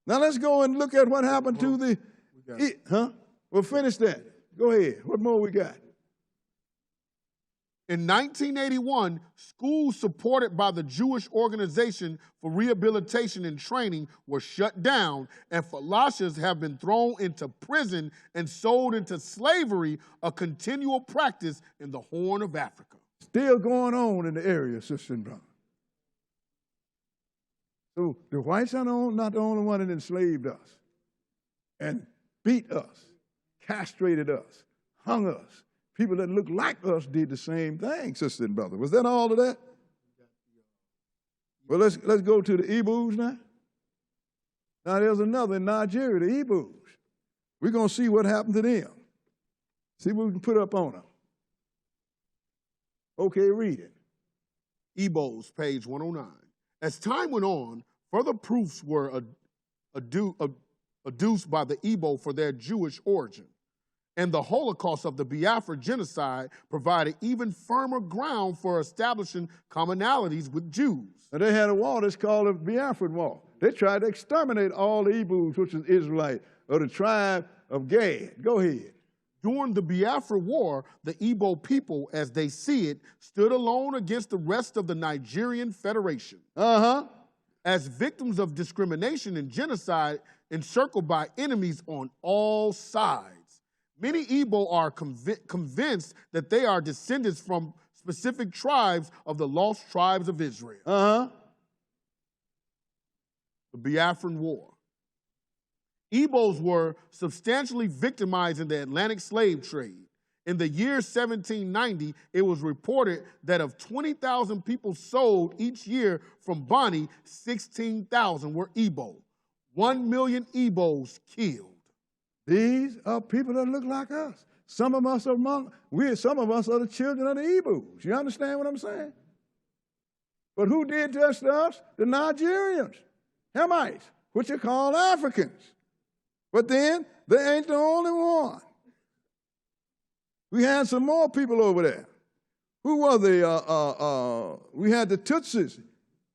Now let's go and look at what happened to the, We'll finish that. Go ahead. What more we got?
In 1981, schools supported by the Jewish Organization for Rehabilitation and Training were shut down, and falashas have been thrown into prison and sold into slavery, a continual practice in the Horn of Africa.
Still going on in the area, sister and brother. So the whites are not the only one that enslaved us and beat us, castrated us, hung us. People that look like us did the same thing, sister and brother. Was that all of that? Well, let's go to the Igbos now. Now there's another in Nigeria, the Igbos. We're going to see what happened to them. See what we can put up on them. Okay, read it.
Igbos, page 109. As time went on, further proofs were adduced by the Igbo for their Jewish origin. And the Holocaust of the Biafra genocide provided even firmer ground for establishing commonalities with Jews.
Now they had a war that's called the Biafran War. They tried to exterminate all the Igbos, which is Israelite, or the tribe of Gad. Go ahead.
During the Biafra War, the Igbo people, as they see it, stood alone against the rest of the Nigerian Federation. As victims of discrimination and genocide, encircled by enemies on all sides. Many Igbo are convinced that they are descendants from specific tribes of the lost tribes of Israel. The Biafran War. Igbos were substantially victimized in the Atlantic slave trade. In the year 1790, it was reported that of 20,000 people sold each year from Bonny, 16,000 were Igbo. 1 million Igbos killed.
These are people that look like us. Some of us are some of us are the children of the Igbos. You understand what I'm saying? But who did this to us? The Nigerians, Hamites, which are called Africans. But then they ain't the only one. We had some more people over there. Who were they? We had the Tutsis.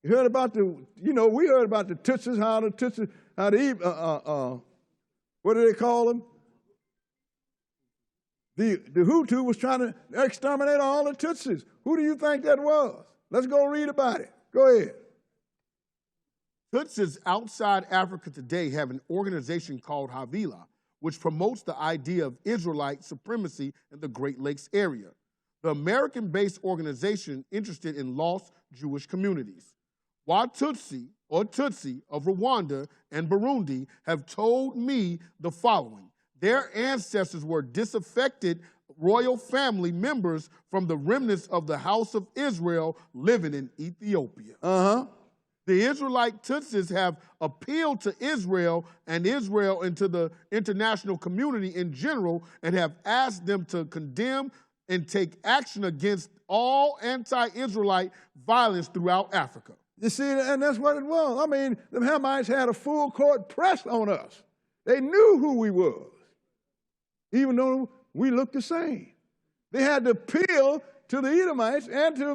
You heard about we heard about the Tutsis, what do they call them? The Hutu was trying to exterminate all the Tutsis. Who do you think that was? Let's go read about it. Go ahead.
Tutsis outside Africa today have an organization called Havila, which promotes the idea of Israelite supremacy in the Great Lakes area. The American-based organization interested in lost Jewish communities. Watutsi, or Tutsi, of Rwanda and Burundi have told me the following. Their ancestors were disaffected royal family members from the remnants of the house of Israel living in Ethiopia. The Israelite Tutsis have appealed to Israel and Israel into the international community in general and have asked them to condemn and take action against all anti-Israelite violence throughout Africa.
You see, and that's what it was. I mean, the Hamites had a full court press on us. They knew who we was, even though we looked the same. They had to appeal to the Edomites and to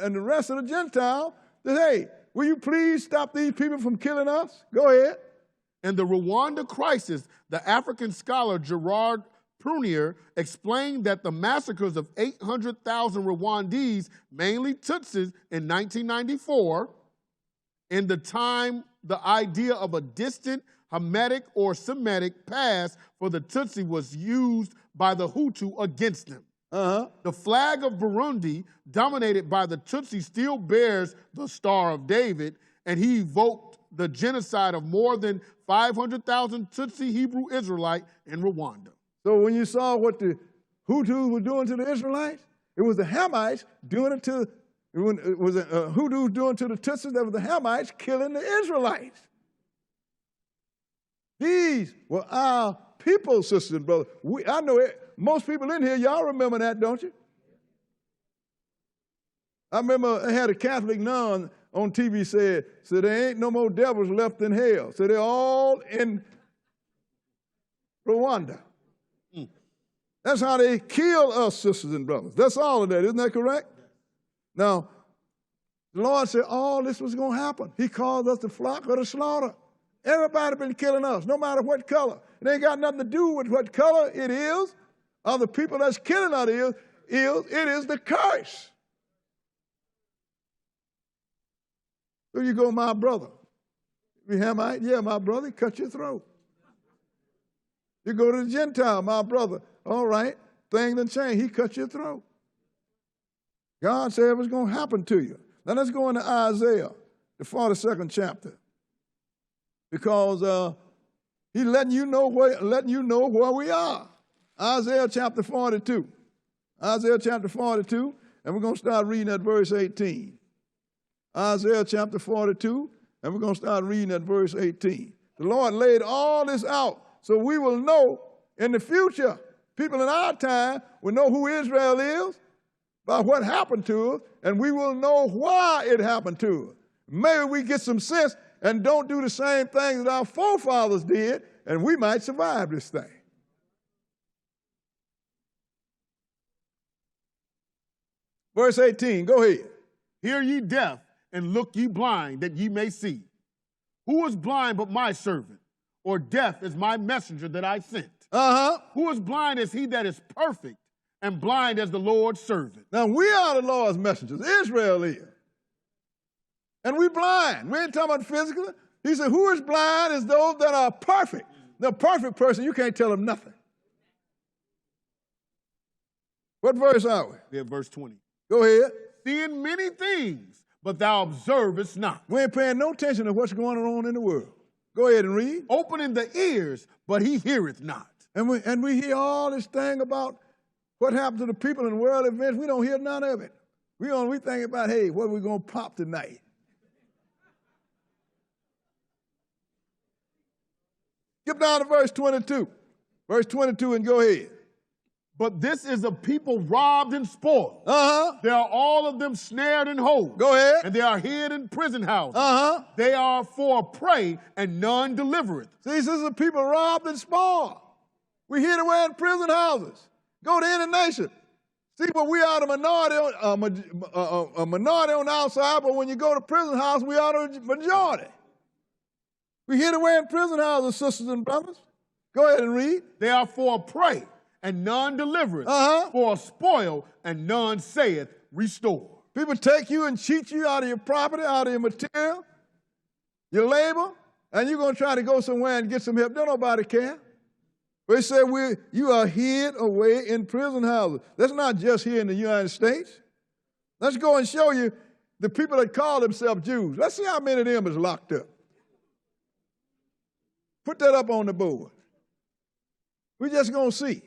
and the rest of the Gentiles that, hey, will you please stop these people from killing us? Go ahead.
In the Rwanda crisis, the African scholar Gerard Prunier explained that the massacres of 800,000 Rwandese, mainly Tutsis, in 1994, in the time the idea of a distant Hamitic or Semitic past for the Tutsi was used by the Hutu against them. The flag of Burundi, dominated by the Tutsi, still bears the Star of David, and he evoked the genocide of more than 500,000 Tutsi Hebrew Israelite in Rwanda.
So when you saw what the Hutus were doing to the Israelites, It was the Hamites doing it to, it was Hoodoos doing to the Tutsis. That was the Hamites killing the Israelites. These were our people, sisters and brothers. I know it. Most people in here, y'all remember that, don't you? I remember I had a Catholic nun on TV said there ain't no more devils left in hell. So they're all in Rwanda. That's how they kill us, sisters and brothers. That's all of that. Isn't that correct? Now, the Lord said all this was going to happen. He called us the flock of the slaughter. Everybody been killing us, no matter what color. It ain't got nothing to do with what color it is, or the people that's killing us it is the curse. So you go, my brother. You Hamite? Yeah, my brother, cut your throat. You go to the Gentile, my brother. All right, thing done changed. He cut your throat. God said it was going to happen to you. Now let's go into Isaiah, the 42nd chapter. Because he's letting you know where we are. Isaiah chapter 42. Isaiah chapter 42, and we're going to start reading at verse 18. Isaiah chapter 42, and we're going to start reading at verse 18. The Lord laid all this out so we will know in the future. People in our time will know who Israel is by what happened to us, and we will know why it happened to us. Maybe we get some sense and don't do the same things that our forefathers did, and we might survive this thing. Verse 18, go ahead.
Hear ye deaf, and look ye blind, that ye may see. Who is blind but my servant? Or deaf is my messenger that I sent? Who is blind as he that is perfect, and blind as the Lord's servant?
Now, we are the Lord's messengers. Israel is. And we blind. We ain't talking about physically. He said, who is blind is those that are perfect. The perfect person, you can't tell them nothing. What verse are we?
We're at verse 20.
Go ahead.
Seeing many things, but thou observest not.
We ain't paying no attention to what's going on in the world. Go ahead and read.
Opening the ears, but he heareth not.
And we hear all this thing about what happened to the people in world events. We don't hear none of it. We think about, hey, what are we going to pop tonight? Skip down to verse 22. Verse 22 and go ahead.
But this is a people robbed and spoiled. They are all of them snared and hold.
Go ahead.
And they are hid in prison houses. They are for prey, and none delivereth.
See, this is a people robbed and spoiled. We hid away in prison houses. Go to any nation. See, but we are the minority, a minority on the outside, but when you go to prison house, we are the majority. We hid away in prison houses, sisters and brothers. Go ahead and read.
They are for prey, and none delivereth. For a spoil, and none saith, restore.
People take you and cheat you out of your property, out of your material, your labor, and you're going to try to go somewhere and get some help. Don't nobody care. They say you are hid away in prison houses. That's not just here in the United States. Let's go and show you the people that call themselves Jews. Let's see how many of them is locked up. Put that up on the board. We're just going to see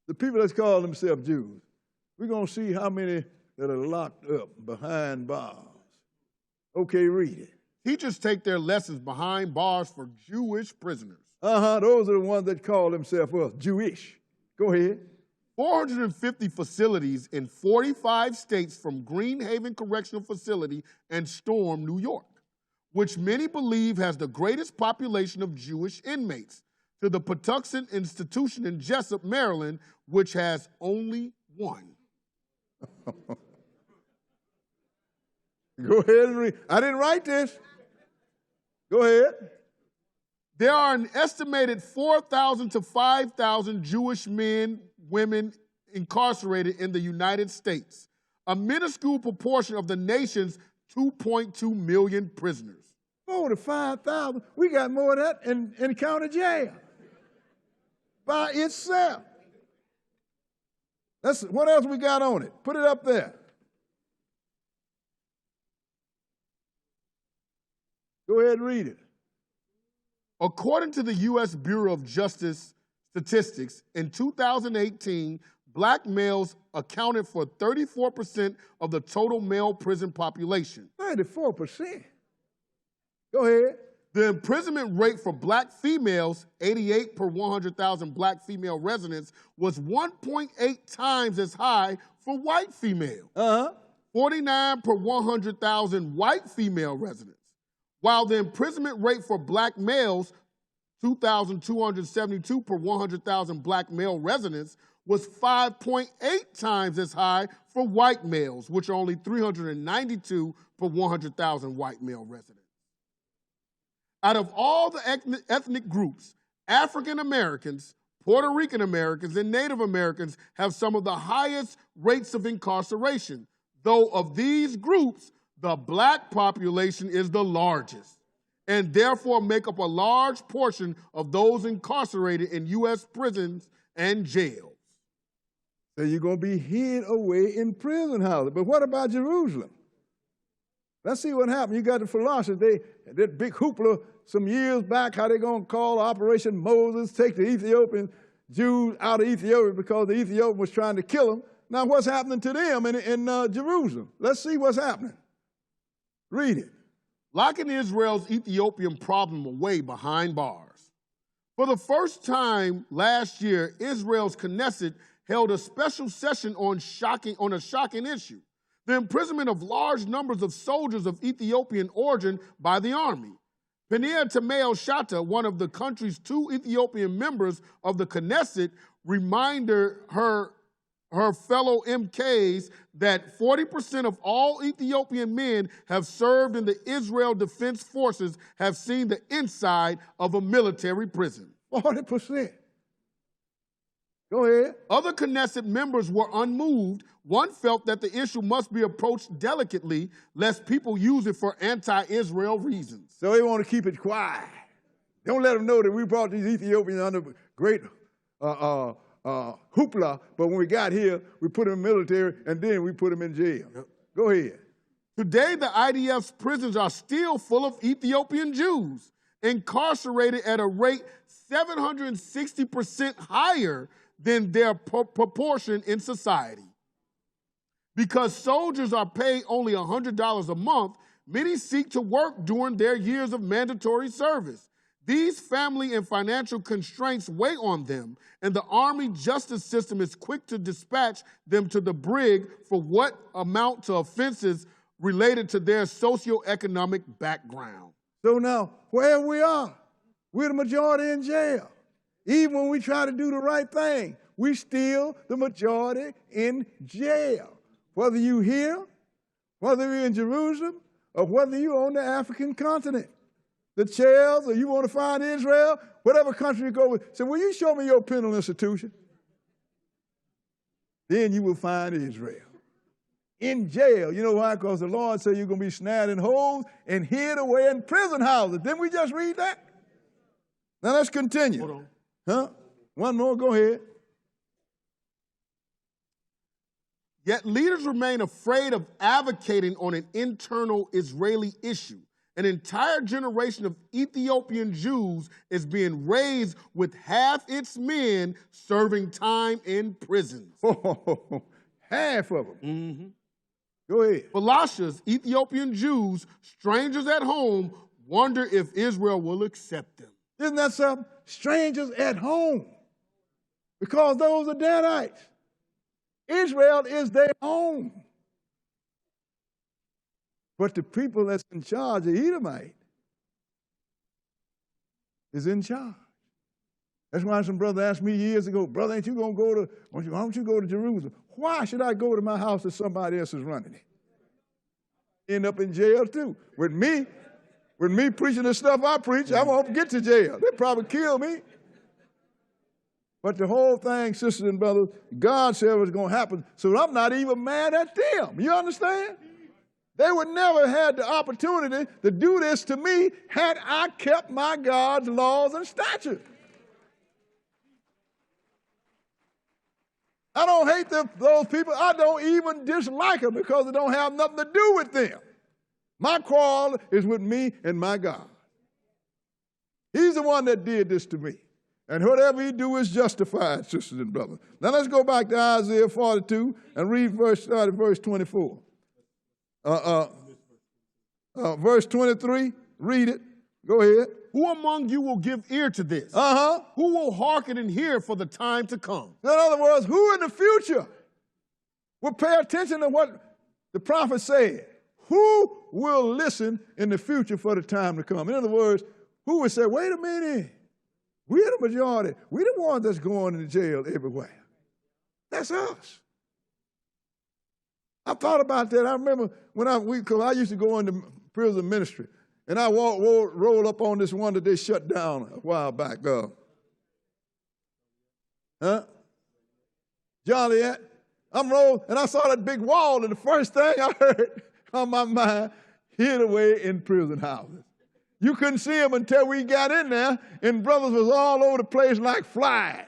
the people that call themselves Jews. We're going to see how many that are locked up behind bars. Okay, read it.
Teachers take their lessons behind bars for Jewish prisoners.
Those are the ones that call themselves Jewish. Go ahead.
450 facilities in 45 states from Greenhaven Correctional Facility and Storm, New York, which many believe has the greatest population of Jewish inmates, to the Patuxent Institution in Jessup, Maryland, which has only one.
Go ahead and read. I didn't write this. Go ahead.
There are an estimated 4,000 to 5,000 Jewish men, women incarcerated in the United States, a minuscule proportion of the nation's 2.2 million prisoners.
4,000 to 5,000. We got more of that in county jail by itself. What else we got on it? Put it up there. Go ahead and read it.
According to the U.S. Bureau of Justice Statistics, in 2018, black males accounted for 34% of the total male prison population.
34%. Go ahead.
The imprisonment rate for black females, 88 per 100,000 black female residents, was 1.8 times as high for white females. 49 per 100,000 white female residents. While the imprisonment rate for black males, 2,272 per 100,000 black male residents, was 5.8 times as high for white males, which are only 392 per 100,000 white male residents. Out of all the ethnic groups, African Americans, Puerto Rican Americans, and Native Americans have some of the highest rates of incarceration, though of these groups, the black population is the largest, and therefore make up a large portion of those incarcerated in U.S. prisons and jails.
So you're going to be hid away in prison houses. But what about Jerusalem? Let's see what happened. You got the philosophers, that big hoopla some years back, how they going to call Operation Moses, take the Ethiopian Jews out of Ethiopia because the Ethiopian was trying to kill them. Now what's happening to them in Jerusalem? Let's see what's happening. Read it.
Locking Israel's Ethiopian problem away behind bars. For the first time last year, Israel's Knesset held a special session on a shocking issue: the imprisonment of large numbers of soldiers of Ethiopian origin by the army. Peniel Tameo Shatta, one of the country's 2 Ethiopian members of the Knesset, reminded her fellow MKs that 40% of all Ethiopian men have served in the Israel Defense Forces have seen the inside of a military prison.
40%. Go ahead.
Other Knesset members were unmoved. One felt that the issue must be approached delicately, lest people use it for anti-Israel reasons.
So they want to keep it quiet. Don't let them know that we brought these Ethiopians under great hoopla, but when we got here, we put them in the military, and then we put them in jail. Yep. Go ahead.
Today, the IDF's prisons are still full of Ethiopian Jews, incarcerated at a rate 760% higher than their proportion in society. Because soldiers are paid only $100 a month, many seek to work during their years of mandatory service. These family and financial constraints weigh on them, and the Army justice system is quick to dispatch them to the brig for what amount to offenses related to their socioeconomic background.
So now, where we are, we're the majority in jail. Even when we try to do the right thing, we still the majority in jail. Whether you here, whether you're in Jerusalem, or whether you're on the African continent, the chairs, or you want to find Israel, whatever country you go with, say, will you show me your penal institution? Then you will find Israel. In jail. You know why? Because the Lord said you're going to be snared in holes and hid away in prison houses. Didn't we just read that? Now let's continue.
Hold on.
Huh? One more, go ahead.
Yet leaders remain afraid of advocating on an internal Israeli issue. An entire generation of Ethiopian Jews is being raised with half its men serving time in prisons.
Oh, half of them. Mm-hmm. Go ahead.
Falashas, Ethiopian Jews, strangers at home, wonder if Israel will accept them.
Isn't that something? Strangers at home. Because those are Danites. Israel is their home. But the people that's in charge, the Edomite, is in charge. That's why some brother asked me years ago, brother, ain't you going to go to, why don't you go to Jerusalem? Why should I go to my house if somebody else is running it? End up in jail too. With me preaching the stuff I preach, I won't get to jail. They'll probably kill me. But the whole thing, sisters and brothers, God said it was going to happen, so I'm not even mad at them. You understand? They would never had the opportunity to do this to me had I kept my God's laws and statutes. I don't hate those people. I don't even dislike them because it don't have nothing to do with them. My quarrel is with me and my God. He's the one that did this to me. And whatever he do is justified, sisters and brothers. Now let's go back to Isaiah 42 and read verse 24. Verse 23, read it. Go ahead.
Who among you will give ear to this? Who will hearken and hear for the time to come?
In other words, who in the future will pay attention to what the prophet said? Who will listen in the future for the time to come? In other words, who will say, wait a minute, we're the majority. We're the ones that's going into jail everywhere. That's us. I thought about that. I remember when because I used to go into prison ministry, and I rolled up on this one that they shut down a while back. Joliet. I'm rolling, and I saw that big wall, and the first thing I heard on my mind, hid away in prison houses. You couldn't see them until we got in there, and brothers was all over the place like flies.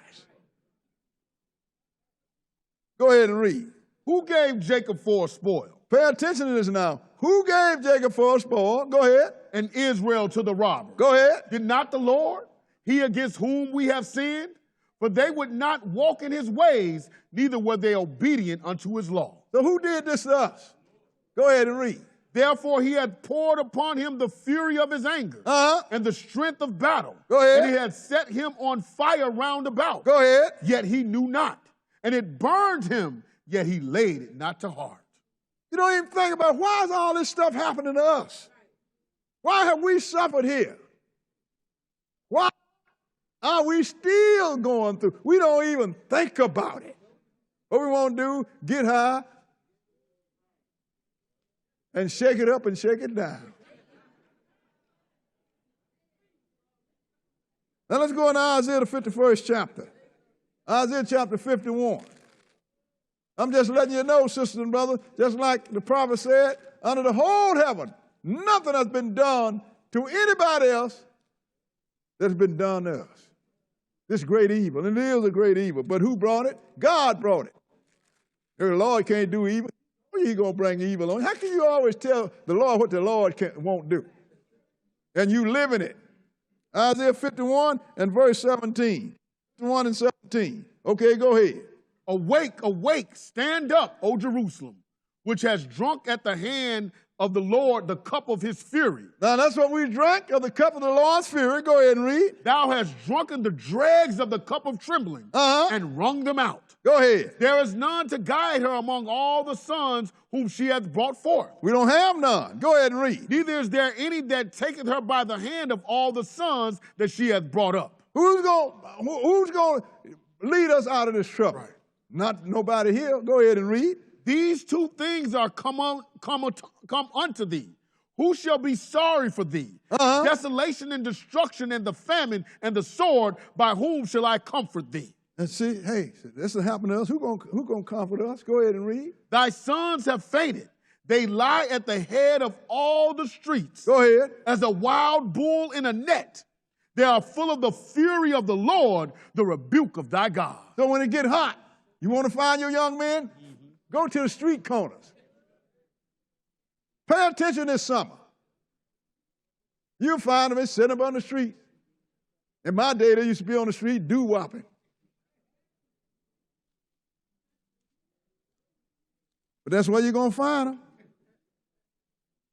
Go ahead and read.
Who gave Jacob for a spoil?
Pay attention to this now. Who gave Jacob for a spoil? Go ahead.
And Israel to the robber?
Go ahead.
Did not the Lord, he against whom we have sinned? For they would not walk in his ways, neither were they obedient unto his law.
So who did this to us? Go ahead and read.
Therefore he had poured upon him the fury of his anger and the strength of battle.
Go ahead.
And he had set him on fire round about.
Go ahead.
Yet he knew not. And it burned him, yet he laid it not to heart.
You don't even think about why is all this stuff happening to us? Why have we suffered here? Why are we still going through? We don't even think about it. What we want to do, get high and shake it up and shake it down. Now let's go into Isaiah the 51st chapter. Isaiah chapter 51. I'm just letting you know, sisters and brothers, just like the prophet said, under the whole heaven, nothing has been done to anybody else that's been done to us. This great evil, and it is a great evil, but who brought it? God brought it. The Lord can't do evil. How are you going to bring evil on? How can you always tell the Lord what the Lord won't do? And you live in it. Isaiah 51 and verse 17. 51 and 17. Okay, go ahead.
Awake, awake, stand up, O Jerusalem, which has drunk at the hand of the Lord the cup of his fury.
Now that's what we drank, of the cup of the Lord's fury. Go ahead and read.
Thou hast drunken the dregs of the cup of trembling and wrung them out.
Go ahead.
There is none to guide her among all the sons whom she hath brought forth.
We don't have none. Go ahead and read.
Neither is there any that taketh her by the hand of all the sons that she hath brought up.
Who's going to lead us out of this trouble?
Right.
Not nobody here. Go ahead and read.
These two things are come unto thee. Who shall be sorry for thee? Desolation and destruction and the famine and the sword, by whom shall I comfort thee?
And see, hey, this will happen to us. Who gonna comfort us? Go ahead and read.
Thy sons have fainted. They lie at the head of all the streets.
Go ahead.
As a wild bull in a net. They are full of the fury of the Lord, the rebuke of thy God.
So when it get hot, you want to find your young men? Go to the street corners. Pay attention this summer. You'll find them sitting up on the street. In my day, they used to be on the street doo-wopping. But that's where you're going to find them.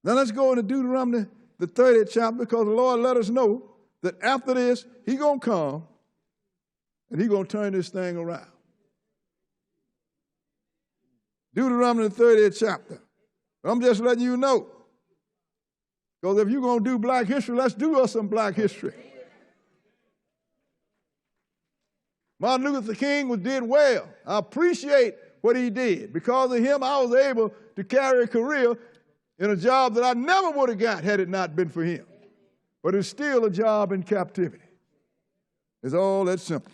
Now let's go into Deuteronomy, the 30th chapter, because the Lord let us know that after this, he's going to come and he's going to turn this thing around. Deuteronomy, the 30th chapter. I'm just letting you know. Because if you're going to do black history, let's do us some black history. Martin Luther King did well. I appreciate what he did. Because of him, I was able to carry a career in a job that I never would have got had it not been for him. But it's still a job in captivity. It's all that simple.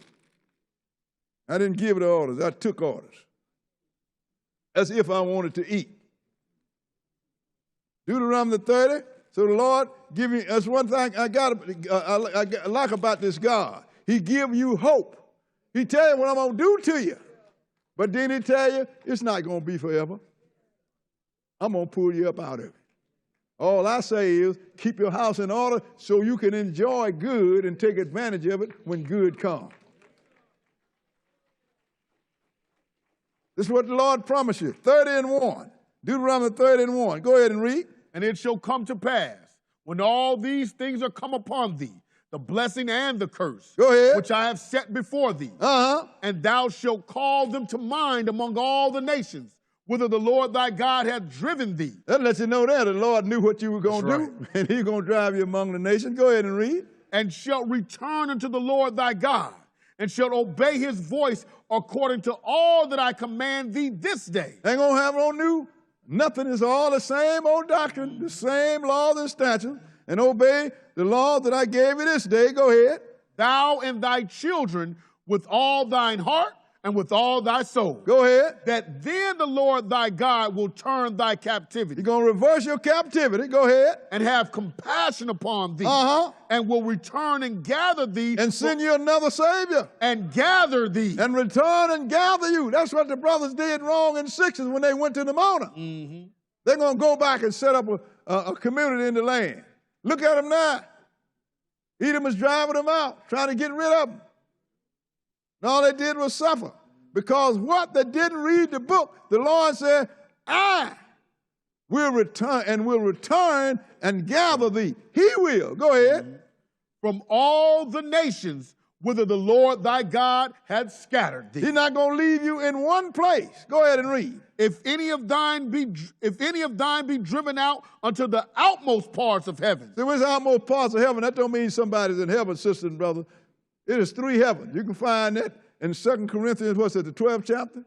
I didn't give the orders. I took orders. As if I wanted to eat. Deuteronomy 30. So the Lord give me, that's one thing I like about this God. He give you hope. He tell you what I'm going to do to you. But then he tell you, it's not going to be forever. I'm going to pull you up out of it. All I say is keep your house in order so you can enjoy good and take advantage of it when good comes. This is what the Lord promised you. 30:1. Deuteronomy 30:1. Go ahead and read.
And it shall come to pass, when all these things are come upon thee, the blessing and the curse,
Go ahead.
which I have set before thee,
Uh-huh.
and thou shalt call them to mind among all the nations, whither the Lord thy God hath driven thee.
That lets you know that the Lord knew what you were going to
That's
do, and he's going to drive you among the nations. Go ahead and read.
And shalt return unto the Lord thy God, and shalt obey his voice according to all that I command thee this day.
Ain't going to have no new. Nothing is all the same old doctrine, the same laws and statutes, and obey the law that I gave you this day. Go ahead.
Thou and thy children with all thine heart and with all thy soul.
Go ahead.
That then the Lord thy God will turn thy captivity.
You're going to reverse your captivity. Go ahead.
And have compassion upon thee.
Uh-huh.
And will return and gather thee.
And send you another Savior.
And gather thee.
And return and gather you. That's what the brothers did wrong in 60s when they went to the Mona.
Mm-hmm.
They're going to go back and set up a community in the land. Look at them now. Edom is driving them out, trying to get rid of them. And all they did was suffer. Because what? They didn't read the book. The Lord said, I will return and gather thee. He will. Go ahead.
From all the nations whither the Lord thy God had scattered thee.
He's not going to leave you in one place. Go ahead and read.
If any of thine be driven out unto the outmost parts of heaven.
See, where's the outmost parts of heaven? That don't mean somebody's in heaven, sister and brother. It is 3 heavens. You can find that in 2 Corinthians, what's it, the 12th chapter?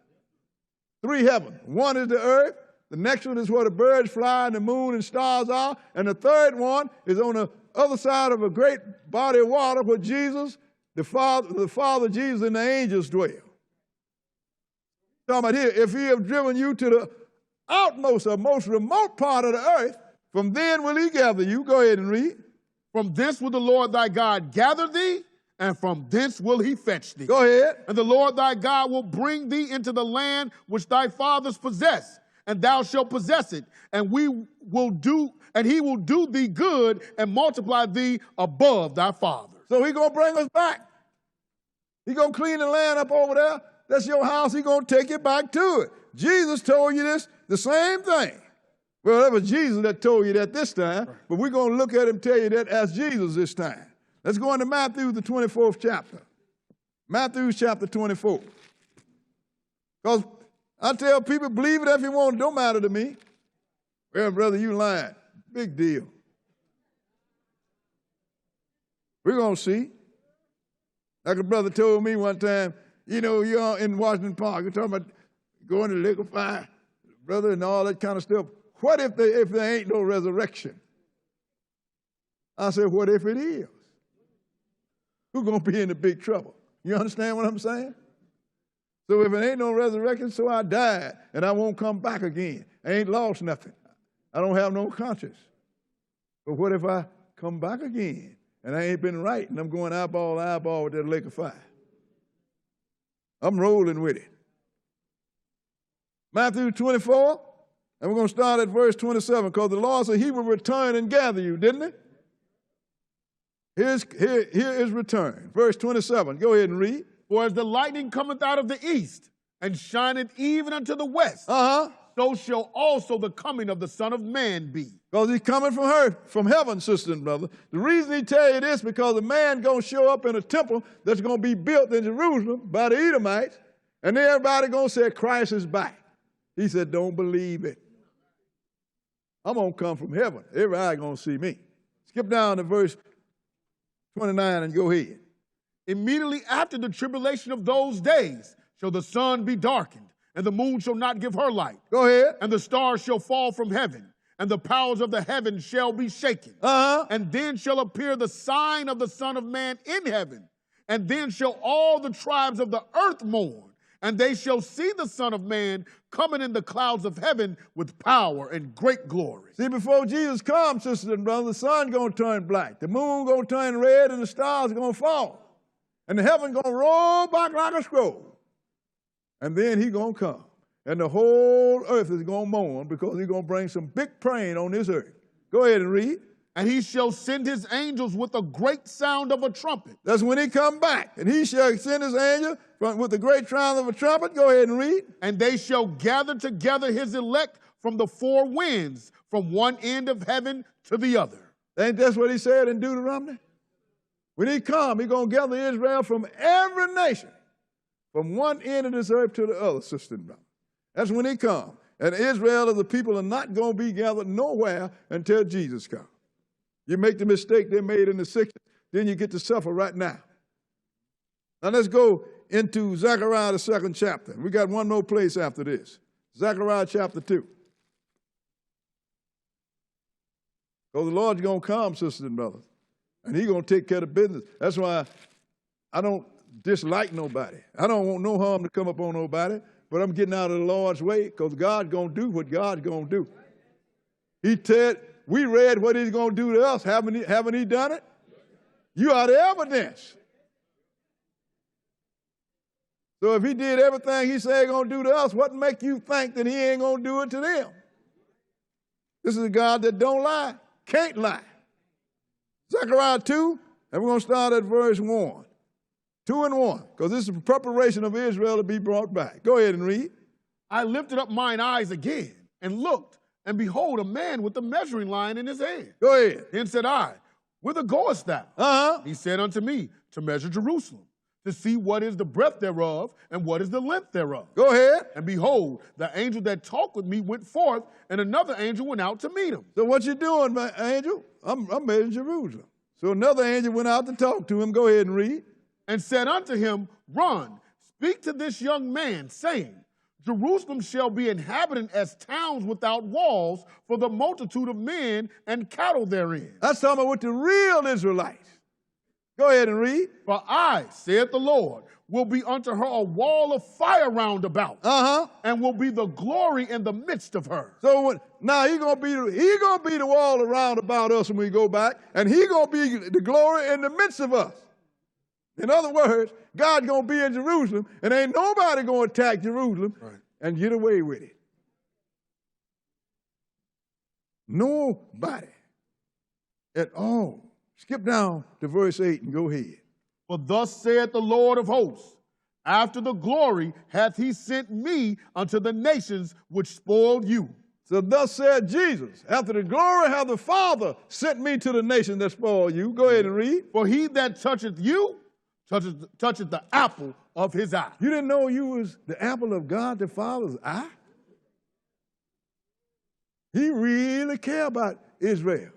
3 heavens. One is the earth. The next one is where the birds fly and the moon and stars are. And the third one is on the other side of a great body of water where Jesus, the Father Jesus and the angels dwell. Talking about here, if he have driven you to the outmost or most remote part of the earth, from then will he gather you. Go ahead and read.
From thence will the Lord thy God gather thee, and from thence will he fetch thee.
Go ahead.
And the Lord thy God will bring thee into the land which thy fathers possessed, and thou shalt possess it, and he will do thee good and multiply thee above thy fathers.
So he's going to bring us back. He's going to clean the land up over there. That's your house. He's going to take you back to it. Jesus told you this, the same thing. Well, that was Jesus that told you that this time, but we're going to look at him tell you that as Jesus this time. Let's go into Matthew, the 24th chapter. Matthew chapter 24. Because I tell people, believe it if you want, it don't matter to me. Well, brother, you lying. Big deal. We're going to see. Like a brother told me one time, you know, you're in Washington Park, you're talking about going to liquefy, brother, and all that kind of stuff. What if there ain't no resurrection? I said, what if it is? Who's going to be in the big trouble? You understand what I'm saying? So if it ain't no resurrection, so I died, and I won't come back again. I ain't lost nothing. I don't have no conscience. But what if I come back again, and I ain't been right, and I'm going eyeball to eyeball with that lake of fire? I'm rolling with it. Matthew 24, and we're going to start at verse 27, because the Lord said he will return and gather you, didn't he? Here is return. Verse 27. Go ahead and read.
For as the lightning cometh out of the east, and shineth even unto the west, so shall also the coming of the Son of Man be.
Because he's coming from heaven, sister and brother. The reason he tell you this, because a man going to show up in a temple that's going to be built in Jerusalem by the Edomites, and then everybody going to say Christ is back. He said, don't believe it. I'm going to come from heaven. Everybody going to see me. Skip down to verse 29 and go ahead.
Immediately after the tribulation of those days shall the sun be darkened, and the moon shall not give her light.
Go ahead.
And the stars shall fall from heaven, and the powers of the heaven shall be shaken. And then shall appear the sign of the Son of Man in heaven. And then shall all the tribes of the earth mourn, and they shall see the Son of Man coming in the clouds of heaven with power and great glory.
See, before Jesus comes, sisters and brothers, the sun going to turn black, the moon going to turn red, and the stars going to fall. And the heaven going to roll back like a scroll. And then he going to come. And the whole earth is going to mourn because he's going to bring some big pain on this earth. Go ahead and read.
And he shall send his angels with a great sound of a trumpet.
That's when he come back. And he shall send his angel with the great sound of a trumpet. Go ahead and read.
And they shall gather together his elect from the four winds, from one end of heaven to the other.
Ain't that what he said in Deuteronomy? When he come, he going to gather Israel from every nation, from one end of this earth to the other, sister and brother. That's when he come. And Israel and the people are not going to be gathered nowhere until Jesus comes. You make the mistake they made in the 60s, then you get to suffer right now. Now let's go into Zechariah, the 2nd chapter. We got one more place after this. Zechariah chapter 2. Because the Lord's going to come, sisters and brothers, and he's going to take care of business. That's why I don't dislike nobody. I don't want no harm to come upon nobody, but I'm getting out of the Lord's way because God's going to do what God's going to do. He said, we read what he's going to do to us. Haven't he done it? You are the evidence. So if he did everything he said he's going to do to us, what make you think that he ain't going to do it to them? This is a God that don't lie, can't lie. Zechariah 2, and we're going to start at verse 1. 2 and 1, because this is the preparation of Israel to be brought back. Go ahead and read.
I lifted up mine eyes again and looked, and behold, a man with a measuring line in his hand.
Go ahead.
Then said I, whither goest thou? He said unto me, to measure Jerusalem, to see what is the breadth thereof, and what is the length thereof.
Go ahead.
And behold, the angel that talked with me went forth, and another angel went out to meet him.
So what you doing, my angel? I'm measuring Jerusalem. So another angel went out to talk to him. Go ahead and read.
And said unto him, run, speak to this young man, saying, Jerusalem shall be inhabited as towns without walls for the multitude of men and cattle therein.
That's talking about with the real Israelites. Go ahead and read.
For I, saith the Lord, will be unto her a wall of fire round about, and will be the glory in the midst of her.
So now he's gonna be the wall around about us when we go back, and he's gonna be the glory in the midst of us. In other words, God's going to be in Jerusalem, and ain't nobody going to attack Jerusalem and get away with it. Nobody at all. Skip down to verse 8 and go ahead.
For thus saith the Lord of hosts, after the glory hath he sent me unto the nations which spoiled you.
So thus said Jesus, after the glory hath the Father sent me to the nations that spoiled you. Go ahead and read.
For he that toucheth you, toucheth the apple of his eye.
You didn't know you was the apple of God the Father's eye? He really cared about Israel.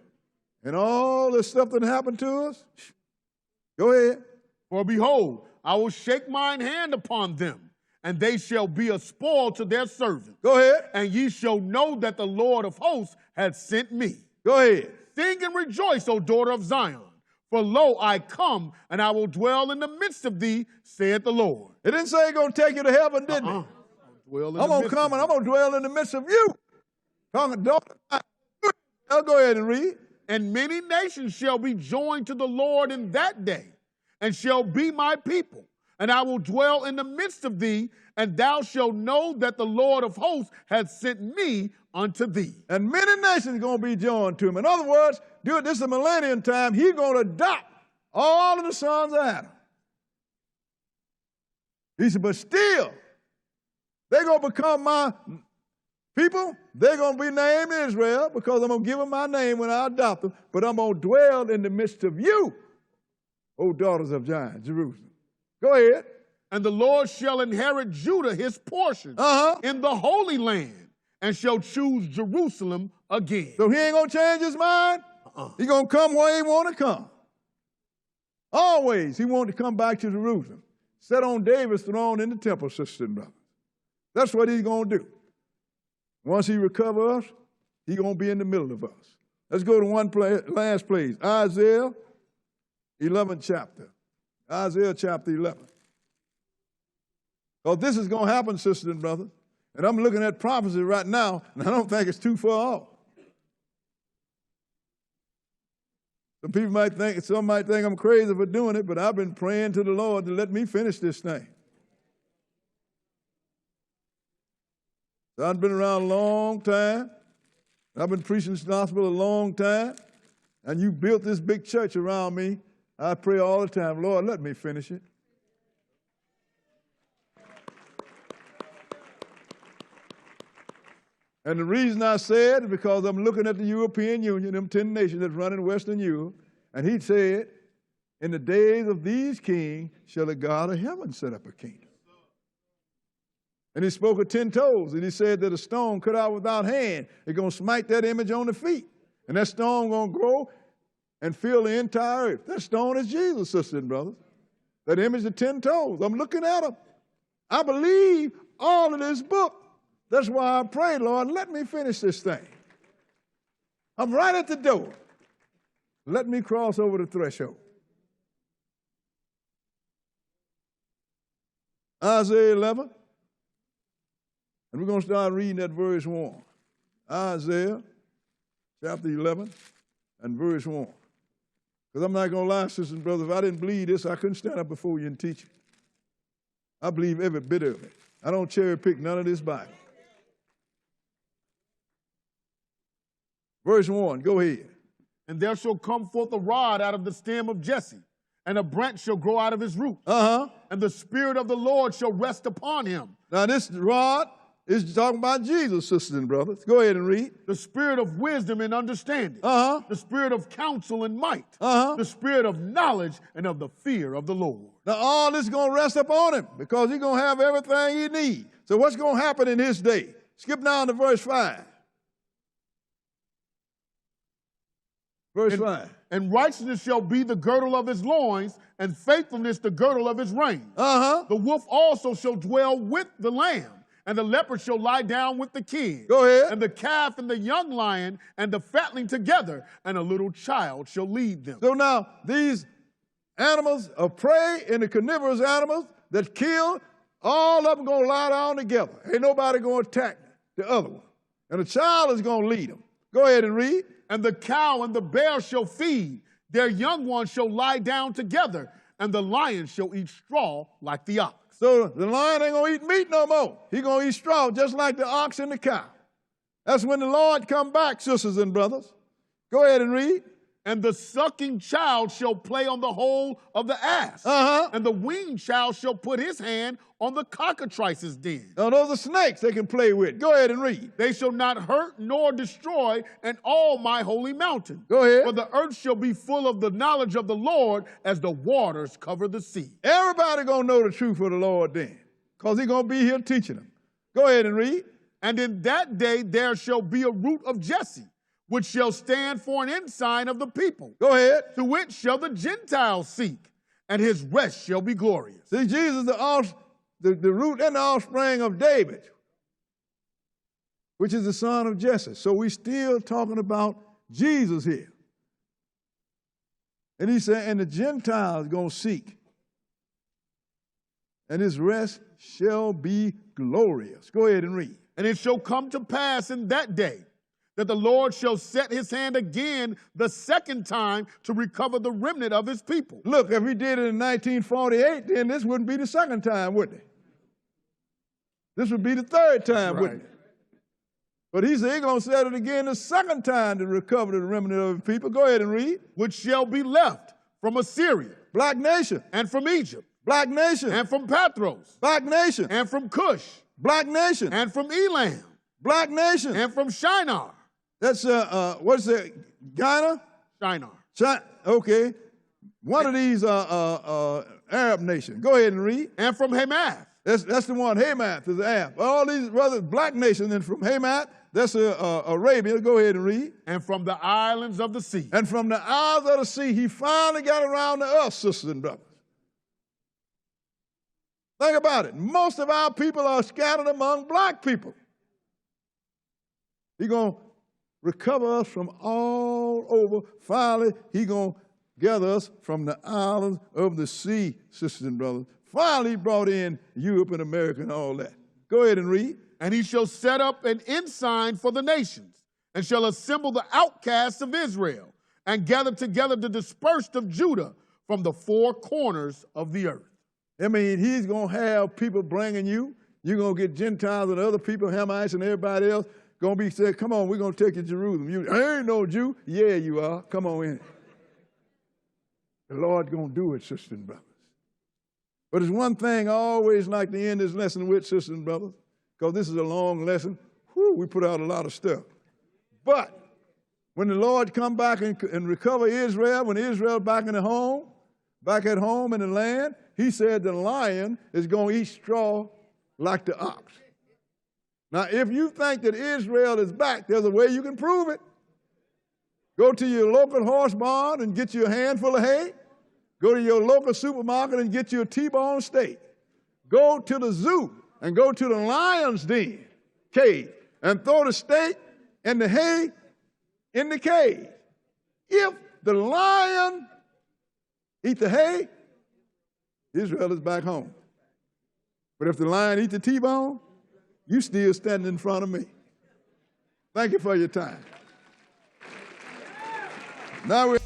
And all the stuff that happened to us. Go ahead.
For behold, I will shake mine hand upon them, and they shall be a spoil to their servants.
Go ahead.
And ye shall know that the Lord of hosts hath sent me.
Go ahead.
Sing and rejoice, O daughter of Zion. For lo, I come, and I will dwell in the midst of thee, saith the Lord.
It didn't say he's going to take you to heaven, didn't it? I'm going to come and I'm going to dwell in the midst of you. Go ahead and read.
And many nations shall be joined to the Lord in that day, and shall be my people. And I will dwell in the midst of thee, and thou shalt know that the Lord of hosts hath sent me unto thee.
And many nations are going to be joined to him. In other words, this is the millennium time, he's going to adopt all of the sons of Adam. He said, but still, they're going to become my people. They're going to be named Israel because I'm going to give them my name when I adopt them, but I'm going to dwell in the midst of you, O daughters of Zion, Jerusalem. Go ahead.
And the Lord shall inherit Judah his portion in the Holy Land, and shall choose Jerusalem again.
So he ain't going to change his mind? He's going to come where he want to come. Always he wanted to come back to Jerusalem. Sit on David's throne in the temple, sister and brother. That's what he's going to do. Once he recovers us, he's going to be in the middle of us. Let's go to last place. Isaiah 11th chapter. Isaiah chapter 11. Because this is going to happen, sisters and brothers. And I'm looking at prophecy right now, and I don't think it's too far off. Some might think I'm crazy for doing it, but I've been praying to the Lord to let me finish this thing. So I've been around a long time. I've been preaching this gospel a long time, and you built this big church around me. I pray all the time, Lord, let me finish it. And the reason I said is because I'm looking at the European Union, them 10 nations that's running Western Europe, and he said, in the days of these kings shall the God of heaven set up a kingdom. And he spoke of 10 toes, and he said that a stone cut out without hand is going to smite that image on the feet. And that stone going to grow and fill the entire earth. That stone is Jesus, sisters and brothers. That image of 10 toes. I'm looking at them. I believe all of this book. That's why I pray, Lord, let me finish this thing. I'm right at the door. Let me cross over the threshold. Isaiah 11. And we're going to start reading at verse 1. Isaiah chapter 11 and verse 1. Because I'm not going to lie, sisters and brothers, if I didn't believe this, I couldn't stand up before you and teach it. I believe every bit of it. I don't cherry pick none of this Bible. Verse 1, go ahead.
And there shall come forth a rod out of the stem of Jesse, and a branch shall grow out of his roots. And the Spirit of the Lord shall rest upon him.
Now this rod is talking about Jesus, sisters and brothers. Go ahead and read.
The Spirit of wisdom and understanding. The Spirit of counsel and might. The Spirit of knowledge and of the fear of the Lord.
Now all this is going to rest upon him because he's going to have everything he needs. So what's going to happen in his day? Skip down to verse 5. Verse 5.
And righteousness shall be the girdle of his loins, and faithfulness the girdle of his reins. The wolf also shall dwell with the lamb, and the leopard shall lie down with the kid.
Go ahead.
And the calf and the young lion and the fatling together, and a little child shall lead them.
So now these animals of prey and the carnivorous animals that kill, all of them going to lie down together. Ain't nobody going to attack the other one. And the child is going to lead them. Go ahead and read.
And the cow and the bear shall feed. Their young ones shall lie down together, and the lion shall eat straw like the ox.
So the lion ain't going to eat meat no more. He's going to eat straw just like the ox and the cow. That's when the Lord come back, sisters and brothers. Go ahead and read.
And the sucking child shall play on the hole of the ass. And the weaned child shall put his hand on the cockatrice's den.
Now those are snakes they can play with. Go ahead and read.
They shall not hurt nor destroy in all my holy mountain.
Go ahead.
For the earth shall be full of the knowledge of the Lord as the waters cover the sea.
Everybody going to know the truth of the Lord then, because he's going to be here teaching them. Go ahead and read.
And in that day there shall be a root of Jesse, which shall stand for an ensign of the people.
Go ahead.
To which shall the Gentiles seek, and his rest shall be glorious.
See, Jesus, the root and the offspring of David, which is the son of Jesse. So we're still talking about Jesus here. And he said, and the Gentiles going to seek, and his rest shall be glorious. Go ahead and read.
And it shall come to pass in that day that the Lord shall set his hand again the second time to recover the remnant of his people.
Look, if he did it in 1948, then this wouldn't be the second time, would it? This would be the third time, wouldn't it? But he said he's going to set it again the second time to recover the remnant of his people. Go ahead and read.
Which shall be left from Assyria.
Black nation.
And from Egypt.
Black nation.
And from Pathros.
Black nation.
And from Cush.
Black nation.
And from Elam.
Black nation.
And from Shinar.
That's, what's it, Ghana?
Shinar.
Okay. One of these Arab nations. Go ahead and read.
And from Hamath.
That's the one. Hamath is the Arab. All these brothers, black nations, and from Hamath, that's Arabia. Go ahead and read.
And from the islands of the sea.
And from the isles of the sea, he finally got around to us, sisters and brothers. Think about it. Most of our people are scattered among black people. He's going to recover us from all over. Finally, he's going to gather us from the islands of the sea, sisters and brothers. Finally, he brought in Europe and America and all that. Go ahead and read.
And he shall set up an ensign for the nations, and shall assemble the outcasts of Israel, and gather together the dispersed of Judah from the four corners of the earth.
I mean, he's going to have people bringing you. You're going to get Gentiles and other people, Hamites and everybody else, going to be said, come on, we're going to take you to Jerusalem. I ain't no Jew. Yeah, you are. Come on in. The Lord's going to do it, sisters and brothers. But there's one thing I always like to end this lesson with, sisters and brothers, because this is a long lesson. Whew, we put out a lot of stuff. But when the Lord come back and recover Israel, when Israel back at home in the land, he said the lion is going to eat straw like the ox. Now, if you think that Israel is back, there's a way you can prove it. Go to your local horse barn and get you a handful of hay. Go to your local supermarket and get you a T-bone steak. Go to the zoo and go to the lion's den, cave, and throw the steak and the hay in the cave. If the lion eat the hay, Israel is back home. But if the lion eat the T-bone, you still standing in front of me. Thank you for your time. Now